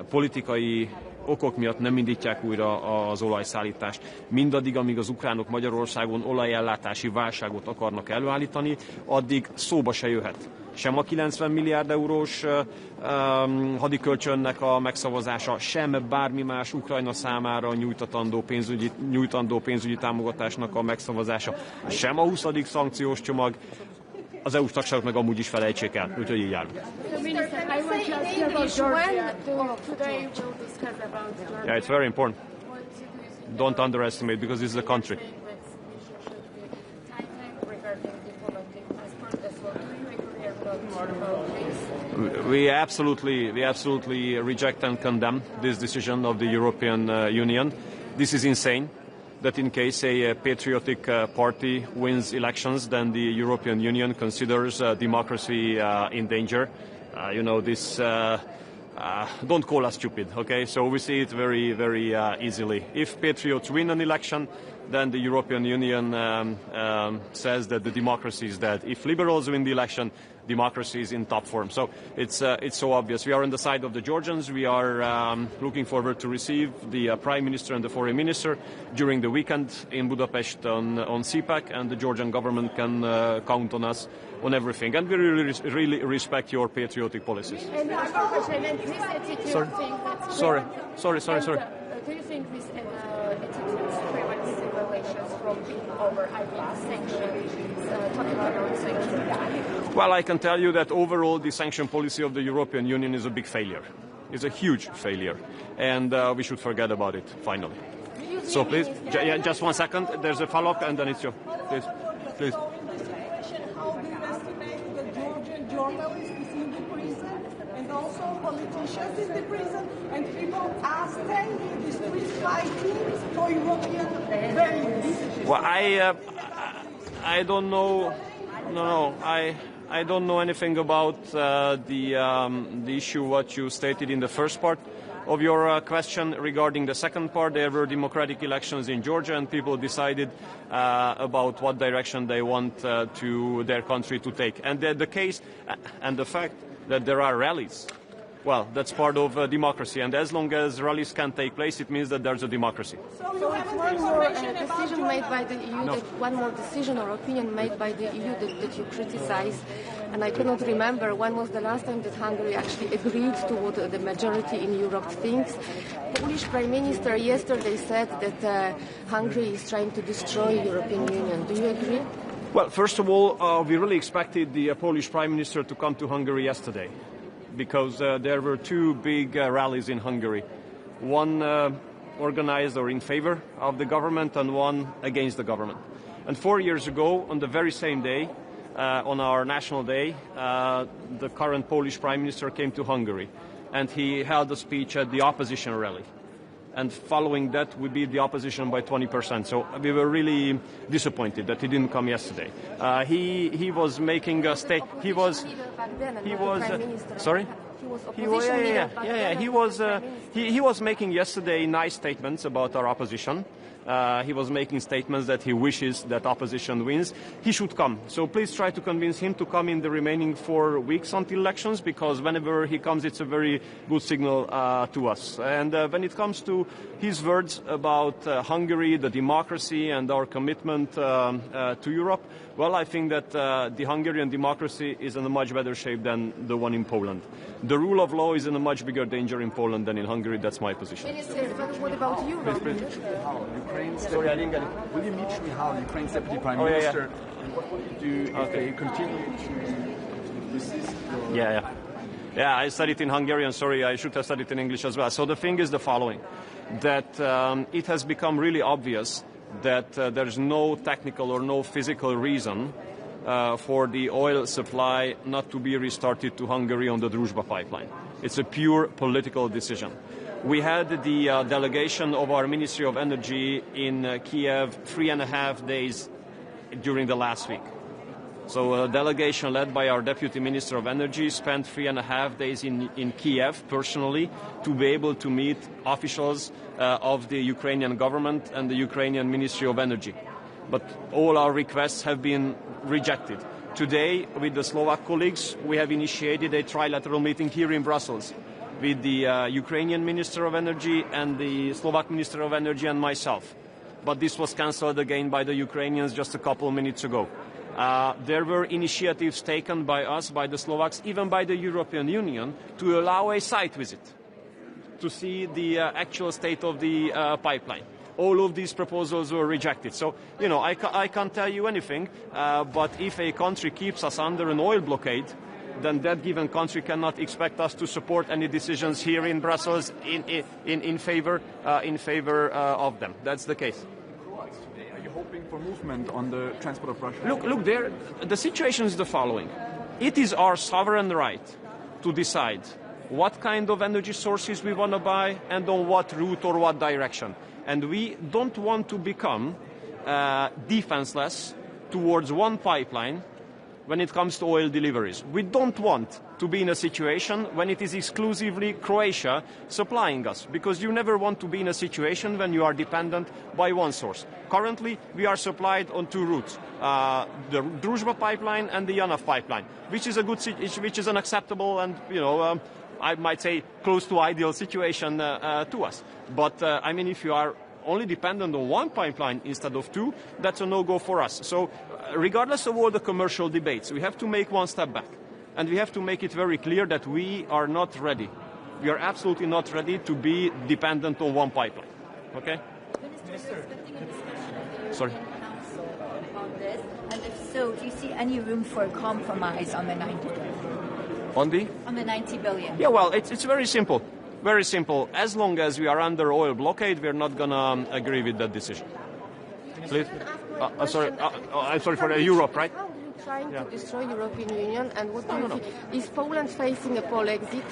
politikai okok miatt nem indítják újra az olajszállítást, mindaddig, amíg az ukránok Magyarországon olajellátási válságot akarnak előállítani, addig szóba se jöhet. Sem a 90 milliárd eurós hadikölcsönnek a megszavazása, sem bármi más Ukrajna számára nyújtandó pénzügyi támogatásnak a megszavazása, sem a 20. szankciós csomag, az EU-s tagságok meg amúgy is felejtsék el, úgyhogy így járunk. Yeah, it's very important. Don't underestimate, because this is a country. We absolutely reject and condemn this decision of the European Union. This is insane. That in case a patriotic party wins elections, then the European Union considers democracy in danger. You know, this... don't call us stupid, okay? So we see it very, very easily. If patriots win an election, then the European Union says that the democracy is dead. If liberals win the election, democracy is in top form. So it's so obvious. We are on the side of the Georgians. We are looking forward to receive the Prime Minister and the Foreign Minister during the weekend in Budapest on CPAC, and the Georgian government can count on us on everything. And we really respect your patriotic policies. And Sorry. Do you think this attitude prevents relations from being over, sanctions, talking about sanctions? Well, I can tell you that overall the sanction policy of the European Union is a big failure. It's a huge failure. And we should forget about it, finally. So please, just 1 second. There's a follow-up and then it's your... Please. How do you estimate the Georgian journalists in the prison and also politicians in the prison and people are standing in the streets fighting for European values? Well, I don't know. No, I don't know anything about the issue what you stated in the first part of your question. Regarding the second part, there were democratic elections in Georgia and people decided about what direction they want to their country to take. And the case and the fact that there are rallies well, that's part of democracy. And as long as rallies can take place, it means that there's a democracy. So it's one more decision made by the EU, No. one more decision or opinion made by the EU that you criticize. And I cannot remember when was the last time that Hungary actually agreed to what the majority in Europe thinks. The Polish Prime Minister yesterday said that Hungary is trying to destroy the European Union. Do you agree? Well, first of all, we really expected the Polish Prime Minister to come to Hungary yesterday, because there were two big rallies in Hungary. One organized or in favor of the government and one against the government. And 4 years ago, on the very same day, on our national day, the current Polish Prime Minister came to Hungary and he held a speech at the opposition rally. And following that, we beat the opposition by 20%. So we were really disappointed that he didn't come yesterday. He was making a statement. He was sorry. He was making yesterday nice statements about our opposition. He was making statements that he wishes that opposition wins. He should come. So please try to convince him to come in the remaining 4 weeks until elections, because whenever he comes, it's a very good signal to us. And when it comes to his words about Hungary, the democracy, and our commitment to Europe, well, I think that the Hungarian democracy is in a much better shape than the one in Poland. The rule of law is in a much bigger danger in Poland than in Hungary. That's my position. What about Europe? Sorry, I didn't get it. Will you meet Mihal, Ukraine's Deputy Prime Minister, and what will you do if they continue to resist? Yeah, I studied in Hungarian. Sorry, I should have studied in English as well. So the thing is the following, that it has become really obvious that there's no technical or no physical reason for the oil supply not to be restarted to Hungary on the Druzhba pipeline. It's a pure political decision. We had the delegation of our Ministry of Energy in Kiev 3.5 days during the last week. So a delegation led by our Deputy Minister of Energy spent 3.5 days in Kiev personally to be able to meet officials of the Ukrainian government and the Ukrainian Ministry of Energy. But all our requests have been rejected. Today, with the Slovak colleagues, we have initiated a trilateral meeting here in Brussels with the Ukrainian Minister of Energy and the Slovak Minister of Energy and myself. But this was cancelled again by the Ukrainians just a couple of minutes ago. There were initiatives taken by us, by the Slovaks, even by the European Union, to allow a site visit to see the actual state of the pipeline. All of these proposals were rejected. So, you know, I can't tell you anything, but if a country keeps us under an oil blockade, then that given country cannot expect us to support any decisions here in Brussels in favor of them. That's the case. Are you hoping for movement on the transport of Russia? Look, the situation is the following. It is our sovereign right to decide what kind of energy sources we want to buy and on what route or what direction. And we don't want to become defenseless towards one pipeline when it comes to oil deliveries. We don't want to be in a situation when it is exclusively Croatia supplying us, because you never want to be in a situation when you are dependent by one source. Currently, we are supplied on two routes, the Druzhba pipeline and the Janov pipeline, which is an acceptable and, you know, I might say close to ideal situation to us. But, I mean, if you are only dependent on one pipeline instead of two, that's a no-go for us. So regardless of all the commercial debates, we have to make one step back. And we have to make it very clear that we are not ready. We are absolutely not ready to be dependent on one pipeline. Okay? Sorry. On this, and if so, do you see any room for compromise on the 90 billion? On the 90 billion? Yeah, well, it's very simple. Very simple. As long as we are under oil blockade, we're not going to agree with that decision. Please? I'm sorry for Europe, right? How are you trying to destroy European Union, and what do you think? Is Poland facing a poll exit?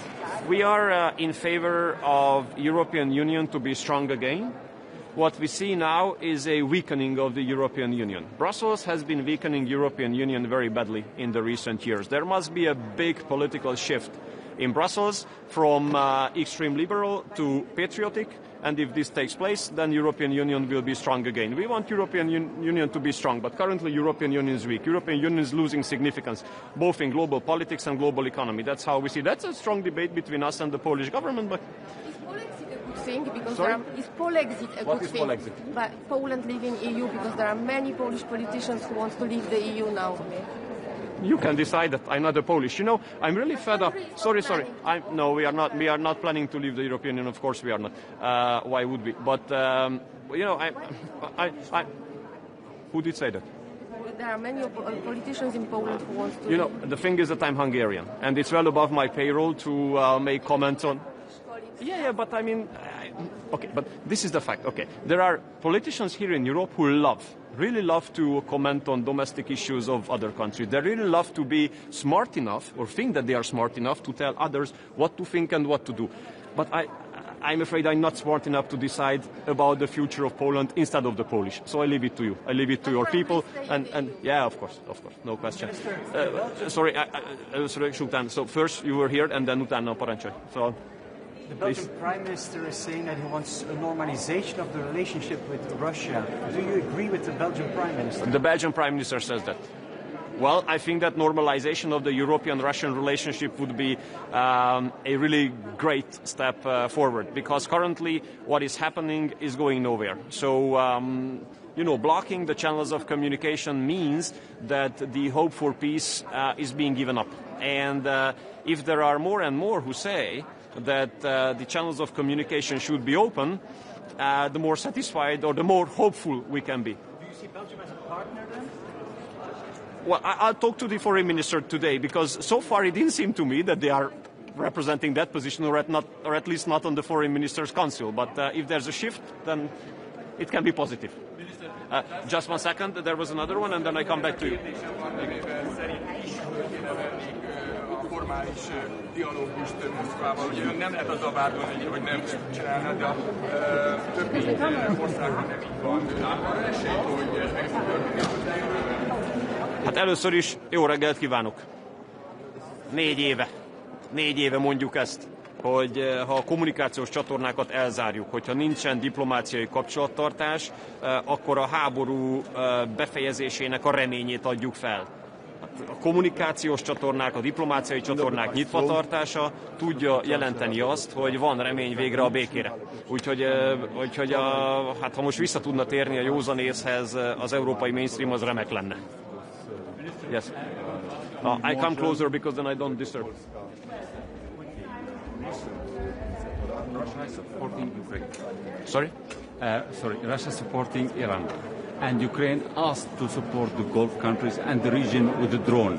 We are in favor of European Union to be strong again. What we see now is a weakening of the European Union. Brussels has been weakening European Union very badly in the recent years. There must be a big political shift in Brussels, from extreme liberal to patriotic. And if this takes place, then European Union will be strong again. We want European Union to be strong, but currently European Union is weak. European Union is losing significance, both in global politics and global economy. That's how we see. That's a strong debate between us and the Polish government. But is Polexit a good thing? Because sorry? Is Polexit a what good is thing? Polexit? But Poland leaving EU, because there are many Polish politicians who want to leave the EU now. You can decide that. I'm not a Polish. You know, I'm really fed up. Sorry. No, we are not. We are not planning to leave the European Union. Of course, we are not. Why would we? But you know, who did say that? There are many politicians in Poland who want to. You know, the thing is that I'm Hungarian, and it's well above my payroll to make comments on. Yeah, but I mean, okay, but this is the fact. Okay, there are politicians here in Europe who really love to comment on domestic issues of other countries. They really love to be smart enough, or think that they are smart enough, to tell others what to think and what to do. But I'm afraid I'm not smart enough to decide about the future of Poland instead of the Polish. So I leave it to you. I leave it to your people. And yeah, of course, no question. Sorry, Sultan. So first you were here, and then utána parancsolj. So. The Belgian Prime Minister is saying that he wants a normalization of the relationship with Russia. Do you agree with the Belgian Prime Minister? The Belgian Prime Minister says that. Well, I think that normalization of the European-Russian relationship would be a really great step forward, because currently what is happening is going nowhere. So, you know, blocking the channels of communication means that the hope for peace is being given up. And if there are more and more who say that the channels of communication should be open, the more satisfied or the more hopeful we can be. Do you see Belgium as a partner then? Well, I'll talk to the foreign minister today, because so far it didn't seem to me that they are representing that position, or at least not on the foreign minister's council. But if there's a shift, then it can be positive. Just 1 second, there was another one, and then I come back to you. Formális dialógust Moszkvával, ugye nem lehet azzal vádolni, hogy nem csinálna, de a többi országban nem így van. Van esély, hogy ez meg fog történni? Hát először is jó reggelt kívánok! 4 éve mondjuk ezt, hogy ha a kommunikációs csatornákat elzárjuk, hogyha nincsen diplomáciai kapcsolattartás, akkor a háború befejezésének a reményét adjuk fel. A kommunikációs csatornák, a diplomáciai csatornák nyitvatartása tudja jelenteni azt, hogy van remény végre a békére. Úgyhogy hát ha most vissza tudna térni a józan észhez az európai mainstream, az remek lenne. Yes. I come closer because then I don't disturb. Russia is supporting Ukraine. Sorry? Russia is supporting Iran. And Ukraine asked to support the Gulf countries and the region with the drone.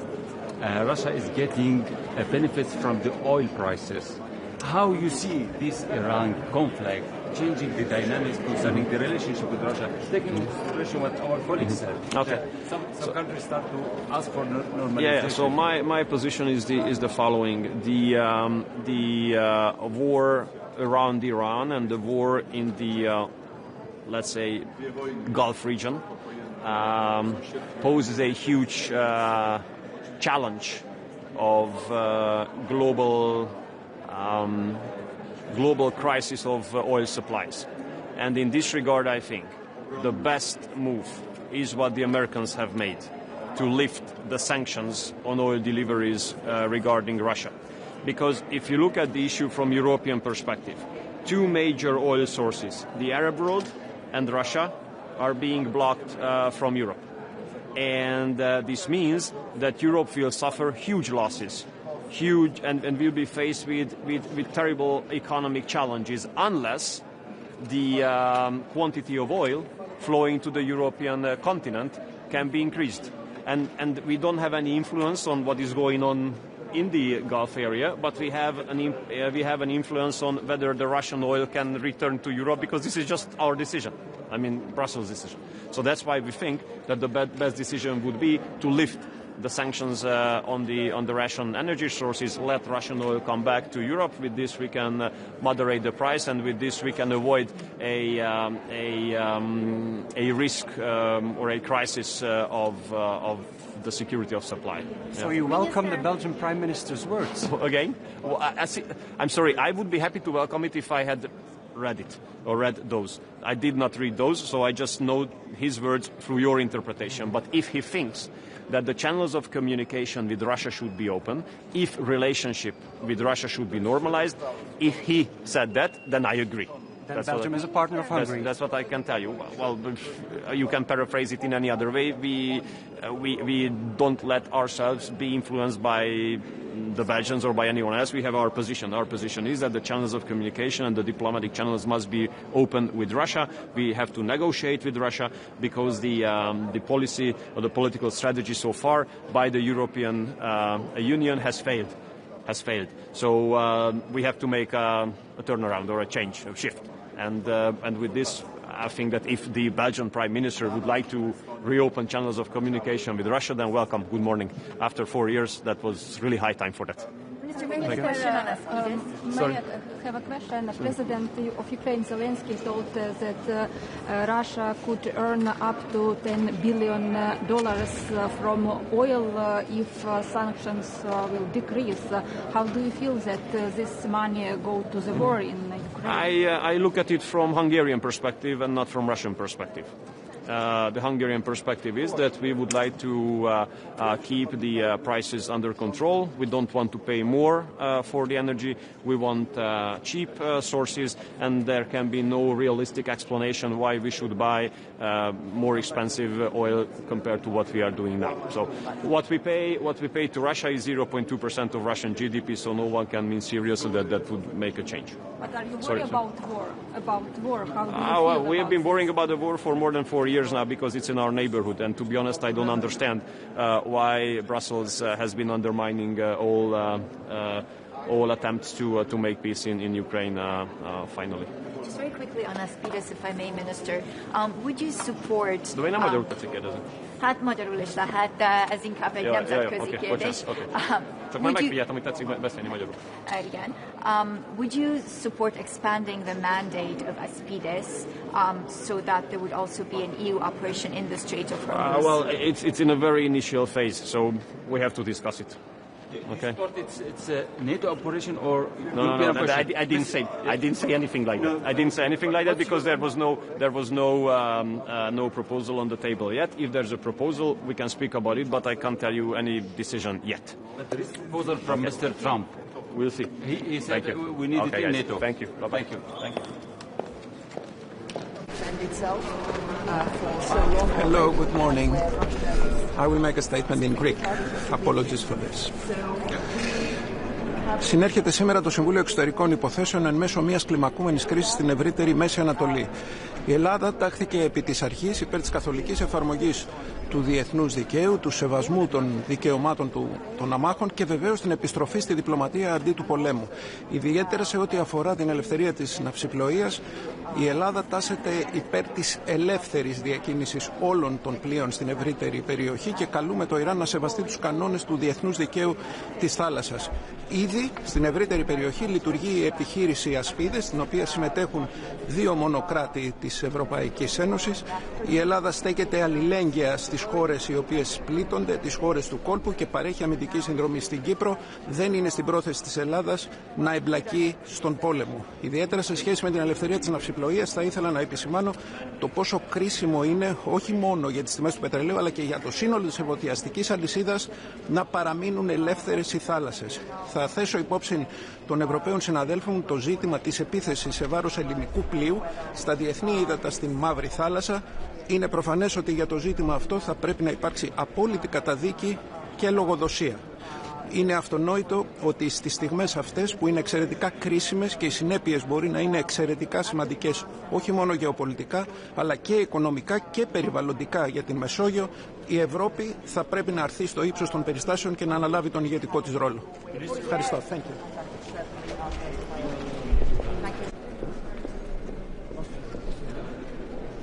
Russia is getting benefits from the oil prices. How you see this Iran conflict changing the dynamics concerning the relationship with Russia, taking into consideration what our colleagues said? Okay. Some countries start to ask for normalization. Yeah. So my position is the following: the war around Iran and the war in the let's say Gulf region poses a huge challenge of global crisis of oil supplies. And in this regard, I think the best move is what the Americans have made, to lift the sanctions on oil deliveries regarding Russia. Because if you look at the issue from European perspective, 2 major oil sources, the Arab World and Russia, are being blocked from Europe. And this means that Europe will suffer huge losses, and will be faced with terrible economic challenges unless the quantity of oil flowing to the European continent can be increased. And we don't have any influence on what is going on in the Gulf area, but we have an influence on whether the Russian oil can return to Europe, because this is just our decision. I mean, Brussels' decision. So that's why we think that the best decision would be to lift the sanctions on the Russian energy sources, let Russian oil come back to Europe. With this, we can moderate the price, and with this, we can avoid a risk or a crisis of the security of supply. So you welcome the Belgian Prime Minister's words? Again? Well, I'm sorry, I would be happy to welcome it if I had read it or read those. I did not read those, so I just know his words through your interpretation. But if he thinks that the channels of communication with Russia should be open, if relationship with Russia should be normalized, if he said that, then I agree. Then Belgium is a partner of Hungary. That's what I can tell you. Well, you can paraphrase it in any other way. We don't let ourselves be influenced by the Belgians or by anyone else. We have our position. Our position is that the channels of communication and the diplomatic channels must be open with Russia. We have to negotiate with Russia because the policy or the political strategy so far by the European Union has failed. So we have to make a turnaround or a change, a shift. And with this, I think that if the Belgian Prime Minister would like to reopen channels of communication with Russia, then welcome. Good morning. After 4 years, that was really high time for that. Mr. Minister, may I have a question? President of Ukraine, Zelensky, told that Russia could earn up to $10 billion from oil if sanctions will decrease. How do you feel that this money go to the war in Ukraine? I look at it from Hungarian perspective and not from Russian perspective. The Hungarian perspective is that we would like to keep the prices under control. We don't want to pay more for the energy. We want cheap sources, and there can be no realistic explanation why we should buy more expensive oil compared to what we are doing now. So what we pay to Russia is 0.2% of Russian GDP, so no one can mean seriously that would make a change. But are you worried about war? About war? How do you well, feel we have been worrying about the war for more than 4 years now because it's in our neighborhood, and to be honest, I don't understand why Brussels has been undermining all attempts to make peace in Ukraine finally. Just very quickly on Aspides, if I may, Minister, would you support... Hát magyarul is lehet, de ez inkább egy nemzetközi kérdés. Csak már megfigyeltem, hogy tetszik beszélni magyarul. Igen. Would you support expanding the mandate of Aspides so that there would also be an EU operation in the Strait of Hormuz? Well, it's in a very initial phase, so we have to discuss it. Okay. It's a NATO operation or European operation? I didn't say anything like that. I didn't say anything like that because there was no proposal on the table yet. If there's a proposal, we can speak about it, but I can't tell you any decision yet. But there is a proposal from Mr. Trump. We'll see. He said we need it in NATO. Thank you. Bye-bye. Thank you. Hello, good morning. I will make a statement in Greek. Apologies for this. Συνέρχεται σήμερα το Συμβούλιο Εξωτερικών Υποθέσεων εν μέσω μιας κλιμακούμενης κρίσης στην ευρύτερη Μέση Ανατολή. Η Ελλάδα τάχθηκε επί της αρχής υπέρ της καθολικής εφαρμογής του διεθνούς δικαίου, του σεβασμού των δικαιωμάτων των αμάχων και βεβαίως την επιστροφή στη διπλωματία αντί του πολέμου. Ιδιαίτερα σε ό,τι αφορά την ελευθερία της ναυσιπλοείας, η Ελλάδα τάσεται υπέρ της ελεύθερης διακίνησης όλων των πλοίων στην ευρύτερη περιοχή και καλούμε το Ιράν να σεβαστεί τους κανόνες του διεθνούς δικαίου της θάλασσας. Ήδη στην ευρύτερη περιοχή λειτουργεί η επιχείρηση Ασπίδες, στην οποία συμμετέχουν 2 μονοκράτη της Ευρωπαϊκής Ένωσης. Η Ελλάδα στέκεται αλληλέγγυα στις χώρες οι οποίες πλήττονται, τις χώρες του κόλπου και παρέχει αμυντική συνδρομή στην Κύπρο. Δεν είναι στην πρόθεση της Ελλάδας να εμπλακεί στον πόλεμο. Ιδιαίτερα σε σχέση με την ελευθερία της ναυσιπλοείας θα ήθελα να επισημάνω το πόσο κρίσιμο είναι όχι μόνο για τις τιμές του πετρελαίου αλλά και για το σύνολο της ευωτιαστικής αλυσίδας να παραμείνουν ελεύθερες οι θάλασσες. Θα θέσω υπόψη των Ευρωπαίων συναδέλφων μου το ζήτημα της επίθεσης σε βάρος ελληνικού πλοίου στα διεθνή ύδατα στην Μαύρη Θάλασσα. Είναι προφανές ότι για το ζήτημα αυτό θα πρέπει να υπάρξει απόλυτη καταδίκη και λογοδοσία. Είναι αυτονόητο ότι στις στιγμές αυτές που είναι εξαιρετικά κρίσιμες και οι συνέπειες μπορεί να είναι εξαιρετικά σημαντικές όχι μόνο γεωπολιτικά αλλά και οικονομικά και περιβαλλοντικά για την Μεσόγειο, η Ευρώπη θα πρέπει να αρθεί στο ύψος των περιστάσεων και να αναλάβει τον ηγετικό της ρόλο. Ευχαριστώ. Thank you.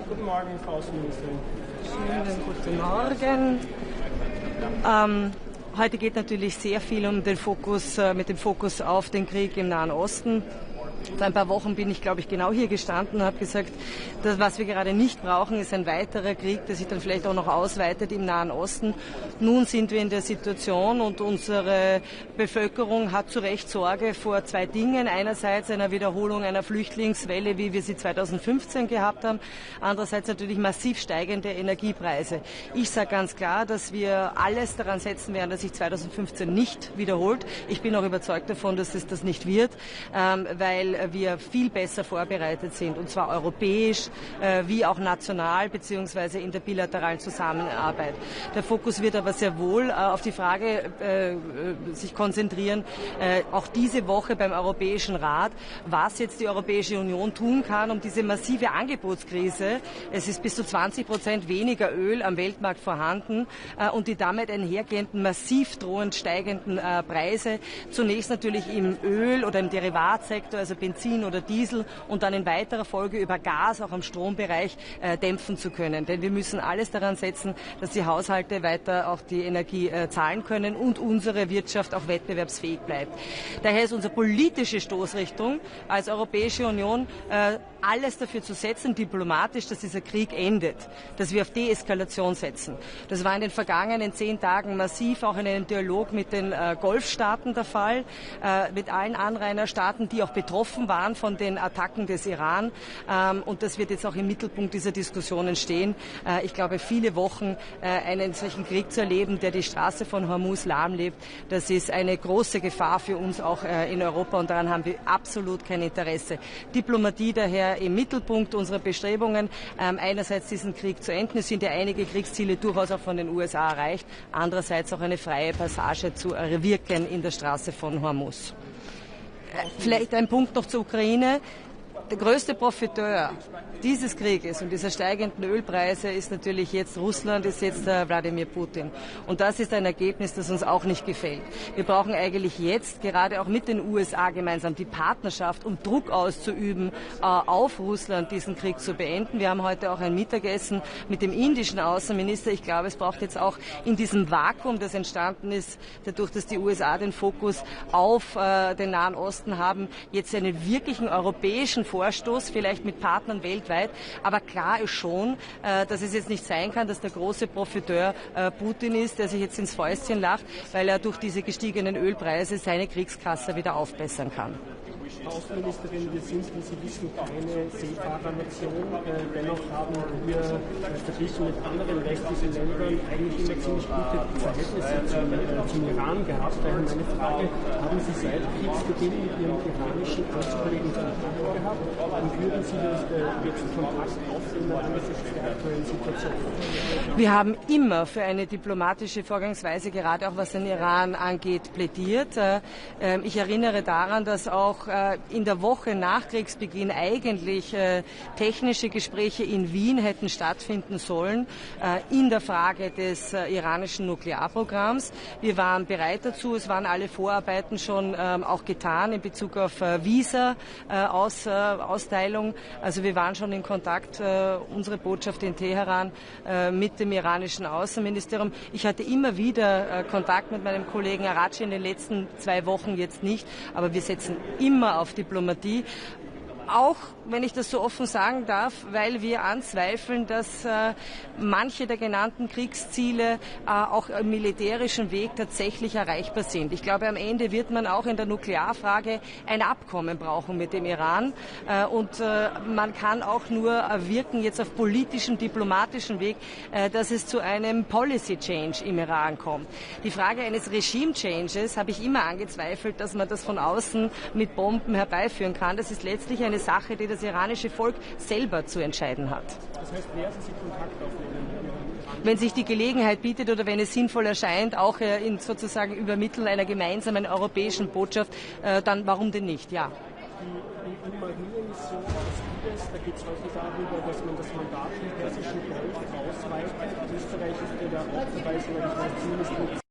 Guten Morgen, Frau Minister. Guten Morgen. Heute geht natürlich sehr viel mit dem Fokus auf den Krieg im Nahen Osten. Vor ein paar Wochen bin ich, glaube ich, genau hier gestanden und habe gesagt, das, was wir gerade nicht brauchen, ist ein weiterer Krieg, der sich dann vielleicht auch noch ausweitet im Nahen Osten. Nun sind wir in der Situation und unsere Bevölkerung hat zu Recht Sorge vor zwei Dingen. Einerseits einer Wiederholung einer Flüchtlingswelle, wie wir sie 2015 gehabt haben. Andererseits natürlich massiv steigende Energiepreise. Ich sage ganz klar, dass wir alles daran setzen werden, dass sich 2015 nicht wiederholt. Ich bin auch überzeugt davon, dass es das nicht wird, weil wir viel besser vorbereitet sind, und zwar europäisch wie auch national beziehungsweise in der bilateralen Zusammenarbeit. Der Fokus wird aber sehr wohl auf die Frage sich konzentrieren, auch diese Woche beim Europäischen Rat, was jetzt die Europäische Union tun kann, um diese massive Angebotskrise, es ist bis zu 20% weniger Öl am Weltmarkt vorhanden und die damit einhergehenden massiv drohend steigenden Preise, zunächst natürlich im Öl- oder im Derivatsektor, also Benzin oder Diesel, und dann in weiterer Folge über Gas auch im Strombereich dämpfen zu können. Denn wir müssen alles daran setzen, dass die Haushalte weiter auch die Energie zahlen können und unsere Wirtschaft auch wettbewerbsfähig bleibt. Daher ist unsere politische Stoßrichtung als Europäische Union alles dafür zu setzen, diplomatisch, dass dieser Krieg endet, dass wir auf Deeskalation setzen. Das war in den vergangenen 10 Tagen massiv auch in einem Dialog mit den Golfstaaten der Fall, mit allen Anrainerstaaten, die auch betroffen waren von den Attacken des Iran. Und das wird jetzt auch im Mittelpunkt dieser Diskussionen stehen. Ich glaube, viele Wochen einen solchen Krieg zu erleben, der die Straße von Hormuz lahmlegt, das ist eine große Gefahr für uns auch in Europa, und daran haben wir absolut kein Interesse. Diplomatie daher im Mittelpunkt unserer Bestrebungen, einerseits diesen Krieg zu enden. Es sind ja einige Kriegsziele durchaus auch von den USA erreicht, andererseits auch eine freie Passage zu erwirken in der Straße von Hormuz. Vielleicht ein Punkt noch zur Ukraine. Der größte Profiteur dieses Krieges und dieser steigenden Ölpreise ist natürlich jetzt Russland, ist jetzt Wladimir Putin. Und das ist ein Ergebnis, das uns auch nicht gefällt. Wir brauchen eigentlich jetzt, gerade auch mit den USA gemeinsam, die Partnerschaft, um Druck auszuüben auf Russland, diesen Krieg zu beenden. Wir haben heute auch ein Mittagessen mit dem indischen Außenminister. Ich glaube, es braucht jetzt auch in diesem Vakuum, das entstanden ist, dadurch, dass die USA den Fokus auf den Nahen Osten haben, jetzt einen wirklichen europäischen Vorstoß, vielleicht mit Partnern weltweit. Aber klar ist schon, dass es jetzt nicht sein kann, dass der große Profiteur Putin ist, der sich jetzt ins Fäustchen lacht, weil er durch diese gestiegenen Ölpreise seine Kriegskasse wieder aufbessern kann. Frau Außenministerin, wir sind, wie Sie wissen, keine Seefahrernation. Dennoch haben wir verglichen mit anderen westlichen Ländern eigentlich immer ziemlich gute Verhältnisse zum Iran gehabt. Daher meine Frage, haben Sie seit Kriegsbeginn mit Ihrem iranischen Amtskollegen Kontakt gehabt und würden Sie jetzt Kontakt aufnehmen angesichts der aktuellen Situation? Wir haben immer für eine diplomatische Vorgangsweise, gerade auch was den Iran angeht, plädiert. Ich erinnere daran, dass auch in der Woche nach Kriegsbeginn eigentlich technische Gespräche in Wien hätten stattfinden sollen in der Frage des iranischen Nuklearprogramms. Wir waren bereit dazu, es waren alle Vorarbeiten schon auch getan in Bezug auf Visa-Austeilung. Also wir waren schon in Kontakt, unsere Botschaft in Teheran, mit dem iranischen Außenministerium. Ich hatte immer wieder Kontakt mit meinem Kollegen Araghchi in den letzten 2 Wochen, jetzt nicht, aber wir setzen immer auf Diplomatie. Auch, wenn ich das so offen sagen darf, weil wir anzweifeln, dass manche der genannten Kriegsziele auch im militärischen Weg tatsächlich erreichbar sind. Ich glaube, am Ende wird man auch in der Nuklearfrage ein Abkommen brauchen mit dem Iran. Und man kann auch nur erwirken, jetzt auf politischem, diplomatischen Weg, dass es zu einem Policy Change im Iran kommt. Die Frage eines Regime Changes habe ich immer angezweifelt, dass man das von außen mit Bomben herbeiführen kann. Das ist letztlich eine Sache, die das iranische Volk selber zu entscheiden hat. Das heißt, werden Sie Kontakt aufnehmen? Wenn sich die Gelegenheit bietet oder wenn es sinnvoll erscheint, auch in sozusagen Übermitteln einer gemeinsamen europäischen Botschaft, dann warum denn nicht? Ja. Die Marinemission des da geht es heute darüber, dass man das Mandat im Persischen Golf ausweitet. Österreich ist ja da auch dabei, soweit ich weiß, zumindest mit